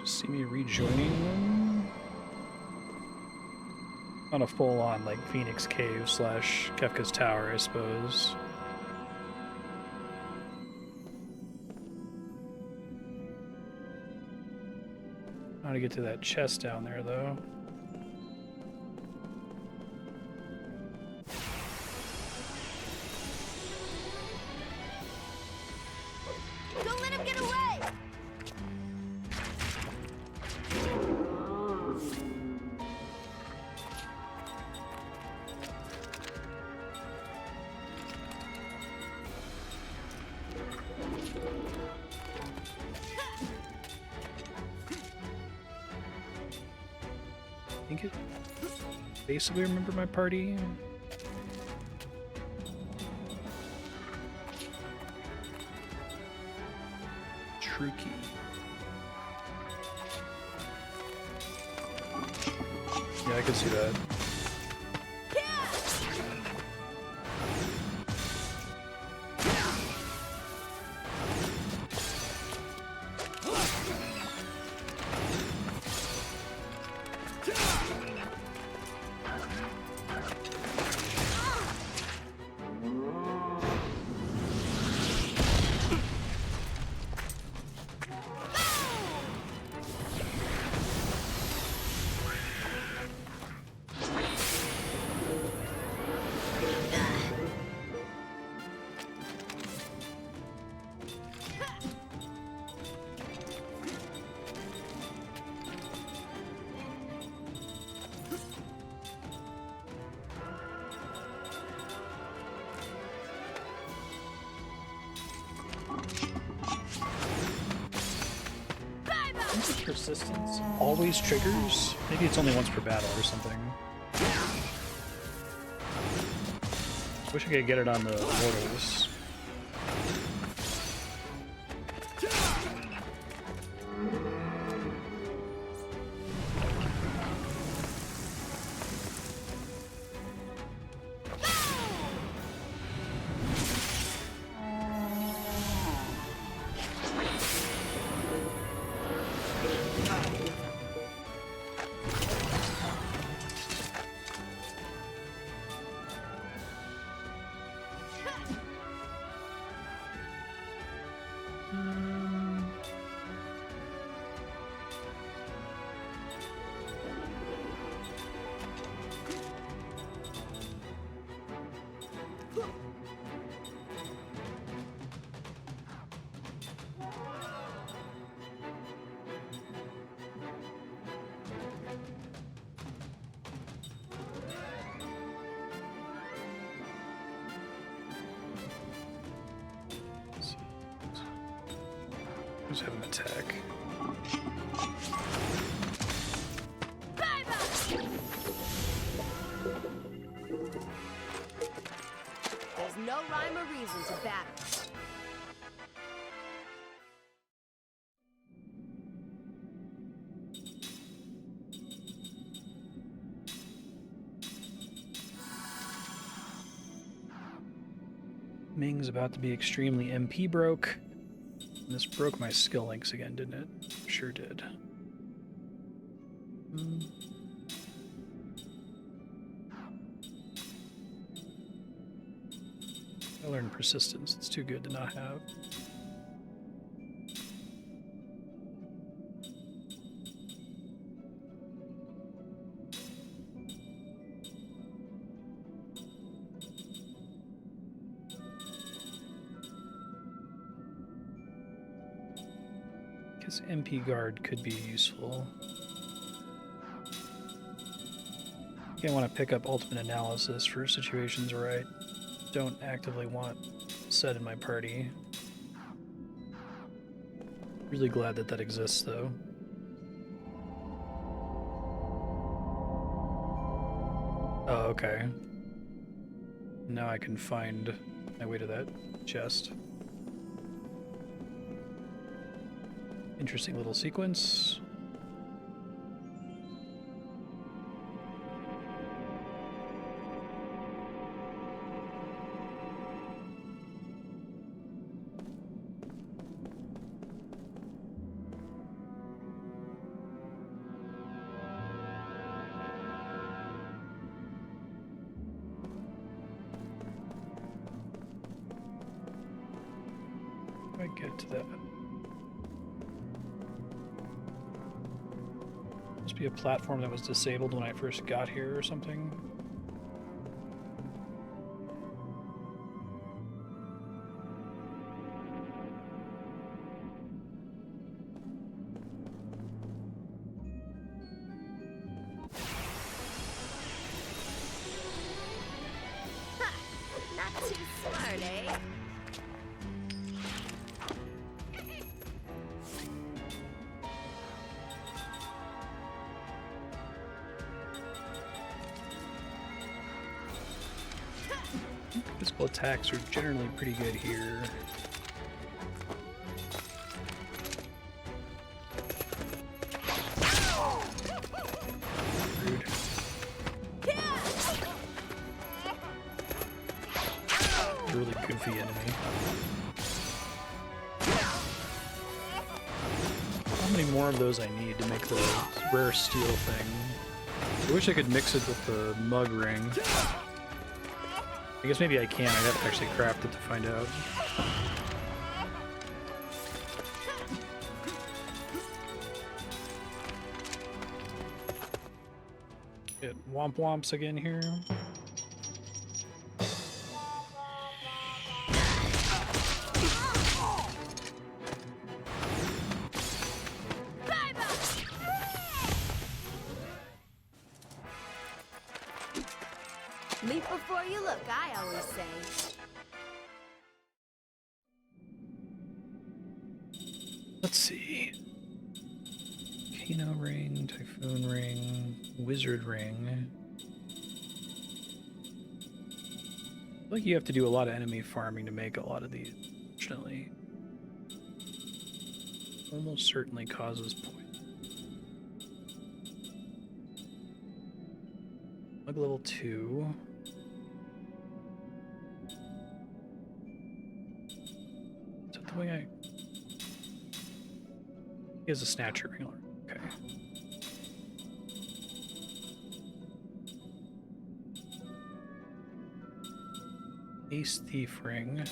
See me rejoining them? On a full-on, like, Phoenix Cave / Kefka's Tower, I suppose. How to get to that chest down there, though. Don't let him get away! I think it basically remember my party. True key. Yeah, I could see that. Persistence always triggers? Maybe it's only once per battle or something. Wish I could get it on the mortals. Just have an attack. There's no rhyme or reason to battle. Ming's about to be extremely MP broke. And this broke my skill links again, didn't it? Sure did. I learned persistence. It's too good to not have. guess MP guard could be useful. I think I want to pick up ultimate analysis for situations where I don't actively want set in my party. Really glad that that exists, though. Oh, okay. Now I can find my way to that chest. Interesting little sequence. How do I get to that? Must be a platform that was disabled when I first got here or something. Not too smart, eh? Physical attacks are generally pretty good here. Rude. Really goofy enemy. How many more of those I need to make the rare steel thing? I wish I could mix it with the mug ring. I guess maybe I can. I'd have to actually craft it to find out. Get womp womps again here. Leap before you look, I always say. Let's see. Volcano ring, typhoon ring, wizard ring. I feel like you have to do a lot of enemy farming to make a lot of these, unfortunately. Almost certainly causes poison. Mug level 2. Is that the way I... He has a snatcher ring. Okay. Ace thief ring.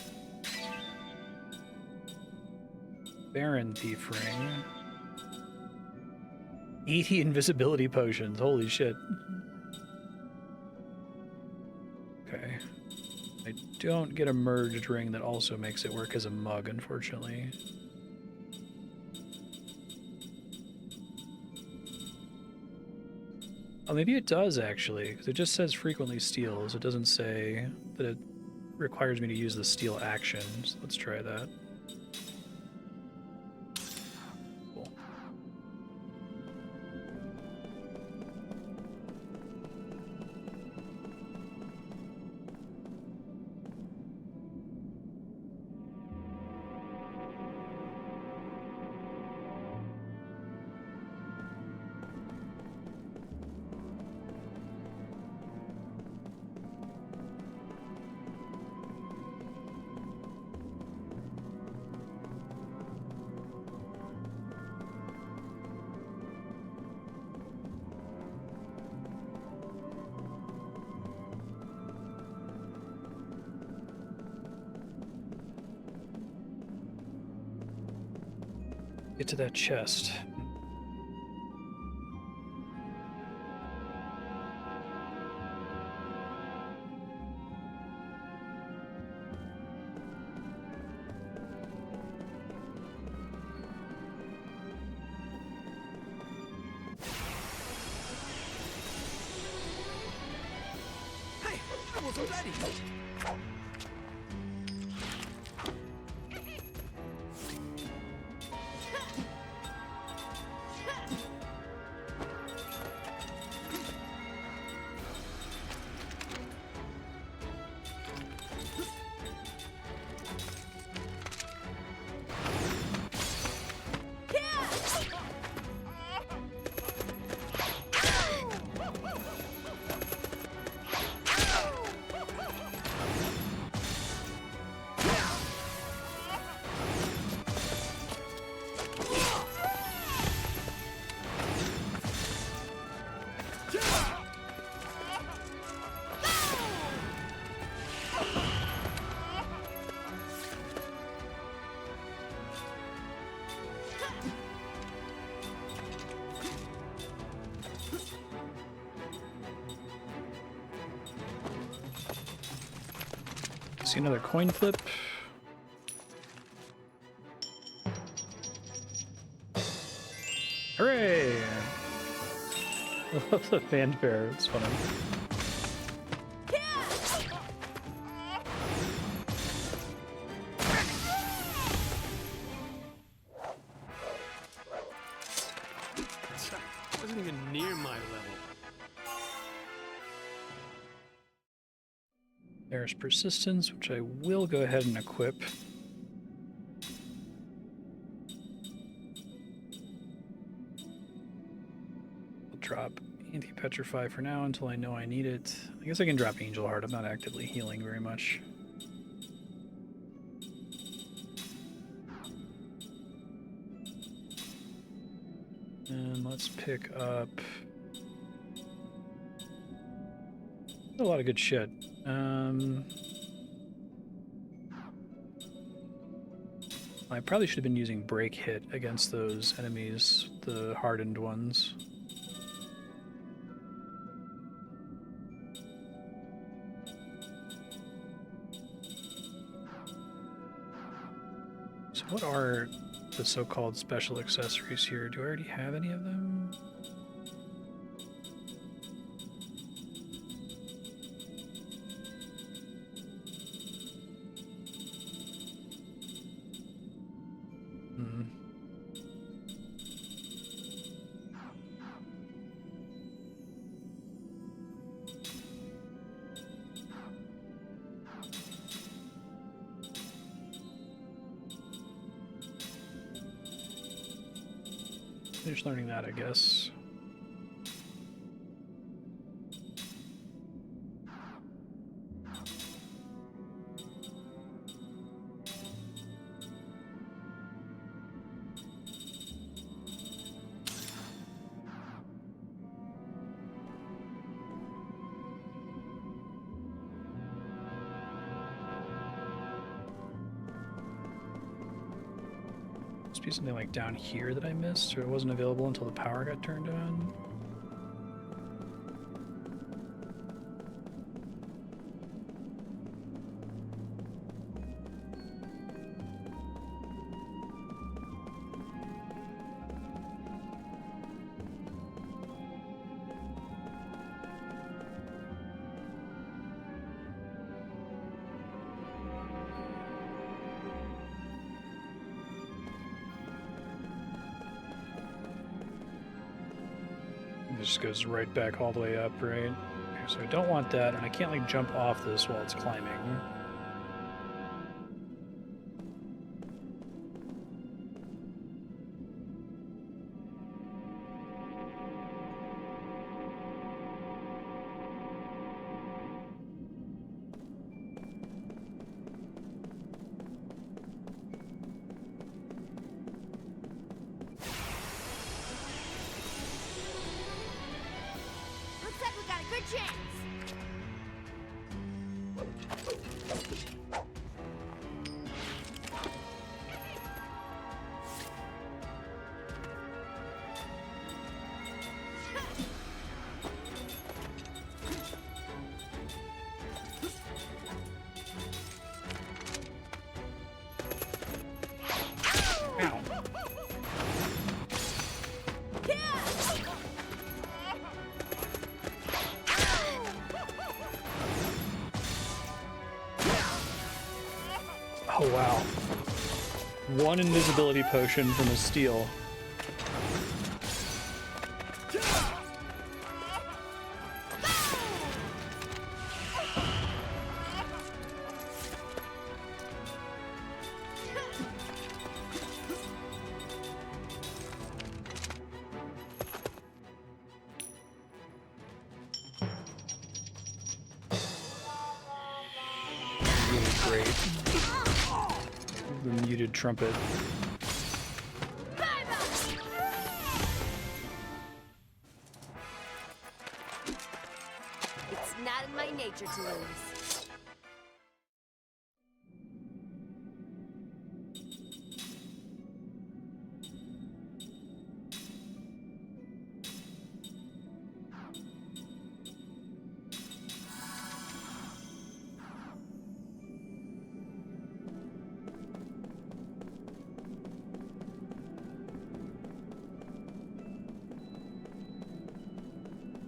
Baron thief ring. 80 invisibility potions. Holy shit. Okay. I don't get a merged ring that also makes it work as a mug, unfortunately. Oh, maybe it does actually, because it just says frequently steals. It doesn't say that it requires me to use the steal action. So let's try that. Cool. Get to that chest. ready. See another coin flip. Hooray! I love the fanfare, it's funny. Wasn't even near my level. There's persistence, which I will go ahead and equip. I'll drop anti-petrify for now until I know I need it. I guess I can drop Angel Heart. I'm not actively healing very much. And let's pick up a lot of good shit. I probably should have been using break hit against those enemies, the hardened ones. So what are the so-called special accessories here? Do I already have any of them? Finish learning that, I guess. Must be something like down here that I missed, or it wasn't available until the power got turned on. It just goes right back all the way up, right? Okay, so I don't want that, and I can't like jump off this while it's climbing. Looks like we got a good chance. Ow. wow. One invisibility potion from a steel. Really great. The muted trumpet. It's not in my nature to lose.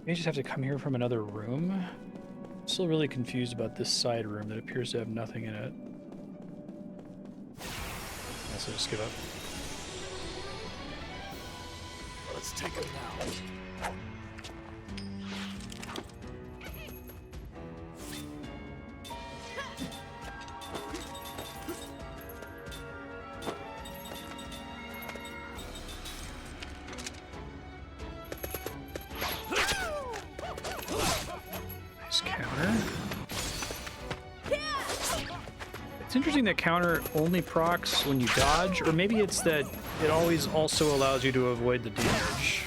I just have to come here from another room. I'm still really confused about this side room that appears to have nothing in it. Guess I'll just give up. Let's take him now. Nice counter. It's interesting that counter only procs when you dodge, or maybe it's that it always also allows you to avoid the damage.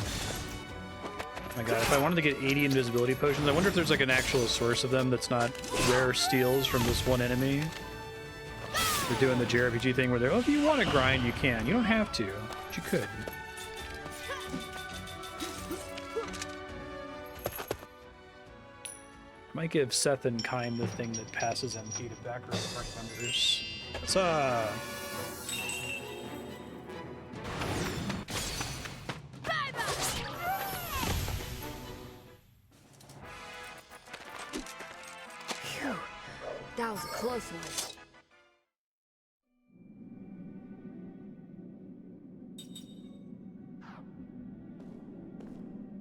Oh my god, if I wanted to get 80 invisibility potions, I wonder if there's like an actual source of them that's not rare steals from this one enemy. They're doing the JRPG thing where they're, oh, if you want to grind, you can. You don't have to, but you could. Might give Seth and Kime the thing that passes MP to back row party members. What's up? Phew. That was a close one.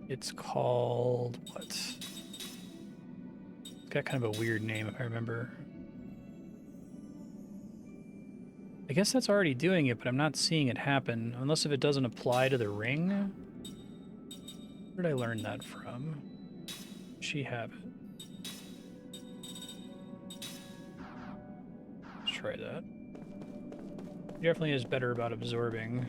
It's called what? It's got kind of a weird name if I remember. I guess that's already doing it, but I'm not seeing it happen. Unless if it doesn't apply to the ring. Where did I learn that from? She have it. Let's try that. He definitely is better about absorbing.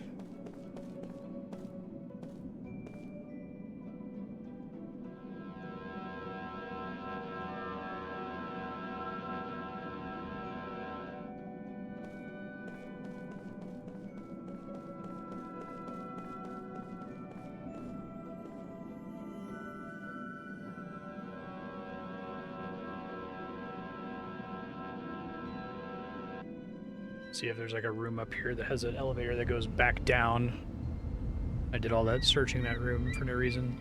See if there's like a room up here that has an elevator that goes back down. I did all that searching that room for no reason.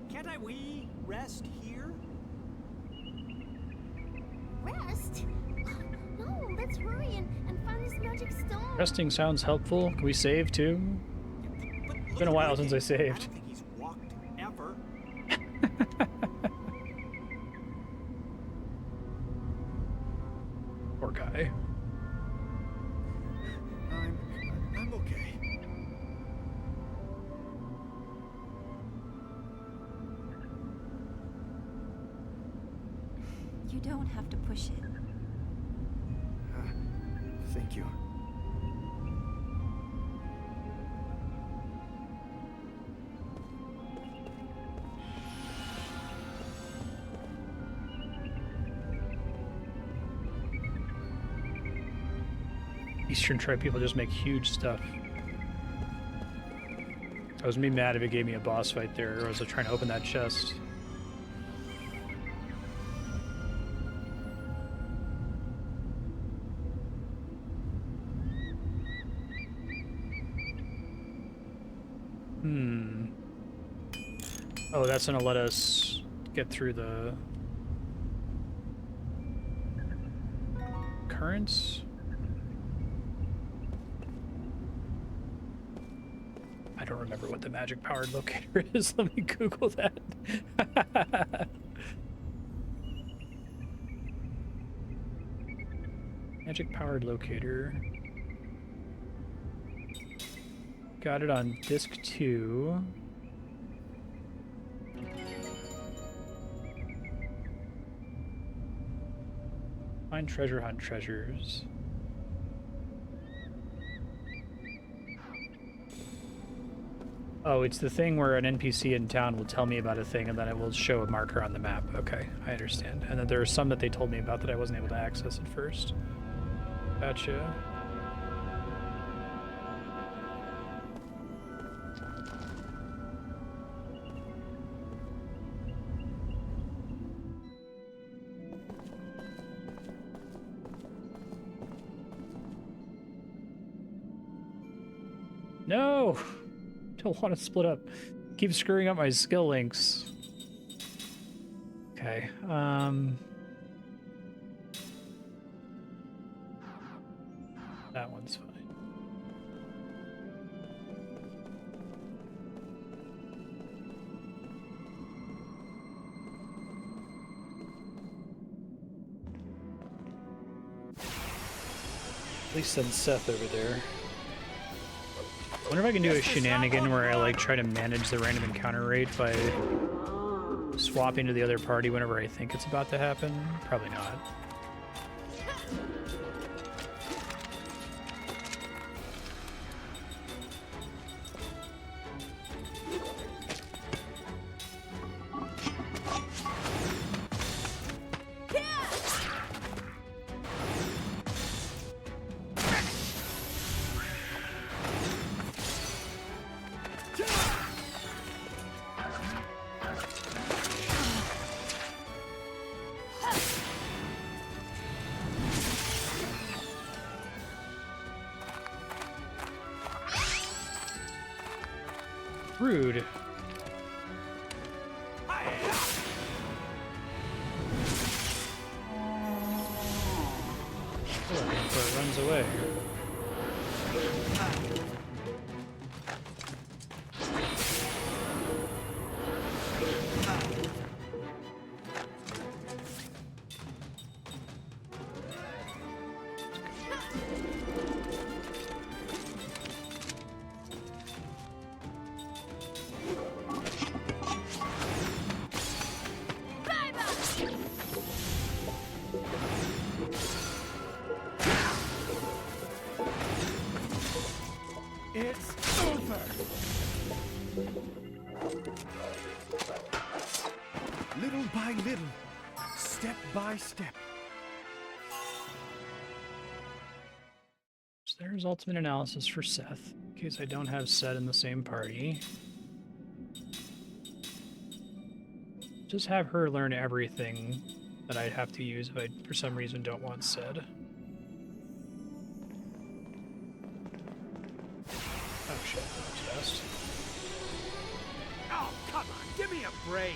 Can't we rest here? Rest? No, let's hurry and find this magic stone. Resting sounds helpful. Can we save too? It's been a while since I saved. I don't think he's walked ever. Poor guy. I'm okay. You don't have to push it. Thank you. Eastern tribe people just make huge stuff. I was me mad if it gave me a boss fight there, or was I trying to open that chest? Oh, that's gonna let us get through the currents? I don't remember what the magic powered locator is. Let me Google that. Magic powered locator. Got it on disc 2. Find treasure, hunt treasures. Oh, it's the thing where an NPC in town will tell me about a thing and then it will show a marker on the map. Okay, I understand. And then there are some that they told me about that I wasn't able to access at first. Gotcha. No! Don't want to split up. Keep screwing up my skill links. Okay, that one's fine. At least send Seth over there. I wonder if I can do a shenanigan where I like try to manage the random encounter rate by swapping to the other party whenever I think it's about to happen. Probably not. Rude. Before it runs away. It's over! Little by little, step by step. So there's ultimate analysis for Seth, in case I don't have Seth in the same party. Just have her learn everything that I'd have to use if I, for some reason, don't want Seth. Oh shit, that was fast. Oh, come on, give me a break!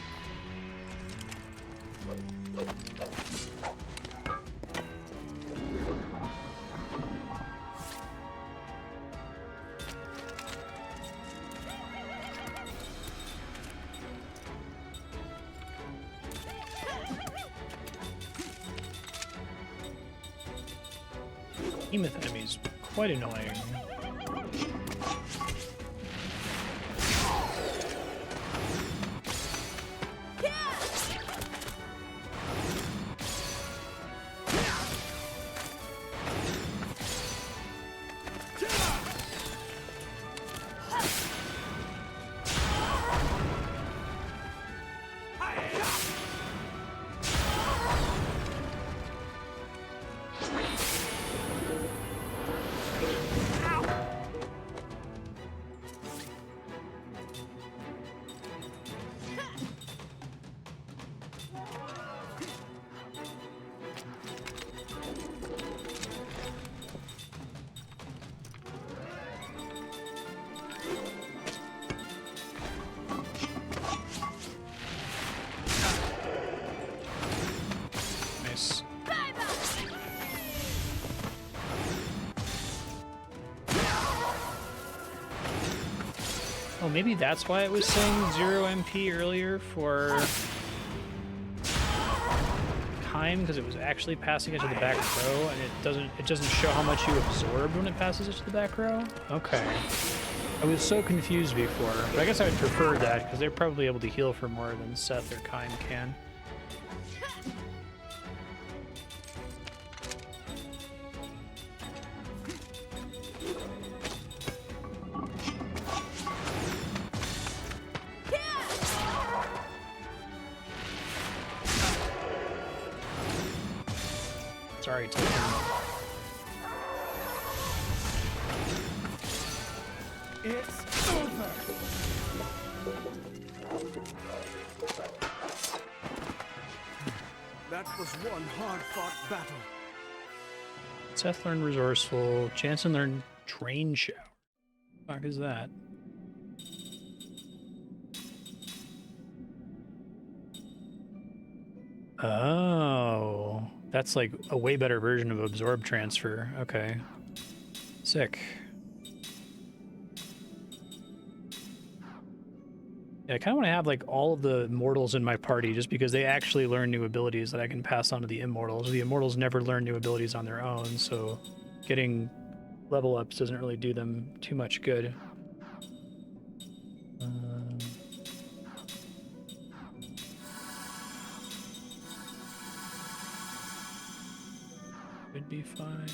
Behemoth enemies, quite annoying. Ow! Oh, maybe that's why it was saying 0 MP earlier for time, because it was actually passing it to the back row, and it doesn't show how much you absorbed when it passes it to the back row. Okay. I was so confused before, but I guess I would prefer that because they're probably able to heal for more than Seth or Kime can. Sorry, Tilton. It's over. That was one hard-fought battle. Seth learned Resourceful. Jansen learned Train Shower. What the fuck is that? Oh, that's like a way better version of Absorb Transfer. Okay. Sick. Yeah, I kind of want to have like all of the mortals in my party just because they actually learn new abilities that I can pass on to the immortals. The immortals never learn new abilities on their own, so getting level ups doesn't really do them too much good. Could be fine.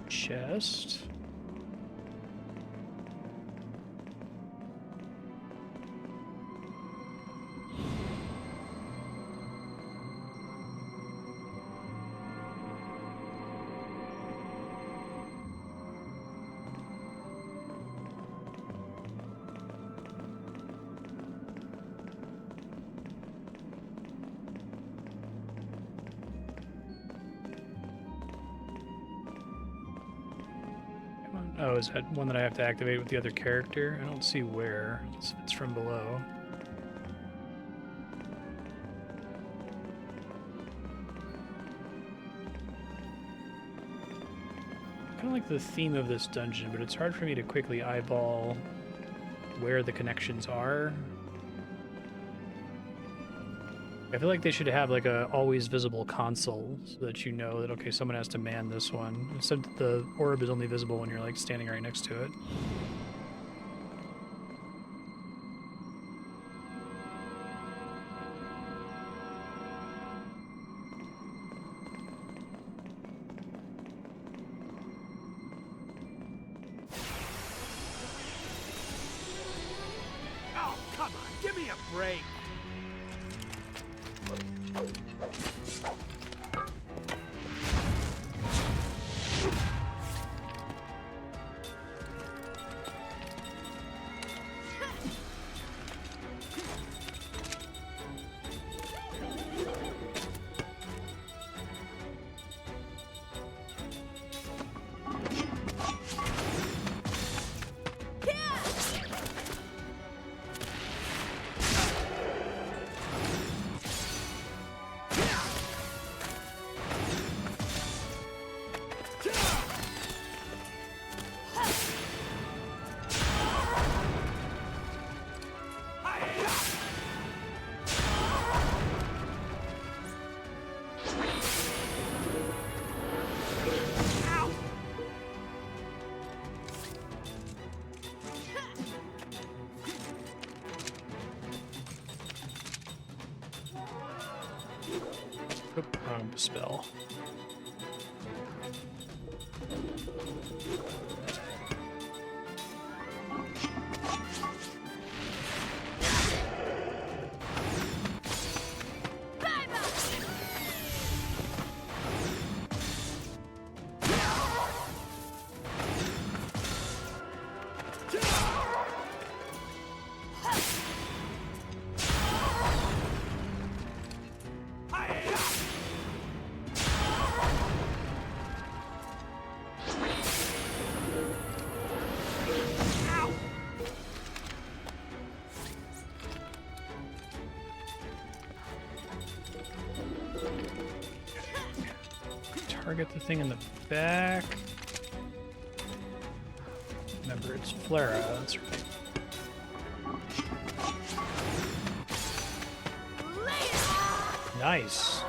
Chest. Oh, is that one that I have to activate with the other character? I don't see where. It's from below. Kind of like the theme of this dungeon, but it's hard for me to quickly eyeball where the connections are. I feel like they should have like a always visible console so that you know that, okay, someone has to man this one. Instead, the orb is only visible when you're like standing right next to it. Oh, come on, give me a break. Oop, wrong spell. Target the thing in the back. Remember, it's Flera, that's right. Nice.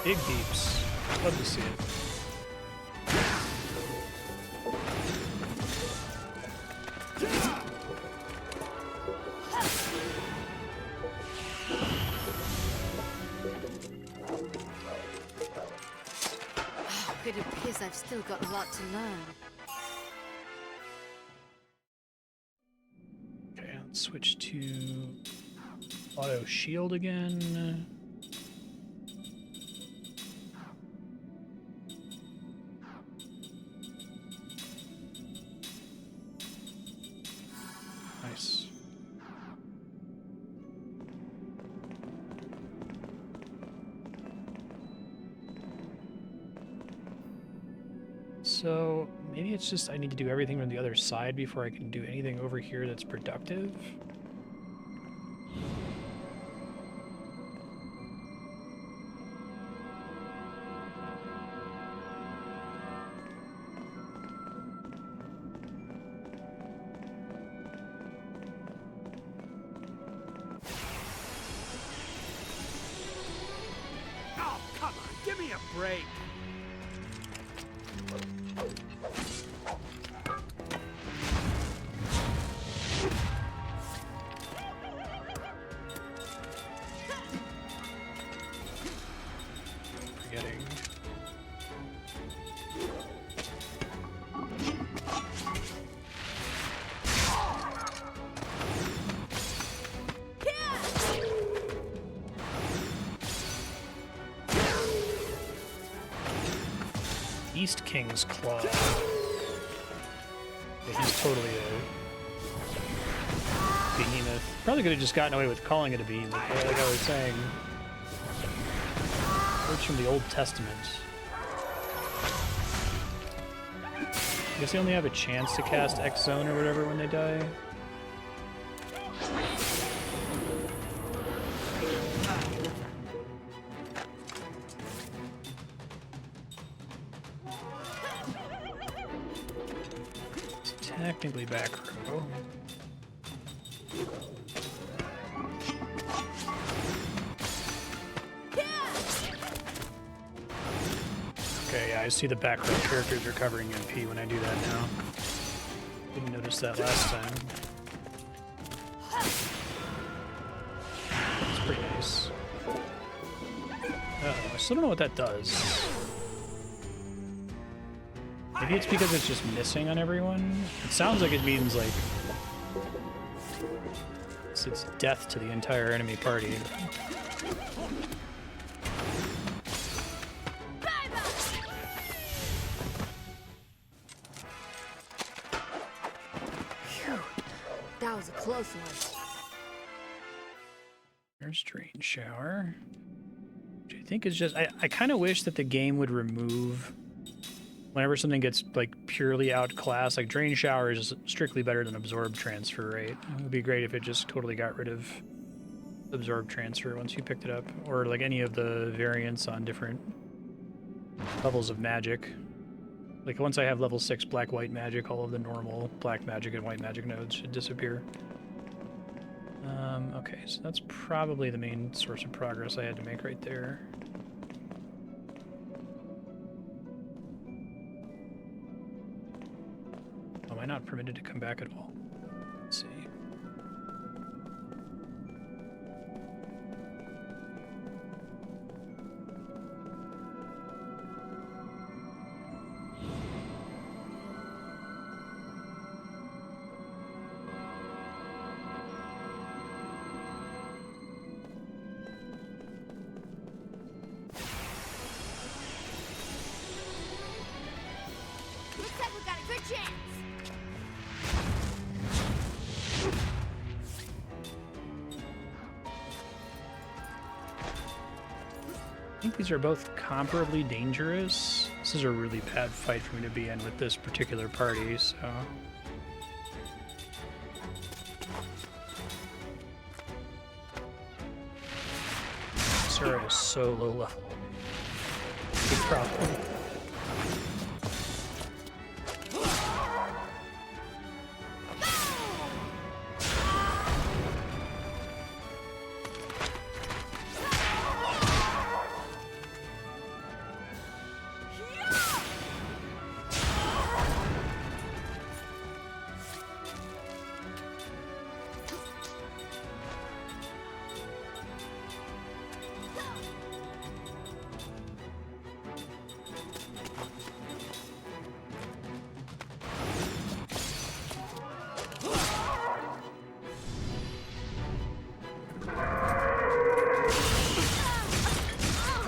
Big deeps. Love to see it. It appears I've still got a lot to learn. Okay, let's switch to auto shield again. Nice. So maybe it's just I need to do everything from the other side before I can do anything over here that's productive. Oh, come on, give me a break. Forgetting. East King's Claw. Yeah, he's totally a behemoth. Probably could have just gotten away with calling it a behemoth, but like I was saying. Words from the Old Testament. I guess they only have a chance to cast X Zone or whatever when they die. Technically back row. Okay, yeah, I see the back row characters recovering MP when I do that now. Didn't notice that last time. It's pretty nice. I still don't know what that does. Maybe it's because it's just missing on everyone. It sounds like it means like it's death to the entire enemy party. Phew. That was a close one. There's Drain Shower. Which I think is just I kind of wish that the game would remove whenever something gets like purely outclassed, like Drain Shower is strictly better than Absorb Transfer, right? It would be great if it just totally got rid of Absorb Transfer once you picked it up, or like any of the variants on different levels of magic. Like once I have level 6 black-white magic, all of the normal black magic and white magic nodes should disappear. Okay, so that's probably the main source of progress I had to make right there. Am I not permitted to come back at all? Let's see. I think these are both comparably dangerous. This is a really bad fight for me to be in with this particular party, so... Sarah is so low level. Big problem.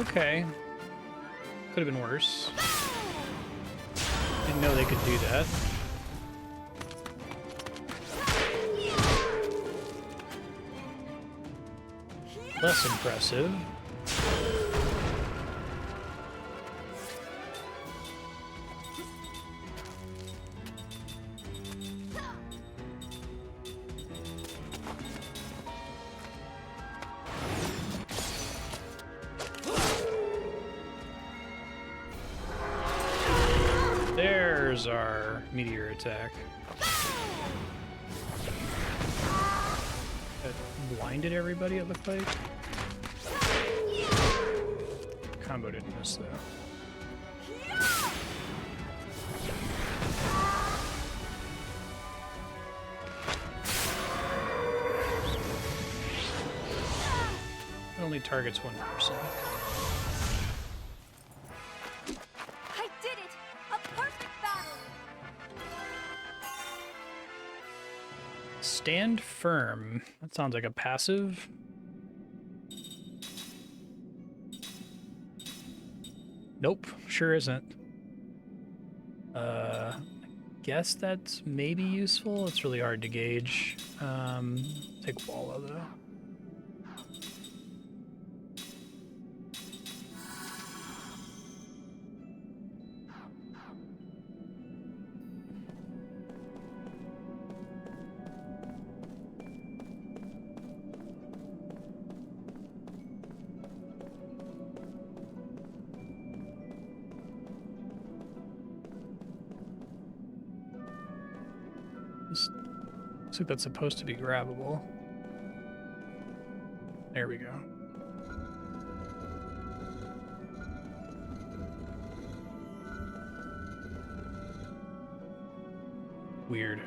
Okay. Could have been worse. Didn't know they could do that. Less impressive. There's our meteor attack. That blinded everybody, it looked like. Combo didn't miss, though. It only targets one person. I did it! A perfect battle! Stand firm. That sounds like a passive. Nope, sure isn't. I guess that's maybe useful. It's really hard to gauge. Take Walla though. Looks like that's supposed to be grabbable. There we go. Weird.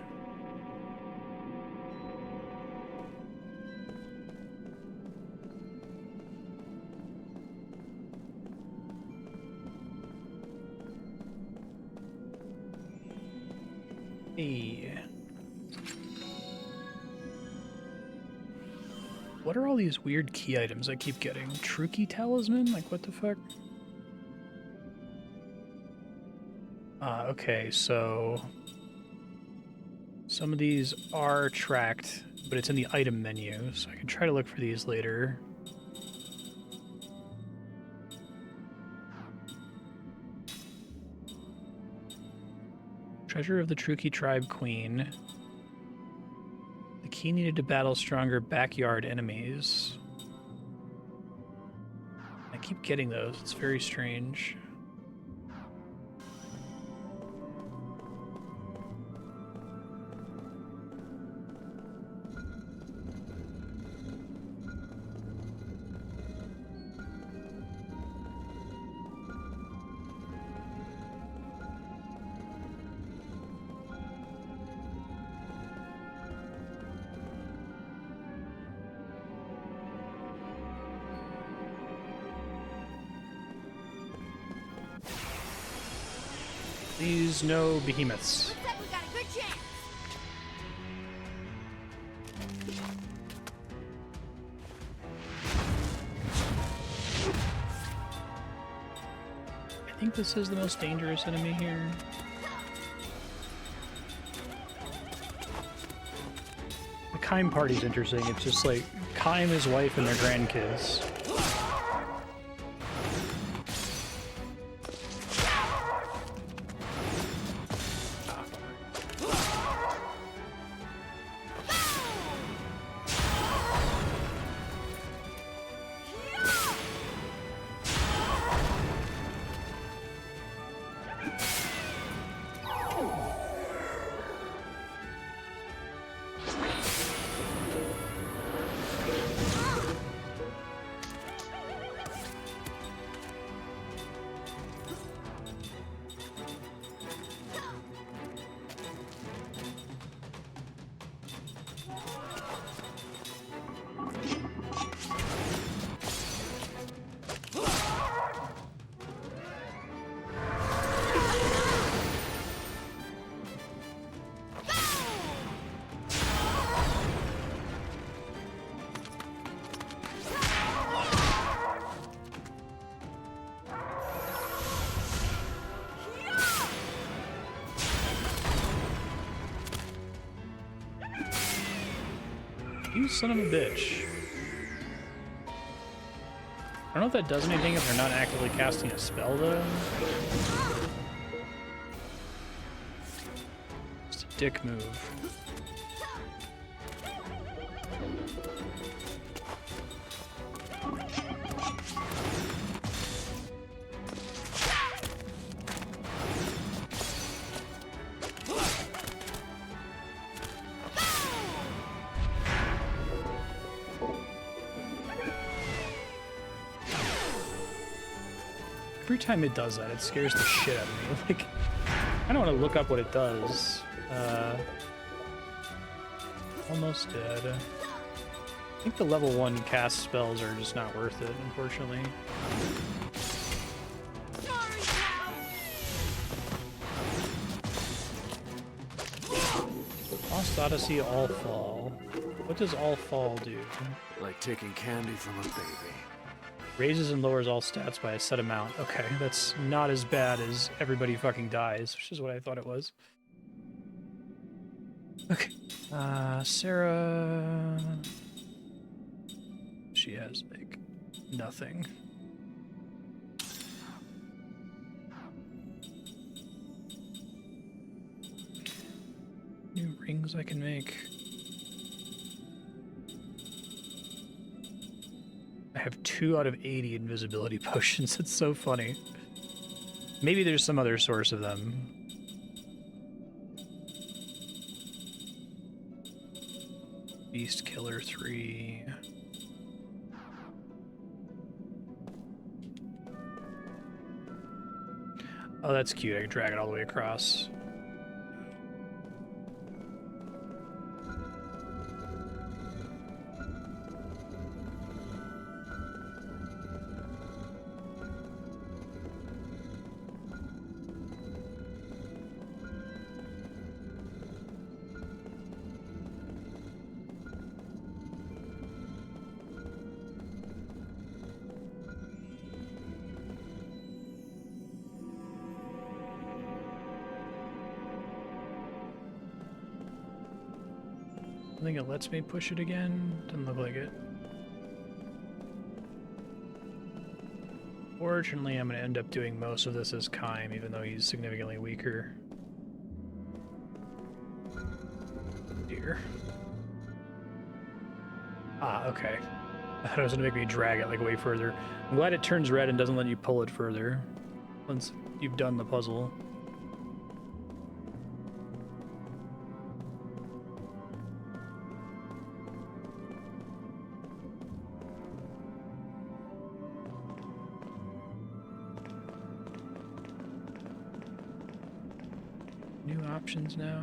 Hey. What are all these weird key items I keep getting? True key talisman? Like, what the fuck? Okay, so... some of these are tracked, but it's in the item menu, so I can try to look for these later. Treasure of the Truki Tribe Queen. The key needed to battle stronger backyard enemies. I keep getting those. It's very strange. Please, no behemoths. Looks like we got a good chance. I think this is the most dangerous enemy here. The Kime party's interesting. It's just like Kime, his wife, and their grandkids. You son of a bitch. I don't know if that does anything if they're not actively casting a spell, though. It's a dick move. Every time it does that, it scares the shit out of me. Like, I don't want to look up what it does. Almost dead. I think the level 1 cast spells are just not worth it, unfortunately. Lost Odyssey All Fall. What does All Fall do? Like taking candy from a baby. Raises and lowers all stats by a set amount. Okay, that's not as bad as everybody fucking dies, which is what I thought it was. Okay. Sarah... She has, like, nothing. New rings I can make. I have 2 out of 80 invisibility potions. It's so funny. Maybe there's some other source of them. Beast Killer 3. Oh, that's cute. I can drag it all the way across. I think it lets me push it again. Doesn't look like it. Fortunately, I'm going to end up doing most of this as Kime, even though he's significantly weaker. Dear. Ah, okay. I thought it was going to make me drag it like way further. I'm glad it turns red and doesn't let you pull it further once you've done the puzzle. New options now.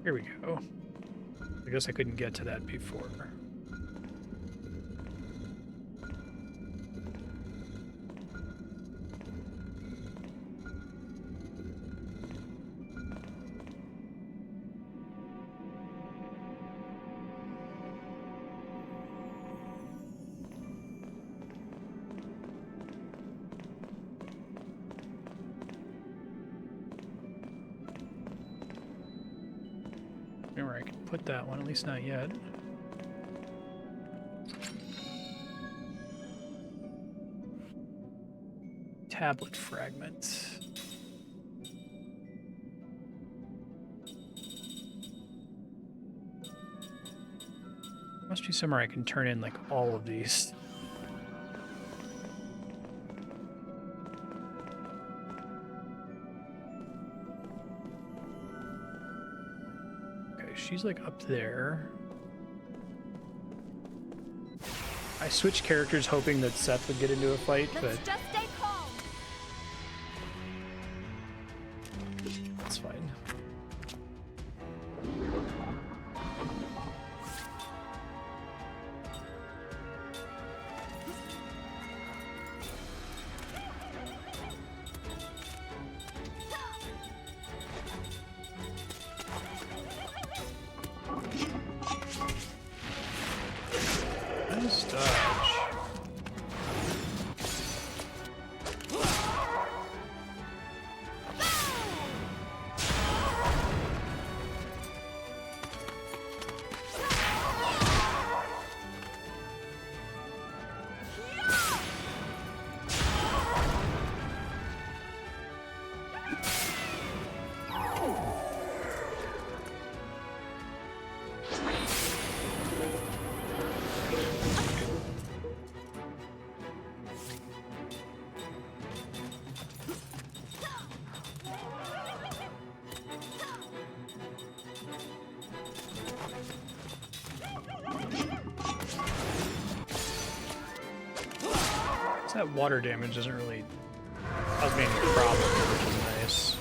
Here we go. I guess I couldn't get to that before. Remember, I can put that one, at least not yet. tablet fragment. Must be somewhere I can turn in like all of these. Okay, she's like up there. I switched characters hoping that Seth would get into a fight, but Let's just stay calm. that's fine. Nice dodge. That water damage doesn't really cause me any problem, which is nice.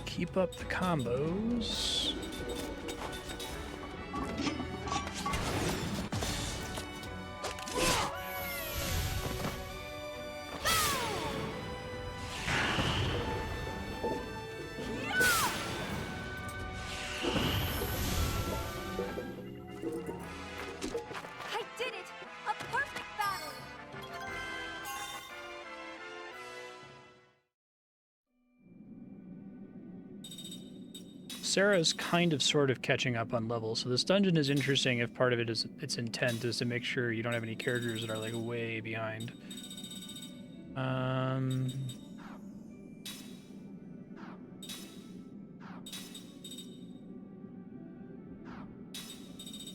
Keep up the combos. I did it! A perfect battle! Sarah's kind of sort of catching up on levels, so this dungeon is interesting if part of it is its intent is to make sure you don't have any characters that are like way behind.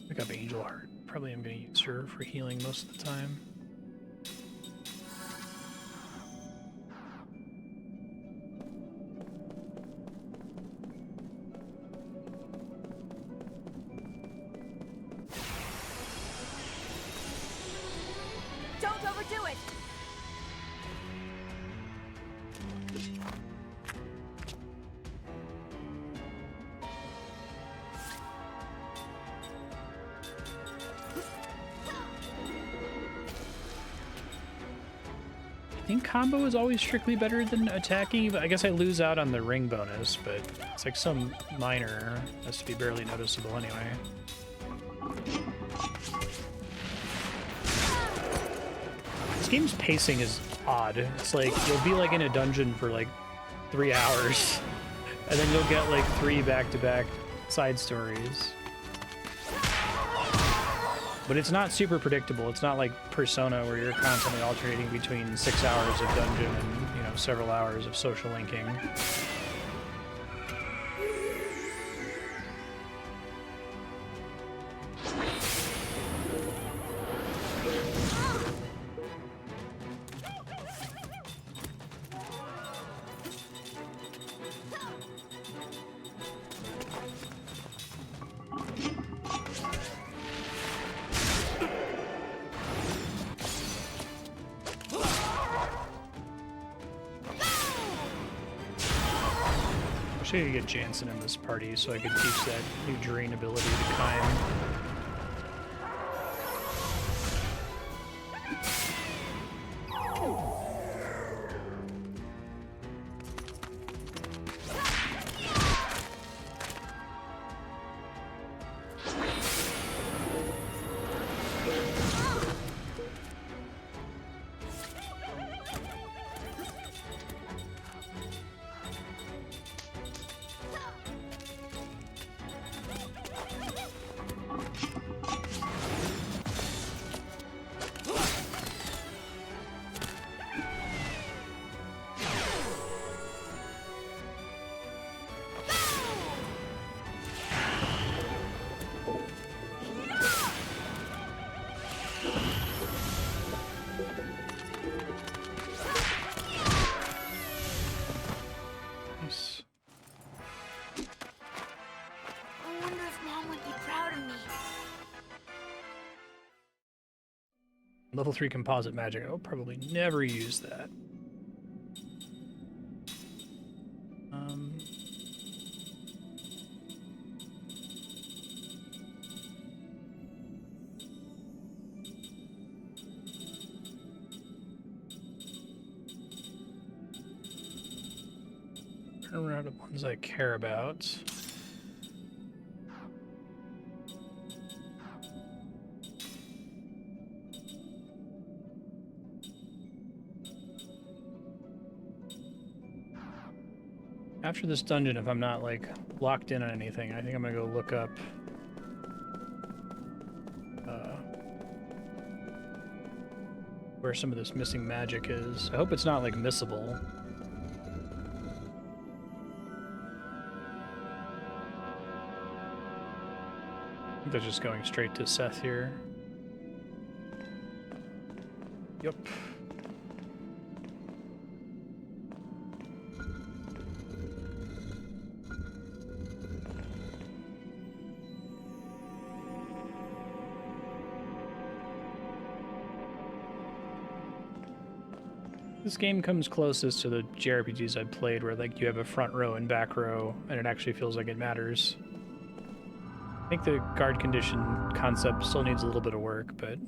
Pick up Angel Heart. Probably am going to use her for healing most of the time. Don't overdo it! I think combo is always strictly better than attacking, but I guess I lose out on the ring bonus, but it's like some minor. Has to be barely noticeable anyway. This game's pacing is odd. It's like you'll be like in a dungeon for like 3 hours, and then you'll get like 3 back-to-back side stories. But it's not super predictable. It's not like Persona where you're constantly alternating between 6 hours of dungeon and, you know, several hours of social linking. I should get Jansen in this party so I could teach that new drain ability to Kime. Level 3 composite magic. I'll probably never use that. Turn around to ones I care about. After this dungeon, if I'm not like locked in on anything, I think I'm gonna go look up where some of this missing magic is. I hope it's not like missable. I think they're just going straight to Seth here. Yep. This game comes closest to the JRPGs I've played where like you have a front row and back row and it actually feels like it matters. I think the guard condition concept still needs a little bit of work, but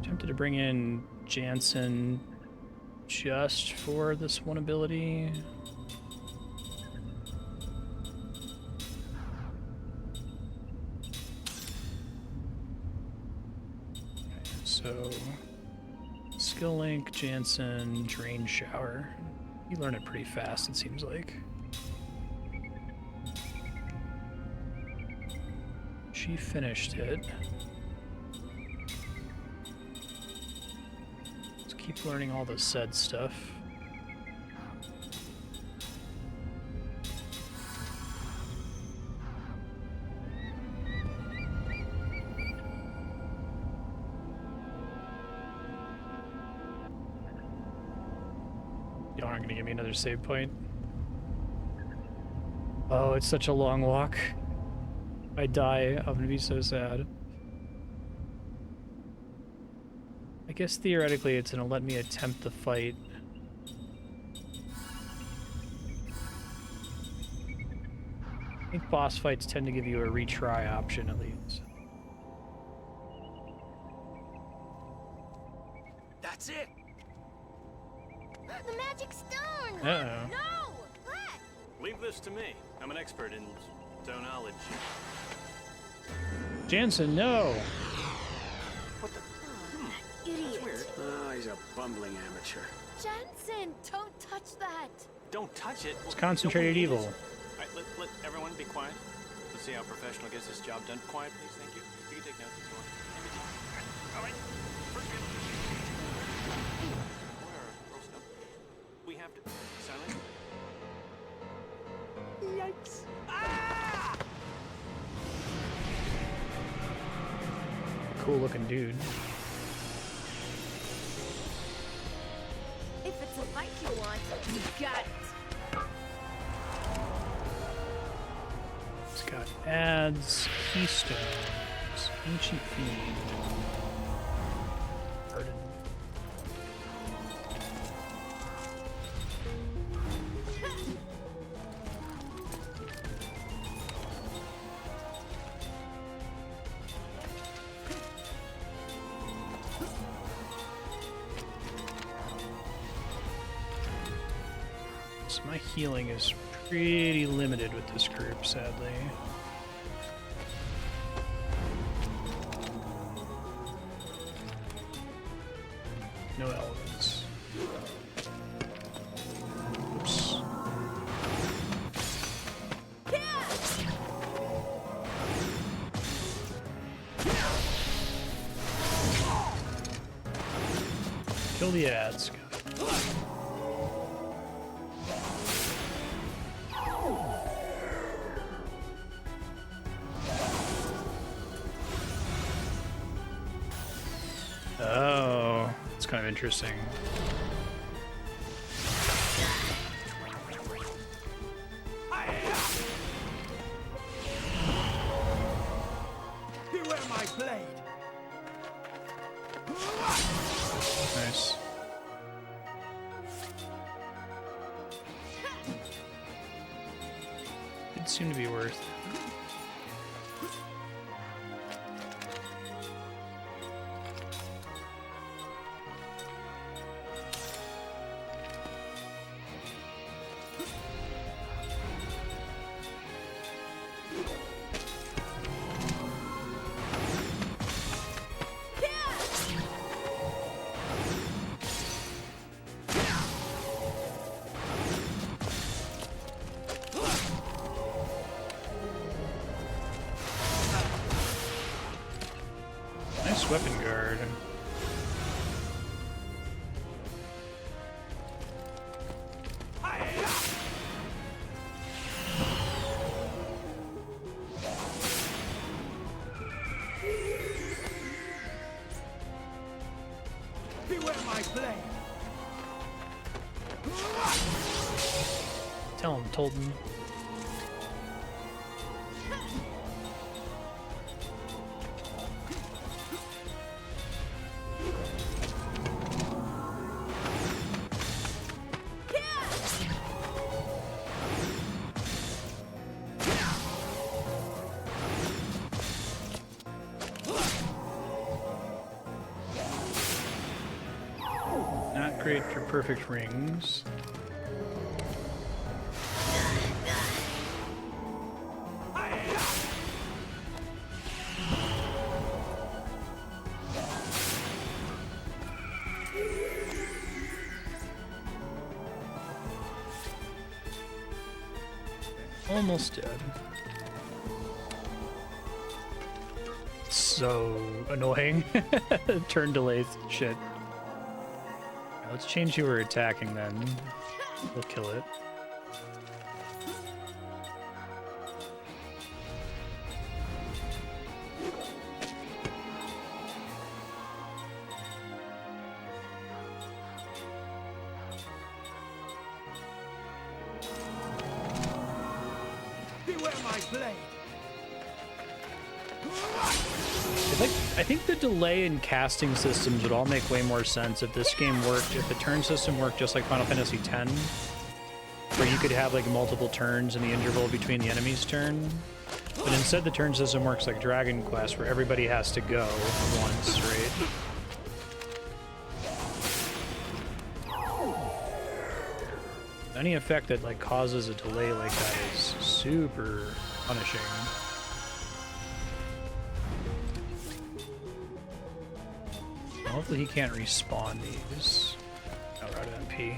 tempted to bring in Jansen just for this one ability. So, skill link, Jansen, drain shower. You learn it pretty fast, it seems like. She finished it. Let's keep learning all the said stuff. You aren't gonna give me another save point. Oh, it's such a long walk. If I die, I'm gonna be so sad. I guess theoretically it's gonna let me attempt the fight. I think boss fights tend to give you a retry option at least. That's it. The magic stone! Uh-oh. No! What? Leave this to me. I'm an expert in stone knowledge. Jansen, no! What the? Idiot. That's weird. Oh, he's a bumbling amateur. Jensen, don't touch that. Don't touch it. It's concentrated Nobody evil. is. All right, let everyone be quiet. Let's see how a professional gets this job done. Quiet, please. Thank you. You can take notes if you want. All right. First we have to silence. Yikes. Ah! Cool looking dude. If it's a fight you want, you got it. It's got ads, keystones, ancient fiend. Burden. So my healing is pretty limited with this group, sadly. No elements. Oops. Kill the ads. Oh, it's kind of interesting. Beware my blade. Nice. It seemed to be worth. Nice weapon guard. Beware my blade. Tell him, told him. Not great for perfect rings. Almost dead. So annoying. Turn delays. Shit. Let's change who we're attacking then. We'll kill it. Beware my blade. I think the delay in casting systems would all make way more sense if this game worked, if the turn system worked just like Final Fantasy X, where you could have like multiple turns in the interval between the enemy's turn. But instead the turn system works like Dragon Quest, where everybody has to go once, right? Any effect that like causes a delay like that is super punishing. Hopefully he can't respawn these. Oh, we're out of MP.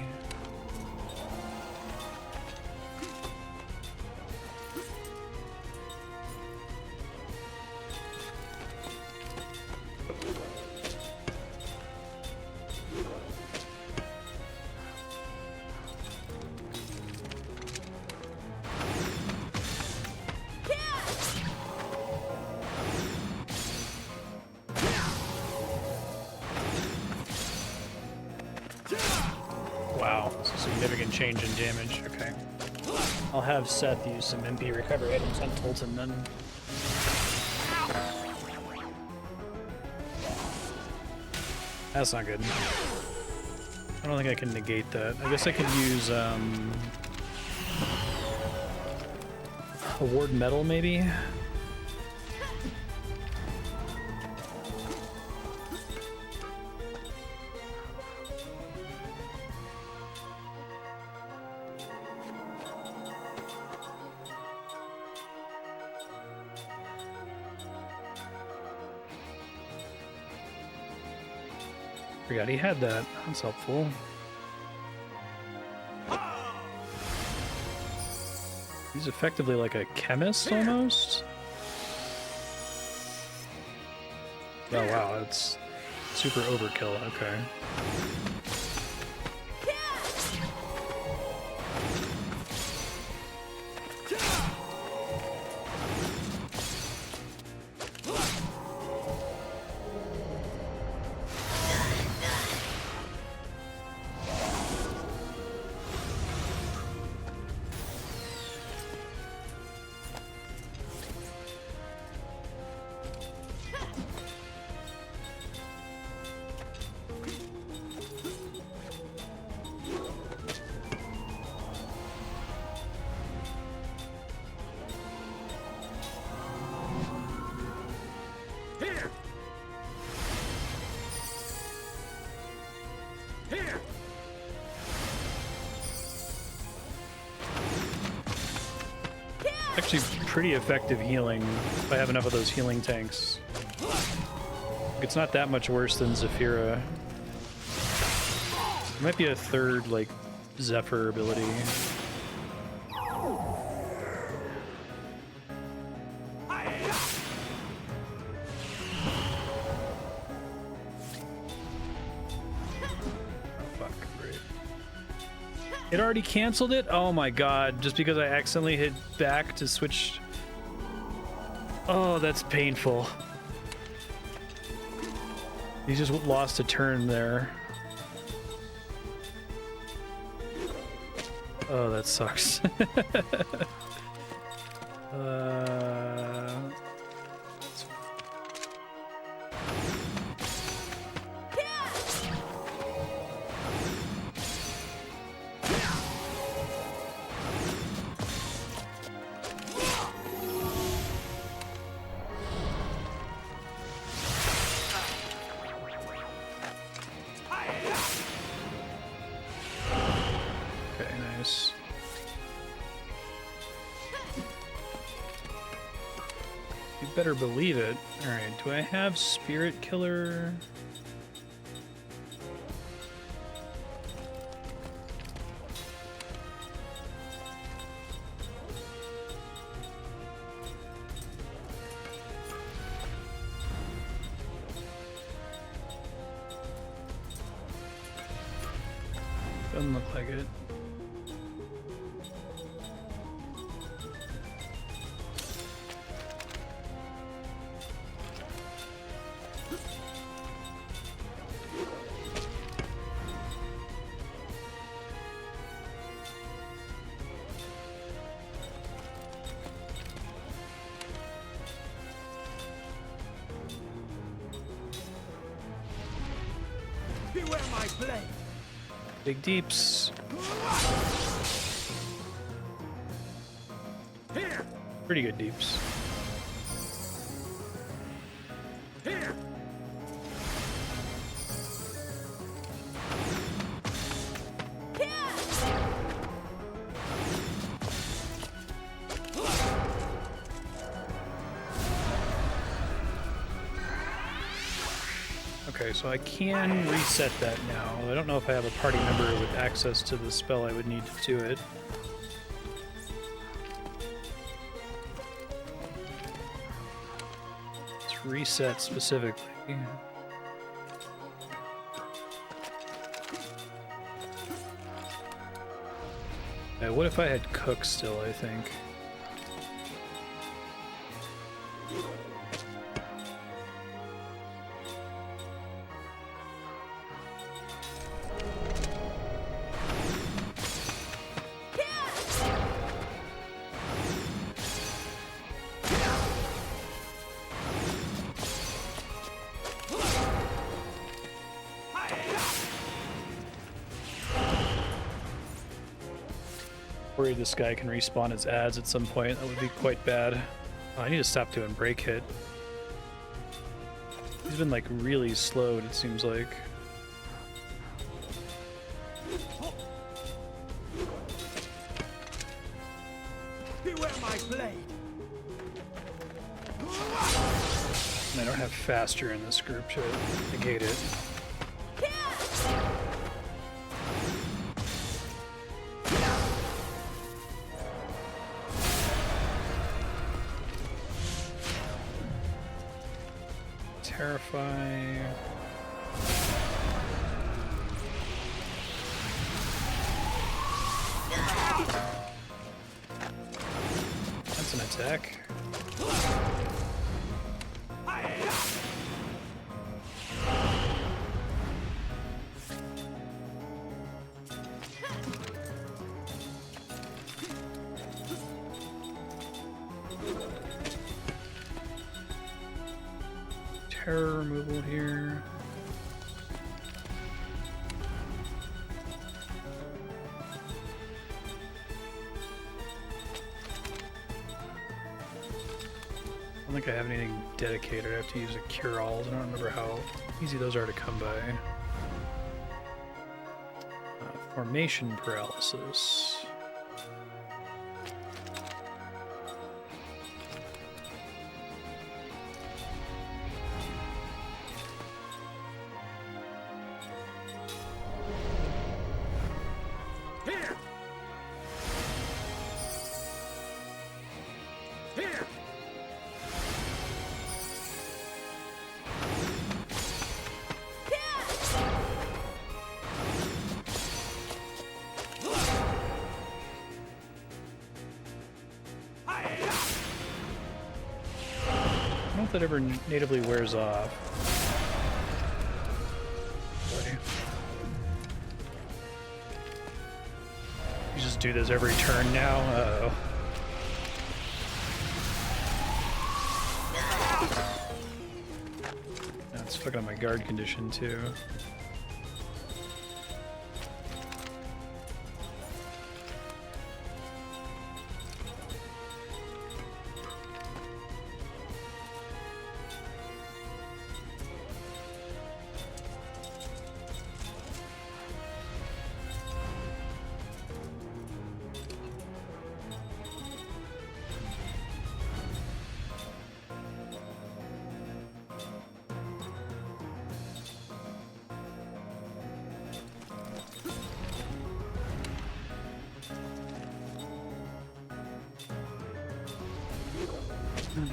Wow, that's a significant change in damage. Okay. I'll have Seth use some MP recovery items on Tolton then. That's not good. I don't think I can negate that. I guess I could use a ward metal maybe? Forgot he had that. That's helpful. He's effectively like a chemist almost. Oh wow, that's super overkill. Okay. pretty effective healing if I have enough of those healing tanks. It's not that much worse than Zephyra. It might be a third, like, Zephyr ability. It already canceled it? Oh my god, just because I accidentally hit back to switch. Oh, that's painful. He just lost a turn there. Oh, that sucks. Better believe it. Alright, do I have Spirit Killer? Doesn't look like it. Big deeps. Here. Pretty good deeps. Here. Okay, so I can reset that now. I don't know if I have a party member with access to the spell I would need to do it. Let's reset specifically. What if I had Cook still, I think? Worried this guy can respawn his ads at some point. That would be quite bad. Oh, I need to stop doing break hit. He's been like really slowed, it seems like. Beware my blade. And I don't have faster in this group to negate it. Terrify. That's an attack. Terror removal here. I don't think I have anything dedicated. I have to use a cure-alls. I don't remember how easy those are to come by. Formation paralysis. know if that ever natively wears off. Boy. You just do this every turn now? Uh-oh. That's fucking up my guard condition, too.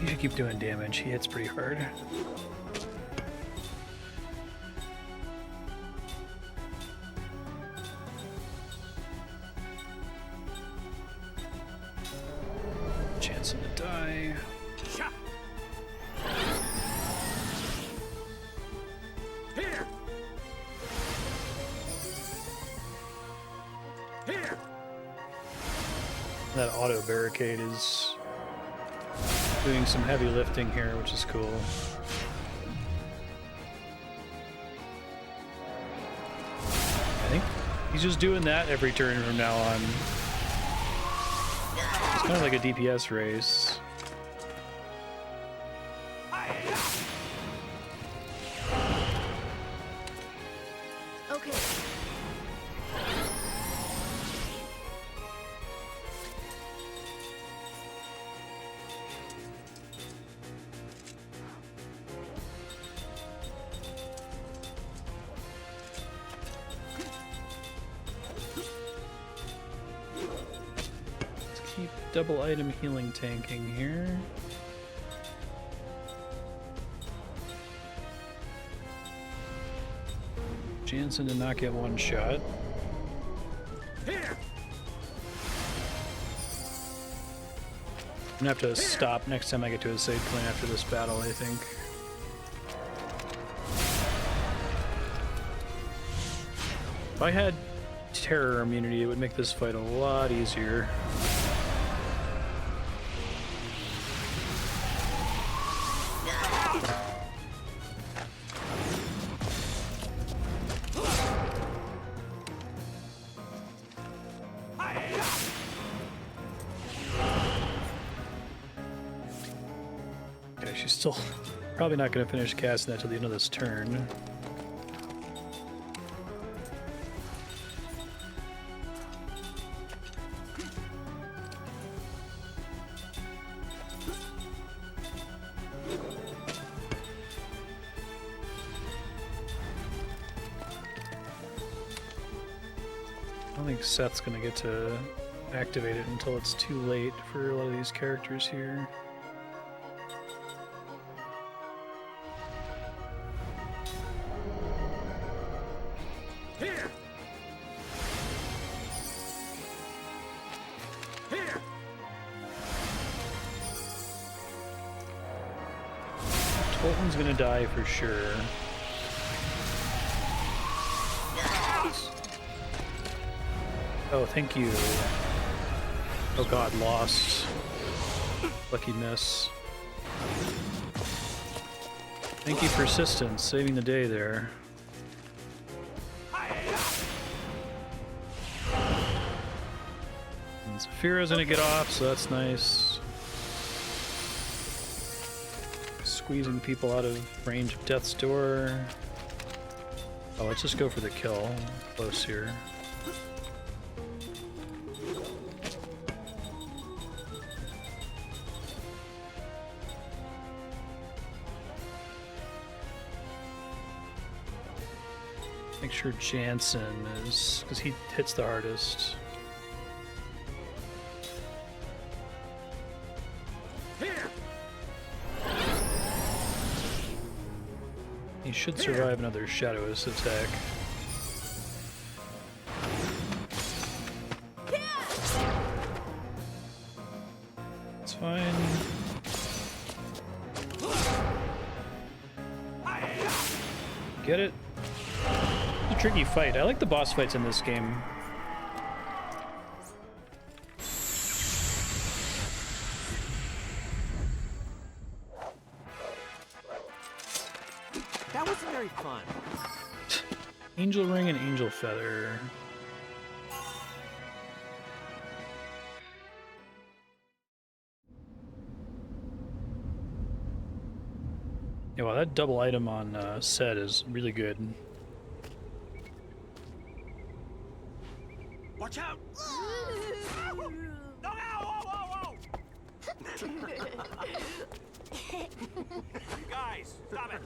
He should keep doing damage. He hits pretty hard. Chance him to die. Here! Here! That auto barricade is doing some heavy lifting here, which is cool. I think he's just doing that every turn from now on. It's kind of like a DPS race. Okay. Let's keep double item healing tanking here. Jansen did not get one shot. Here! I'm gonna have to stop next time I get to a save point after this battle, I think. If I had terror immunity, it would make this fight a lot easier. Okay, she's still probably not going to finish casting that till the end of this turn. I don't think Seth's going to get to activate it until it's too late for a lot of these characters here. Here! Here! Tolton's gonna die for sure. Oh, thank you. Oh god, lost. Lucky miss. Thank you, persistence, saving the day there. And Saphira's gonna get off, so that's nice. Squeezing people out of range of death's door. Oh, let's just go for the kill. Close here. Make sure Jansen is, because he hits the hardest. Here! He should survive another Shadowist attack. It's fine. get it. It's a tricky fight. I like the boss fights in this game. That wasn't very fun. Angel ring and angel feather. Yeah, well, that double item on set is really good. Watch out! No, no, whoa, whoa, whoa! You guys, stop it!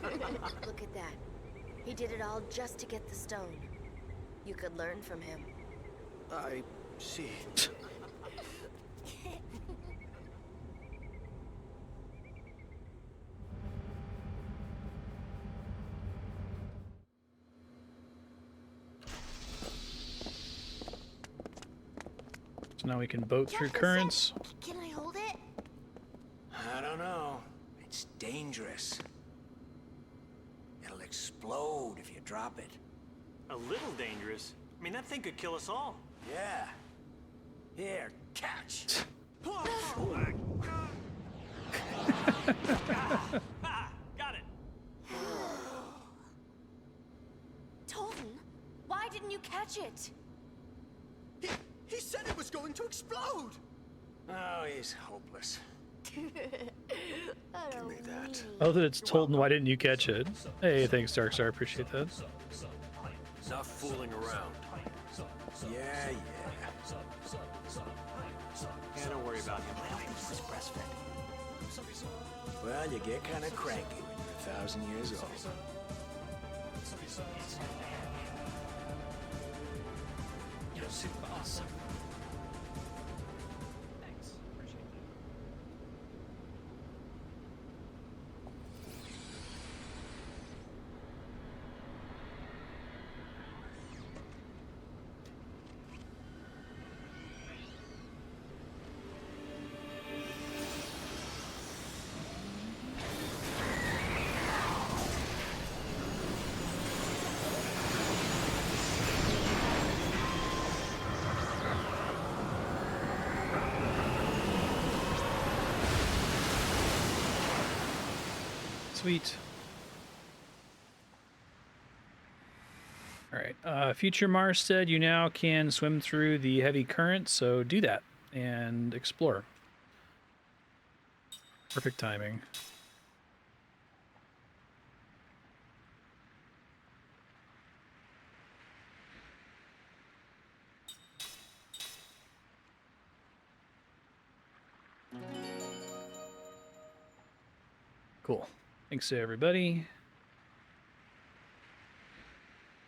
Look at that. He did it all just to get the stone. You could learn from him. I see. So now we can boat through currents. Can I hold it? I don't know. It's dangerous. It'll explode if you drop it. A little dangerous. I mean, that thing could kill us all. Yeah. Here, catch. Ah, got it. Tolton, why didn't you catch it? He said it was going to explode! Oh, he's hopeless. Give me that. Oh, that it's Tolton. Why didn't you catch it? Hey, thanks, Darkstar. Appreciate that. Enough fooling around. Yeah. Yeah, don't worry about him. I don't think he was breastfed. Well, you get kind of cranky when you're 1,000 years old. You're super awesome. Thanks. Appreciate that. Sweet. Alright, future Marstead, you now can swim through the heavy current, so do that and explore. Perfect timing. Cool. Thanks to everybody.